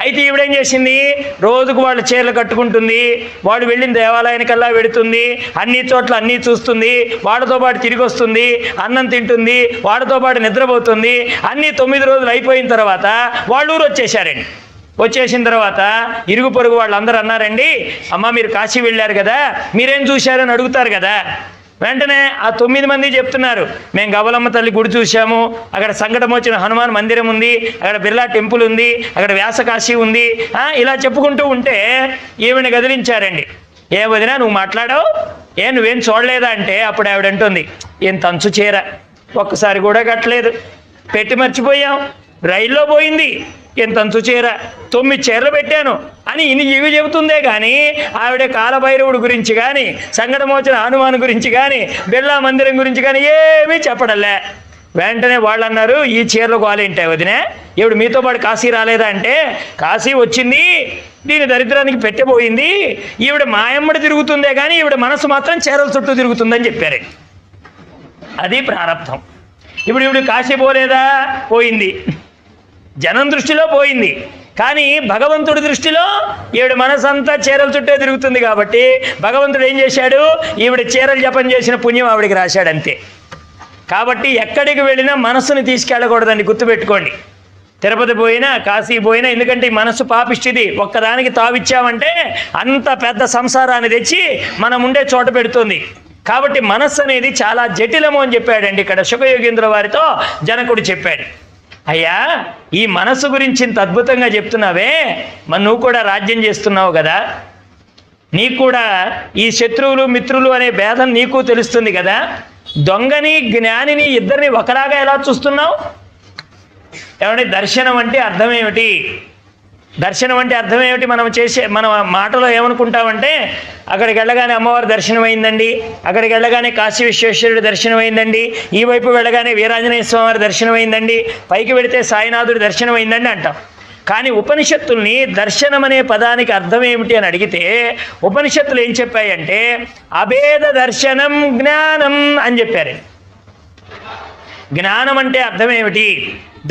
అయితే ఈవిడేం చేసింది, రోజుకు వాళ్ళ చీరలు కట్టుకుంటుంది, వాడు వెళ్ళిన దేవాలయానికల్లా వెడుతుంది, అన్ని చోట్ల అన్నీ చూస్తుంది, వాడితో పాటు తిరిగి వస్తుంది, అన్నం తింటుంది, వాడితో పాటు నిద్రపోతుంది. అన్నీ 9 రోజులు అయిపోయిన తర్వాత వాళ్ళు ఊరు వచ్చేసారండి. వచ్చేసిన తర్వాత ఇరుగు పొరుగు వాళ్ళందరూ అన్నారండి, అమ్మ మీరు కాశీ వెళ్ళారు కదా, మీరేం చూశారని అడుగుతారు కదా. వెంటనే ఆ 9 మంది చెప్తున్నారు, మేము గవలమ్మ తల్లి గుడి చూశాము, అక్కడ సంకటమోచన హనుమాన్ మందిరం ఉంది, అక్కడ బిర్లా టెంపుల్ ఉంది, అక్కడ వ్యాసకాశీ ఉంది, ఇలా చెప్పుకుంటూ ఉంటే ఈవిని గదిలించారండి. ఏ వదినా నువ్వు మాట్లాడావు, నువ్వేం చూడలేదా అంటే అప్పుడు ఆవిడ అంటుంది, ఏం తంచు చీర ఒక్కసారి కూడా కట్టలేదు, పెట్టి మర్చిపోయాం, రైల్లో పోయింది, ఏం తంచు చీర 9 చీరలు పెట్టాను అని ఇవి చెబుతుందే కానీ ఆవిడ కాలభైరవుడి గురించి కానీ, సంకటమోచన హనుమాన్ గురించి కానీ, బిర్లా మందిరం గురించి కానీ ఏమీ చెప్పడలే. వెంటనే వాళ్ళు అన్నారు, ఈ చీరలు గోలేంటే వదినే, ఈవిడ మీతో పాటు కాశీ రాలేదా అంటే, కాశీ వచ్చింది, దీని దరిద్రానికి పెట్టబోయింది, ఈవిడ మాయమ్మడి తిరుగుతుందే కానీ ఈవిడ మనసు మాత్రం చీరల చుట్టూ తిరుగుతుందని చెప్పారు. అది ప్రారంభం. ఇప్పుడు ఈవిడ కాశీ పోలేదా, పోయింది, జనం దృష్టిలో పోయింది, కానీ భగవంతుడి దృష్టిలో ఈవిడ మనసంతా చీరల చుట్టే తిరుగుతుంది. కాబట్టి భగవంతుడు ఏం చేశాడు, ఈవిడ చీరలు జపం చేసిన పుణ్యం ఆవిడికి రాశాడు అంతే. కాబట్టి ఎక్కడికి వెళ్ళినా మనస్సుని తీసుకెళ్ళకూడదండి, గుర్తుపెట్టుకోండి. తిరుపతి పోయినా, కాశీ పోయినా, ఎందుకంటే ఈ మనస్సు పాపిష్టిది, ఒక్కదానికి తావిచ్చామంటే అంత పెద్ద సంసారాన్ని తెచ్చి మనం ఉండే చోట పెడుతుంది. కాబట్టి మనస్సు అనేది చాలా జటిలము అని చెప్పాడండి ఇక్కడ శుకయోగీంద్ర వారితో జనకుడు చెప్పాడు. అయ్యా ఈ మనస్సు గురించి ఇంత అద్భుతంగా చెప్తున్నావే, మరి నువ్వు కూడా రాజ్యం చేస్తున్నావు కదా, నీకు కూడా ఈ శత్రువులు మిత్రులు అనే భేదం నీకు తెలుస్తుంది కదా, దొంగని జ్ఞానిని ఇద్దరిని ఒకలాగా ఎలా చూస్తున్నావు? ఏమంటే దర్శనం అంటే అర్థం ఏమిటి? దర్శనం అంటే అర్థం ఏమిటి? మన మాటలో ఏమనుకుంటామంటే, అక్కడికి వెళ్ళగానే అమ్మవారి దర్శనం అయిందండి, అక్కడికి వెళ్ళగానే కాశీ విశ్వేశ్వరుడి దర్శనం అయిందండి, ఈ వైపు వెళ్ళగానే వీరాంజనేయ స్వామి వారి దర్శనం అయిందండి, పైకి వెళితే సాయినాథుడి దర్శనం అయిందండి అంటాం. కానీ ఉపనిషత్తుల్ని దర్శనం అనే పదానికి అర్థం ఏమిటి అని అడిగితే ఉపనిషత్తులు ఏం చెప్పాయంటే అభేద దర్శనం జ్ఞానం అని చెప్పారు. జ్ఞానం అంటే అర్థం ఏమిటి,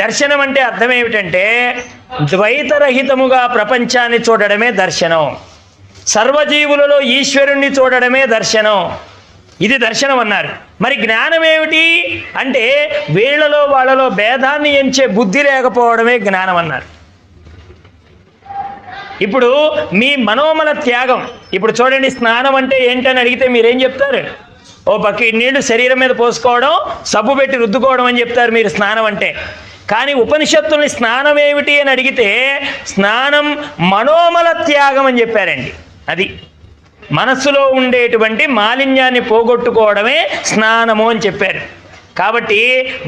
దర్శనం అంటే అర్థం ఏమిటంటే ద్వైతరహితముగా ప్రపంచాన్ని చూడడమే దర్శనం, సర్వజీవులలో ఈశ్వరుణ్ణి చూడడమే దర్శనం, ఇది దర్శనం అన్నారు. మరి జ్ఞానం ఏమిటి అంటే వీళ్ళలో వాళ్ళలో భేదాన్ని ఎంచే బుద్ధి లేకపోవడమే జ్ఞానం అన్నారు. ఇప్పుడు మీ మనోమల త్యాగం, ఇప్పుడు చూడండి, స్నానం అంటే ఏంటని అడిగితే మీరేం చెప్తారు? ఓ బకెట్ నీళ్లు శరీరం మీద పోసుకోవడం, సబ్బు పెట్టి రుద్దుకోవడం అని చెప్తారు మీరు స్నానం అంటే. కానీ ఉపనిషత్తుల్ని స్నానం ఏమిటి అని అడిగితే స్నానం మనోమల త్యాగం అని చెప్పారండి. అది మనస్సులో ఉండేటువంటి మాలిన్యాన్ని పోగొట్టుకోవడమే స్నానము అని చెప్పారు. కాబట్టి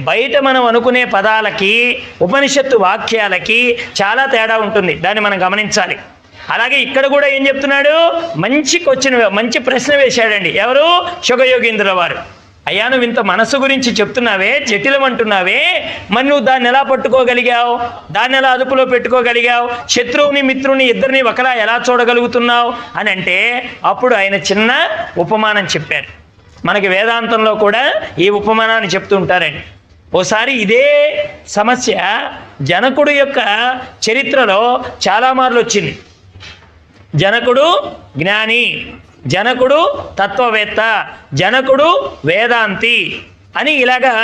బయట మనం అనుకునే పదాలకి ఉపనిషత్తు వాక్యాలకి చాలా తేడా ఉంటుంది, దాన్ని మనం గమనించాలి. అలాగే ఇక్కడ కూడా ఏం చెప్తున్నాడు, మంచి ప్రశ్న వేశాడండి. ఎవరు? శుకయోగీంద్రుల వారు. అయ్యా నువ్వు ఇంత మనసు గురించి చెప్తున్నావే, జటిలం అంటున్నావే, మరి నువ్వు దాన్ని ఎలా పట్టుకోగలిగావు, దాన్ని ఎలా అదుపులో పెట్టుకోగలిగావు, శత్రువుని మిత్రుని ఇద్దరిని ఒకలా ఎలా చూడగలుగుతున్నావు అని అంటే అప్పుడు ఆయన చిన్న ఉపమానం చెప్పారు. మనకి వేదాంతంలో కూడా ఈ ఉపమానాన్ని చెప్తుంటారండి. ఓసారి ఇదే సమస్య జనకుడు యొక్క చరిత్రలో చాలా మార్లు వచ్చింది. జనకుడు జ్ఞాని, జనకుడు తత్వవేత్త, జనకుడు వేదాంతి అని ఇలాగా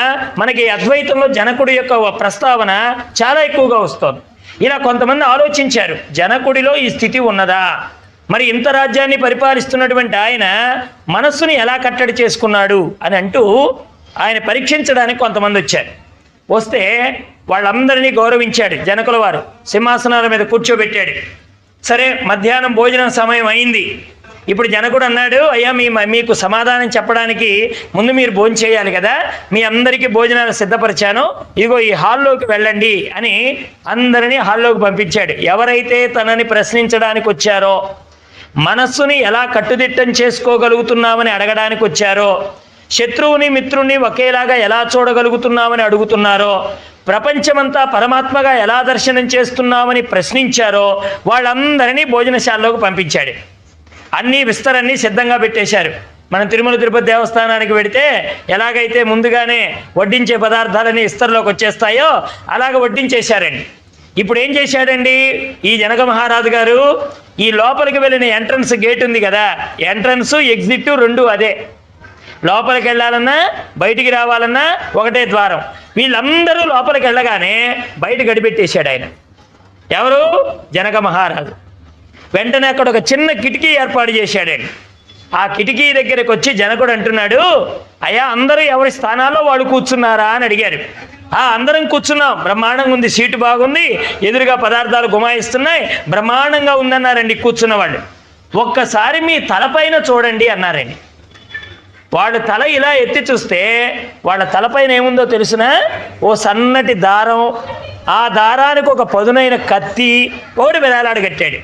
మనకి అద్వైతంలో జనకుడి యొక్క ప్రస్తావన చాలా ఎక్కువగా వస్తుంది. ఇలా కొంతమంది ఆలోచించారు, జనకుడిలో ఈ స్థితి ఉన్నదా, మరి ఇంత రాజ్యాన్ని పరిపాలిస్తున్నటువంటి ఆయన మనస్సుని ఎలా కట్టడి చేసుకున్నాడు అని అంటూ ఆయన పరీక్షించడానికి కొంతమంది వచ్చారు. వస్తే వాళ్ళందరినీ గౌరవించాడు. జనకుల వారు సింహాసనాల మీద కూర్చోబెట్టాడు. సరే, మధ్యాహ్నం భోజనం సమయం అయింది. ఇప్పుడు జనకుడు అన్నాడు, అయ్యా మీకు సమాధానం చెప్పడానికి ముందు మీరు భోజనం చేయాలి కదా, మీ అందరికీ భోజనాలు సిద్ధపరిచాను, ఇదిగో ఈ హాల్లోకి వెళ్ళండి అని అందరినీ హాల్లోకి పంపించాడు. ఎవరైతే తనని ప్రశ్నించడానికి వచ్చారో, మనస్సుని ఎలా కట్టుదిట్టం చేసుకోగలుగుతున్నామని అడగడానికి వచ్చారో, శత్రువుని మిత్రుని ఒకేలాగా ఎలా చూడగలుగుతున్నామని అడుగుతున్నారో, ప్రపంచమంతా పరమాత్మగా ఎలా దర్శనం చేస్తున్నామని ప్రశ్నించారో వాళ్ళందరినీ భోజనశాలలోకి పంపించాడు. అన్నీ విస్తరన్నీ సిద్ధంగా పెట్టేశారు. మనం తిరుమల తిరుపతి దేవస్థానానికి వెడితే ఎలాగైతే ముందుగానే వడ్డించే పదార్థాలన్నీ విస్తరలోకి వచ్చేస్తాయో అలాగ వడ్డించేశారండి. ఇప్పుడు ఏం చేశాడండి ఈ జనక మహారాజు గారు, ఈ లోపలికి వెళ్ళిన ఎంట్రన్స్ గేట్ ఉంది కదా, ఎంట్రన్స్ ఎగ్జిట్ రెండు అదే. లోపలికి వెళ్ళాలన్నా బయటికి రావాలన్నా ఒకటే ద్వారం. వీళ్ళందరూ లోపలికి వెళ్ళగానే బయట గడిపెట్టేశాడు ఆయన. ఎవరు? జనక మహారాజు. వెంటనే అక్కడ ఒక చిన్న కిటికీ ఏర్పాటు చేశాడండి. ఆ కిటికీ దగ్గరకు వచ్చి జనకుడు అంటున్నాడు, అయ్యా అందరూ ఎవరి స్థానాల్లో వాళ్ళు కూర్చున్నారా అని అడిగారు. అందరం కూర్చున్నాం, బ్రహ్మాండంగా ఉంది, సీటు బాగుంది, ఎదురుగా పదార్థాలు గుమాయిస్తున్నాయి, బ్రహ్మాండంగా ఉందన్నారండి కూర్చున్న వాళ్ళు. ఒక్కసారి మీ తలపైన చూడండి అన్నారండి. వాళ్ళు తల ఇలా ఎత్తి చూస్తే వాళ్ళ తలపైన ఏముందో తెలుసునా? ఓ సన్నటి దారం, ఆ దారానికి ఒక పదునైన కత్తి ఒకటి వేలాడు కట్టాడు.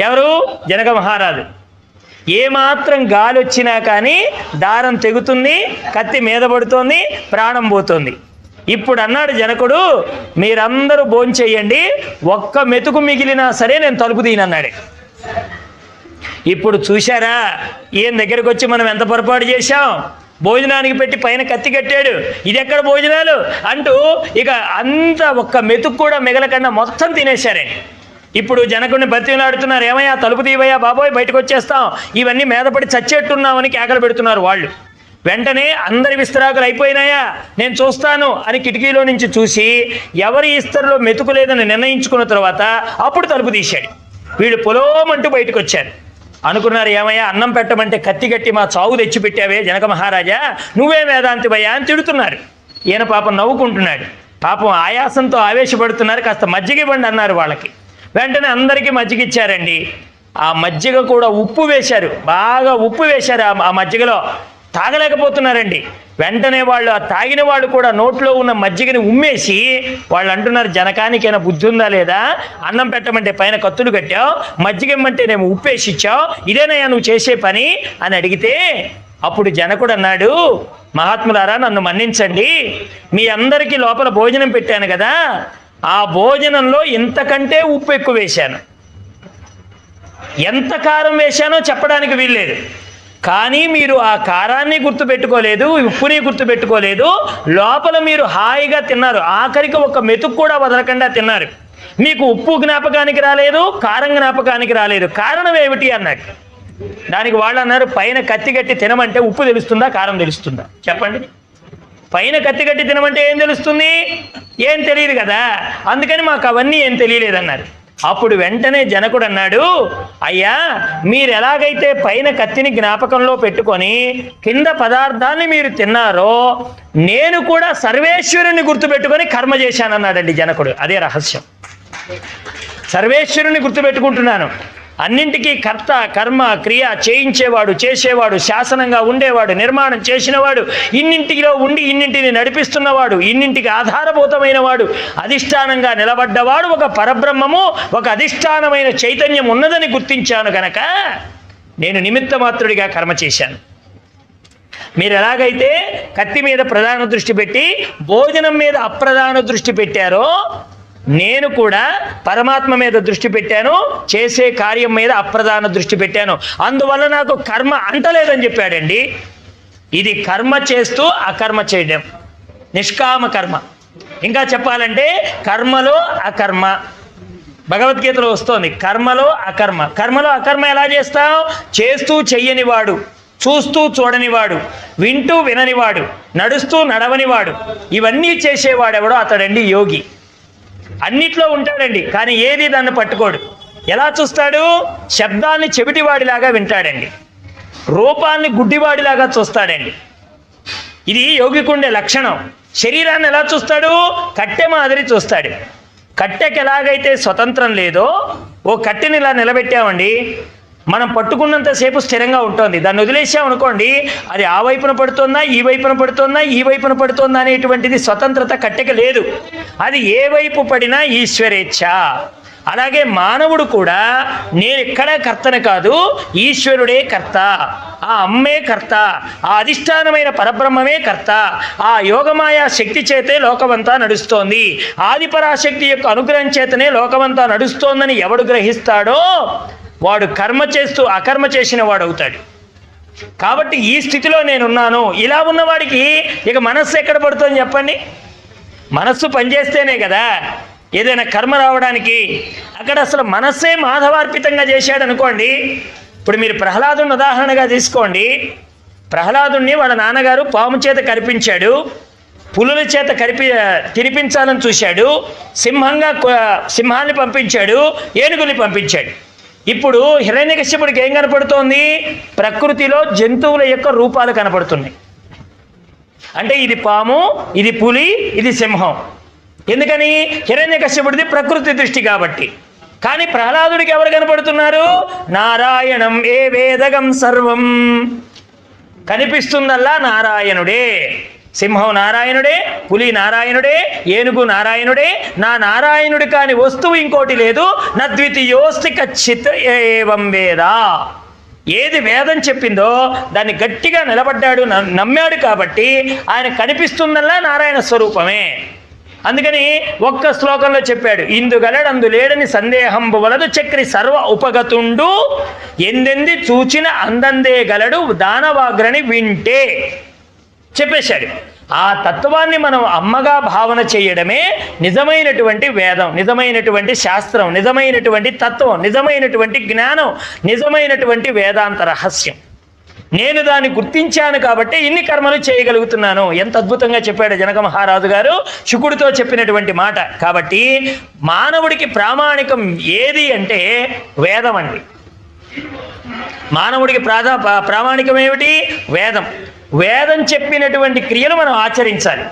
ఎవరు? జనక మహారాజు. ఏమాత్రం గాలి వచ్చినా కానీ దారం తెగుతుంది, కత్తి మీద పడుతోంది, ప్రాణం పోతుంది. ఇప్పుడు అన్నాడు జనకుడు, మీరందరూ భోంచేయండి, ఒక్క మెతుకు మిగిలినా సరే నేను తలుపు తీయనన్నాడు. ఇప్పుడు చూశారా ఈయన దగ్గరకు వచ్చి మనం ఎంత పొరపాటు చేశాం? భోజనానికి పెట్టి పైన కత్తి కట్టాడు, ఇది ఎక్కడ భోజనాలు అంటూ ఇక అంత ఒక్క మెతుకు కూడా మిగలకుండా మొత్తం తినేశారండి. ఇప్పుడు జనకుడిని బతిలాడుతున్నారు, ఏమయ్యా తలుపు తీవయ్యా బాబోయ్ బయటకు వచ్చేస్తాం, ఇవన్నీ మీదపడి చచ్చేట్టున్నామని కేకలు పెడుతున్నారు వాళ్ళు. వెంటనే అందరి విస్తరాకులు అయిపోయినాయా, నేను చూస్తాను అని కిటికీలో నుంచి చూసి ఎవరి ఇస్తరులో మెతుకు లేదని నిర్ణయించుకున్న తర్వాత అప్పుడు తలుపు తీశాడు. వీళ్ళు పొలోమంటూ బయటకు వచ్చారు. అనుకున్నారు, ఏమయ్యా అన్నం పెట్టమంటే కత్తి కట్టి మా చావు తెచ్చిపెట్టావే జనక మహారాజా, నువ్వే వేదాంతివయ్యా అని తిడుతున్నారు. ఈయన పాపం నవ్వుకుంటున్నాడు. పాపం ఆయాసంతో ఆవేశపడుతున్నారు. కాస్త మజ్జిగ ఇవ్వండి అన్నారు వాళ్ళకి. వెంటనే అందరికీ మజ్జిగ ఇచ్చారండి. ఆ మజ్జిగ కూడా ఉప్పు వేశారు, బాగా ఉప్పు వేశారు ఆ మజ్జిగలో. తాగలేకపోతున్నారండి. వెంటనే వాళ్ళు ఆ తాగిన వాళ్ళు కూడా నోట్లో ఉన్న మజ్జిగని ఉమ్మేసి వాళ్ళు అంటున్నారు, జనకానికైనా బుద్ధి ఉందా లేదా, అన్నం పెట్టమంటే పైన కత్తులు కట్టావు, మజ్జిగ ఇమ్మంటే నేను ఉప్పేసి ఇచ్చావు, ఇదేనయ్యా నువ్వు చేసే పని అని అడిగితే అప్పుడు జనకుడు అన్నాడు, మహాత్ములారా నన్ను మన్నించండి, మీ అందరికీ లోపల భోజనం పెట్టాను కదా, ఆ భోజనంలో ఇంతకంటే ఉప్పు ఎక్కువ వేశాను, ఎంత కారం వేశానో చెప్పడానికి వీల్లేదు. కానీ మీరు ఆ కారాన్ని గుర్తుపెట్టుకోలేదు, ఉప్పుని గుర్తుపెట్టుకోలేదు, లోపల మీరు హాయిగా తిన్నారు, ఆఖరికి ఒక మెతుకు కూడా వదలకుండా తిన్నారు. మీకు ఉప్పు జ్ఞాపకానికి రాలేదు, కారం జ్ఞాపకానికి రాలేదు, కారణం ఏమిటి అన్నాడు. దానికి వాళ్ళు అన్నారు, పైన కత్తి కట్టి తినమంటే ఉప్పు తెలుస్తుందా కారం తెలుస్తుందా చెప్పండి? పైన కత్తి కట్టి తినమంటే ఏం తెలుస్తుంది? ఏం తెలియదు కదా, అందుకని మాకు అవన్నీ ఏం తెలియలేదన్నారు. అప్పుడు వెంటనే జనకుడు అన్నాడు, అయ్యా మీరు ఎలాగైతే పైన కత్తిని జ్ఞాపకంలో పెట్టుకొని కింద పదార్థాన్ని మీరు తిన్నారో నేను కూడా సర్వేశ్వరుని గుర్తుపెట్టుకొని కర్మ చేశానన్నాడండి జనకుడు. అదే రహస్యం. సర్వేశ్వరుని గుర్తుపెట్టుకుంటున్నాను, అన్నింటికీ కర్త కర్మ క్రియ చేయించేవాడు, చేసేవాడు, శాసనంగా ఉండేవాడు, నిర్మాణం చేసినవాడు, ఇన్నింటిలో ఉండి ఇన్నింటిని నడిపిస్తున్నవాడు, ఇన్నింటికి ఆధారభూతమైన వాడు, అధిష్టానంగా నిలబడ్డవాడు ఒక పరబ్రహ్మము, ఒక అధిష్టానమైన చైతన్యం ఉన్నదని గుర్తించాను గనక నేను నిమిత్త మాత్రుడిగా కర్మ చేశాను. మీరు ఎలాగైతే కత్తి మీద ప్రధాన దృష్టి పెట్టి భోజనం మీద అప్రధాన దృష్టి పెట్టారో నేను కూడా పరమాత్మ మీద దృష్టి పెట్టాను, చేసే కార్యం మీద అప్రధాన దృష్టి పెట్టాను, అందువల్ల నాకు కర్మ అంటలేదని చెప్పాడండి. ఇది కర్మ చేస్తూ అకర్మ చేయడం, నిష్కామ కర్మ. ఇంకా చెప్పాలంటే కర్మలో అకర్మ. భగవద్గీతలో వస్తోంది కర్మలో అకర్మ. కర్మలో అకర్మ ఎలా చేస్తావు? చేస్తూ చెయ్యనివాడు, చూస్తూ చూడనివాడు, వింటూ విననివాడు, నడుస్తూ నడవనివాడు, ఇవన్నీ చేసేవాడెవడో అతడండి యోగి. అన్నిట్లో ఉంటాడండి, కానీ ఏది దాన్ని పట్టుకోడు. ఎలా చూస్తాడు? శబ్దాన్ని చెవిటివాడిలాగా వింటాడండి, రూపాన్ని గుడ్డివాడిలాగా చూస్తాడండి. ఇది యోగికుండే లక్షణం. శరీరాన్ని ఎలా చూస్తాడు? కట్టె మాదిరి చూస్తాడు. కట్టెకి ఎలాగైతే స్వతంత్రం లేదో, ఓ కట్టెని ఇలా నిలబెట్టామండి, మనం పట్టుకున్నంతసేపు స్థిరంగా ఉంటుంది. దాన్ని వదిలేసామనుకోండి, అది ఆ వైపున పడుతుందా, ఈ వైపున పడుతుందా, ఈ వైపున పడుతుందా అనేటువంటిది స్వతంత్రత కట్టెకి లేదు. అది ఏ వైపు పడినా ఈశ్వరేచ్ఛ. అలాగే మానవుడు కూడా నేను ఎక్కడా కర్తను కాదు, ఈశ్వరుడే కర్త, ఆ అమ్మే కర్త, ఆ అధిష్టానమైన పరబ్రహ్మమే కర్త, ఆ యోగమాయా శక్తి చేతే లోకమంతా నడుస్తోంది, ఆదిపరాశక్తి యొక్క అనుగ్రహం చేతనే లోకమంతా నడుస్తోందని ఎవడు గ్రహిస్తాడో వాడు కర్మ చేస్తూ అకర్మ చేసిన వాడు అవుతాడు. కాబట్టి ఈ స్థితిలో నేనున్నాను. ఇలా ఉన్నవాడికి ఇక మనస్సు ఎక్కడ పడుతుంది చెప్పండి? మనస్సు పనిచేస్తేనే కదా ఏదైనా కర్మ రావడానికి. అక్కడ అసలు మనస్సే మాధవార్పితంగా చేశాడు అనుకోండి. ఇప్పుడు మీరు ప్రహ్లాదుని ఉదాహరణగా తీసుకోండి. ప్రహ్లాదుని వాళ్ళ నాన్నగారు పాము చేత కరిపించాడు, పులుల చేత తినిపించాలని చూశాడు, సింహాన్ని పంపించాడు, ఏనుగుని పంపించాడు. ఇప్పుడు హిరణ్యకశ్యపుడికి ఏం కనపడుతోంది? ప్రకృతిలో జంతువుల యొక్క రూపాలు కనపడుతున్నాయి. అంటే ఇది పాము, ఇది పులి, ఇది సింహం. ఎందుకని? హిరణ్యకశ్యపుడిది ప్రకృతి దృష్టి కాబట్టి. కానీ ప్రహ్లాదుడికి ఎవరు కనపడుతున్నారు? నారాయణం ఏ వేదగం సర్వం. కనిపిస్తుందల్లా నారాయణుడే. సింహం నారాయణుడే, పులి నారాయణుడే, ఏనుగు నారాయణుడే. నా నారాయణుడి కాని వస్తువు ఇంకోటి లేదు. నద్వితీయోస్తి కచ్చిత్ ఏవం వేద. ఏది వేదం చెప్పిందో దాన్ని గట్టిగా నిలబడ్డాడు, నమ్మాడు. కాబట్టి ఆయన కనిపిస్తుందల్లా నారాయణ స్వరూపమే. అందుకని ఒక్క శ్లోకంలో చెప్పాడు, ఇందుగలడందు లేడని సందేహంబు వలదు చక్రి సర్వ ఉపగతుండు ఎందెంది చూచిన అందందే గలడు దానవాగ్రని వింటే చెప్పేశాడు. ఆ తత్వాన్ని మనం అమ్మగా భావన చేయడమే నిజమైనటువంటి వేదం, నిజమైనటువంటి శాస్త్రం, నిజమైనటువంటి తత్వం, నిజమైనటువంటి జ్ఞానం, నిజమైనటువంటి వేదాంత రహస్యం. నేను దాన్ని గుర్తించాను కాబట్టి ఇన్ని కర్మలు చేయగలుగుతున్నాను. ఎంత అద్భుతంగా చెప్పాడు జనక మహారాజు గారు శుకుడితో చెప్పినటువంటి మాట. కాబట్టి మానవుడికి ప్రామాణికం ఏది అంటే వేదం అండి. మానవుడికి ప్రామాణికం ఏమిటి? వేదం. వేదం చెప్పినటువంటి క్రియలు మనం ఆచరించాలి.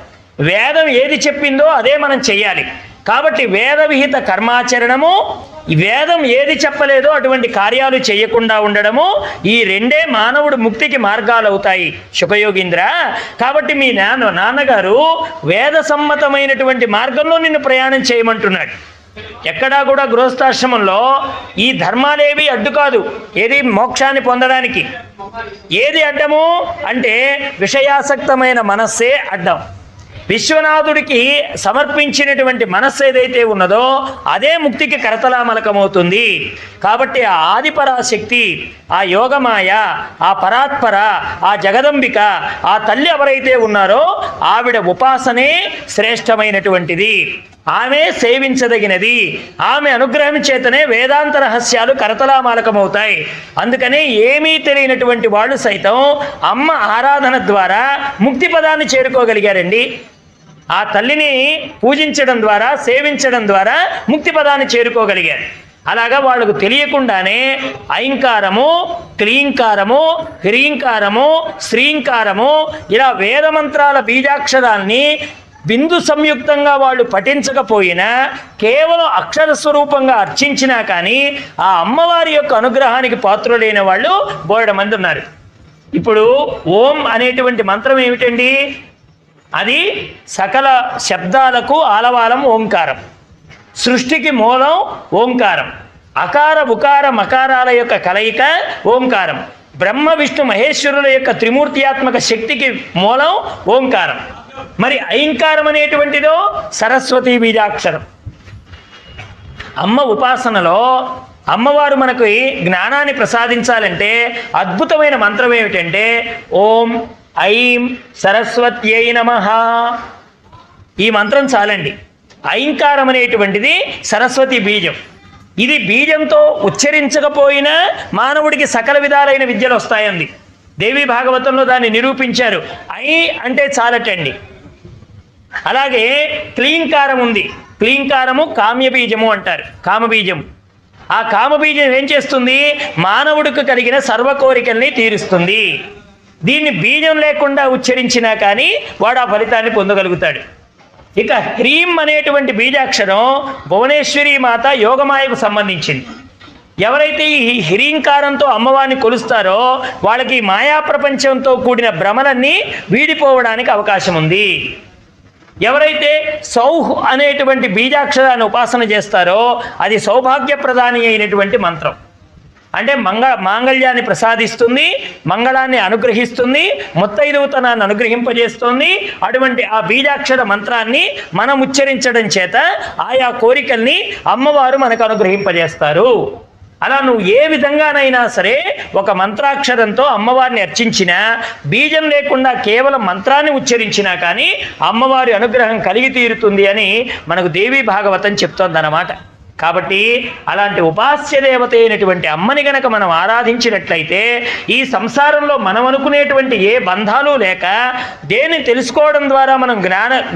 వేదం ఏది చెప్పిందో అదే మనం చెయ్యాలి. కాబట్టి వేద విహిత కర్మాచరణము, వేదం ఏది చెప్పలేదో అటువంటి కార్యాలు చేయకుండా ఉండడము, ఈ రెండే మానవుడు ముక్తికి మార్గాలు అవుతాయి శుకయోగీంద్ర. కాబట్టి మీ నాన్నగారు వేద సమ్మతమైనటువంటి మార్గంలో నిన్ను ప్రయాణం చేయమంటున్నాడు. ఎక్కడా కూడా గృహస్థాశ్రమంలో ఈ ధర్మాలేవి అడ్డు కాదు. ఏది మోక్షాన్ని పొందడానికి ఏది అడ్డము అంటే విషయాసక్తమైన మనస్సే అడ్డం. విశ్వనాథుడికి సమర్పించినటువంటి మనస్సు ఏదైతే ఉన్నదో అదే ముక్తికి కరతలామలకమవుతుంది. కాబట్టి ఆ ఆదిపరాశక్తి, ఆ యోగమాయ, ఆ పరాత్పర, ఆ జగదంబిక, ఆ తల్లి ఎవరైతే ఉన్నారో ఆవిడ ఉపాసనే శ్రేష్టమైనటువంటిది. ఆమె సేవించదగినది. ఆమె అనుగ్రహం చేతనే వేదాంత రహస్యాలు కరతలామాలకమవుతాయి. అందుకనే ఏమీ తెలియనటువంటి వాళ్ళు సైతం అమ్మ ఆరాధన ద్వారా ముక్తి పదాన్ని చేరుకోగలిగారండి. ఆ తల్లిని పూజించడం ద్వారా, సేవించడం ద్వారా ముక్తి పదాన్ని చేరుకోగలిగారు. అలాగా వాళ్ళకు తెలియకుండానే ఐంకారము, క్లీంకారము, హ్రీంకారము, శ్రీంకారము ఇలా వేదమంత్రాల బీజాక్షరాల్ని బిందు సంయుక్తంగా వాళ్ళు పఠించకపోయినా కేవలం అక్షర స్వరూపంగా అర్చించినా కానీ ఆ అమ్మవారి యొక్క అనుగ్రహానికి పాత్రులైన వాళ్ళు బోలెడు మంది ఉన్నారు. ఇప్పుడు ఓం అనేటువంటి మంత్రం ఏమిటండి? అది సకల శబ్దాలకు ఆలవాలం ఓంకారం. సృష్టికి మూలం ఓంకారం. అకార ఉకార మకారాల యొక్క కలయిక ఓంకారం. బ్రహ్మ విష్ణు మహేశ్వరుల యొక్క త్రిమూర్తియాత్మక శక్తికి మూలం ఓంకారం. మరి ఐంకారం అనేటువంటిదో సరస్వతీ బీజాక్షరం. అమ్మ ఉపాసనలో అమ్మవారు మనకు జ్ఞానాన్ని ప్రసాదించాలంటే అద్భుతమైన మంత్రం ఏమిటంటే ఓం ఐం సరస్వత్యై నమః. ఈ మంత్రం చాలండి. ఐంకారం అనేటువంటిది సరస్వతి బీజం. ఇది బీజంతో ఉచ్చరించకపోయినా మానవుడికి సకల విధాలైన విద్యలు వస్తాయండి. దేవి భాగవతంలో దాన్ని నిరూపించారు. ఐ అంటే చాలటండి. అలాగే క్లీంకారం ఉంది. క్లీంకారము కామ్యబీజము అంటారు, కామబీజము. ఆ కామబీజం ఏం చేస్తుంది? మానవుడికి కలిగిన సర్వ కోరికల్ని తీరుస్తుంది. దీన్ని బీజం లేకుండా ఉచ్చరించినా కానీ వాడు ఆ ఫలితాన్ని పొందగలుగుతాడు. ఇక హ్రీం అనేటువంటి బీజాక్షరం భువనేశ్వరి మాత యోగమాయకు సంబంధించింది. ఎవరైతే ఈ హ్రీంకారంతో అమ్మవారిని కొలుస్తారో వాళ్ళకి మాయా ప్రపంచంతో కూడిన భ్రమలన్నీ వీడిపోవడానికి అవకాశం ఉంది. ఎవరైతే సౌహ్ అనేటువంటి బీజాక్షరాన్ని ఉపాసన చేస్తారో అది సౌభాగ్యప్రదాని అయినటువంటి మంత్రం. అంటే మాంగళ్యాన్ని ప్రసాదిస్తుంది, మంగళాన్ని అనుగ్రహిస్తుంది, ముత్తైదువుతనాన్ని అనుగ్రహింపజేస్తుంది. అటువంటి ఆ బీజాక్షర మంత్రాన్ని మనం ఉచ్చరించడం చేత ఆయా కోరికల్ని అమ్మవారు మనకు అనుగ్రహింపజేస్తారు. అలా నువ్వు ఏ విధంగానైనా సరే ఒక మంత్రాక్షరంతో అమ్మవారిని అర్చించినా, బీజం లేకుండా కేవలం మంత్రాన్ని ఉచ్చరించినా కానీ అమ్మవారి అనుగ్రహం కలిగి తీరుతుంది అని మనకు దేవీ భాగవతం చెప్తోందన్నమాట. కాబట్టి అలాంటి ఉపాస్య దేవత అయినటువంటి అమ్మని గనక మనం ఆరాధించినట్లయితే ఈ సంసారంలో మనం అనుకునేటువంటి ఏ బంధాలు లేక దేన్ని తెలుసుకోవడం ద్వారా మనం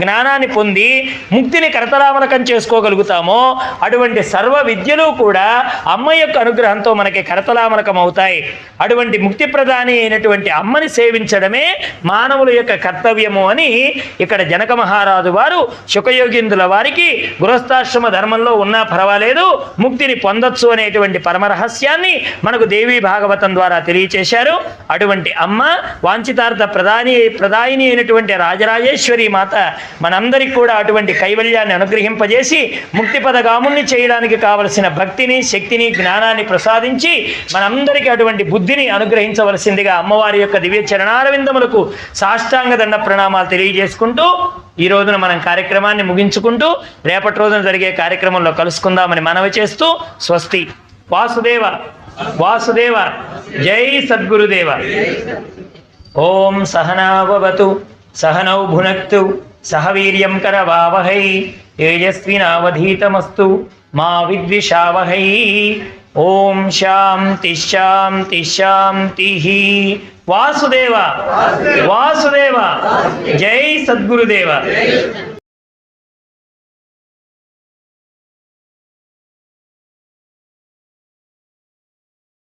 జ్ఞానాన్ని పొంది ముక్తిని కరతలామలకం చేసుకోగలుగుతామో అటువంటి సర్వ విద్యలు కూడా అమ్మ యొక్క అనుగ్రహంతో మనకి కరతలామలకం అవుతాయి. అటువంటి ముక్తి ప్రదాని అయినటువంటి అమ్మని సేవించడమే మానవుల యొక్క కర్తవ్యము అని ఇక్కడ జనక మహారాజు వారు శుకయోగీంద్రుల వారికి గృహస్థాశ్రమ ధర్మంలో ఉన్నా పర్వాలేదు, ముక్తిని పొందొచ్చు అనేటువంటి పరమరహస్యాన్ని మనకు దేవీ భాగవతం ద్వారా తెలియచేశారు. అటువంటి అమ్మ వాంఛితార్థ ప్రదాయిని అయినటువంటి రాజరాజేశ్వరి మాత మనందరికీ కూడా అటువంటి కైవల్యాన్ని అనుగ్రహింపజేసి ముక్తి పదగాముల్ని చేయడానికి కావలసిన భక్తిని, శక్తిని, జ్ఞానాన్ని ప్రసాదించి మనందరికీ అటువంటి బుద్ధిని అనుగ్రహించవలసిందిగా అమ్మవారి యొక్క దివ్య చరణారవిందములకు సాష్టాంగ దండ ప్రణామాలు తెలియజేసుకుంటూ ఈ రోజున మనం కార్యక్రమాన్ని ముగించుకుంటూ రేపటి రోజున జరిగే కార్యక్రమంలో కలుసుకుందామని మనవి చేస్తూ స్వస్తి. వాసుదేవ వాసుదేవ జై సద్గురుదేవ. ఓం సహనావవతు సహనౌ భునక్తు సహ వీర్యం కరవావహై తేజస్వినావధీతమస్తు మా విద్విషావహై. ఓం శాంతి శాంతి శాంతి. వాసుదేవ వాసుదేవ జై సద్గురుదేవ.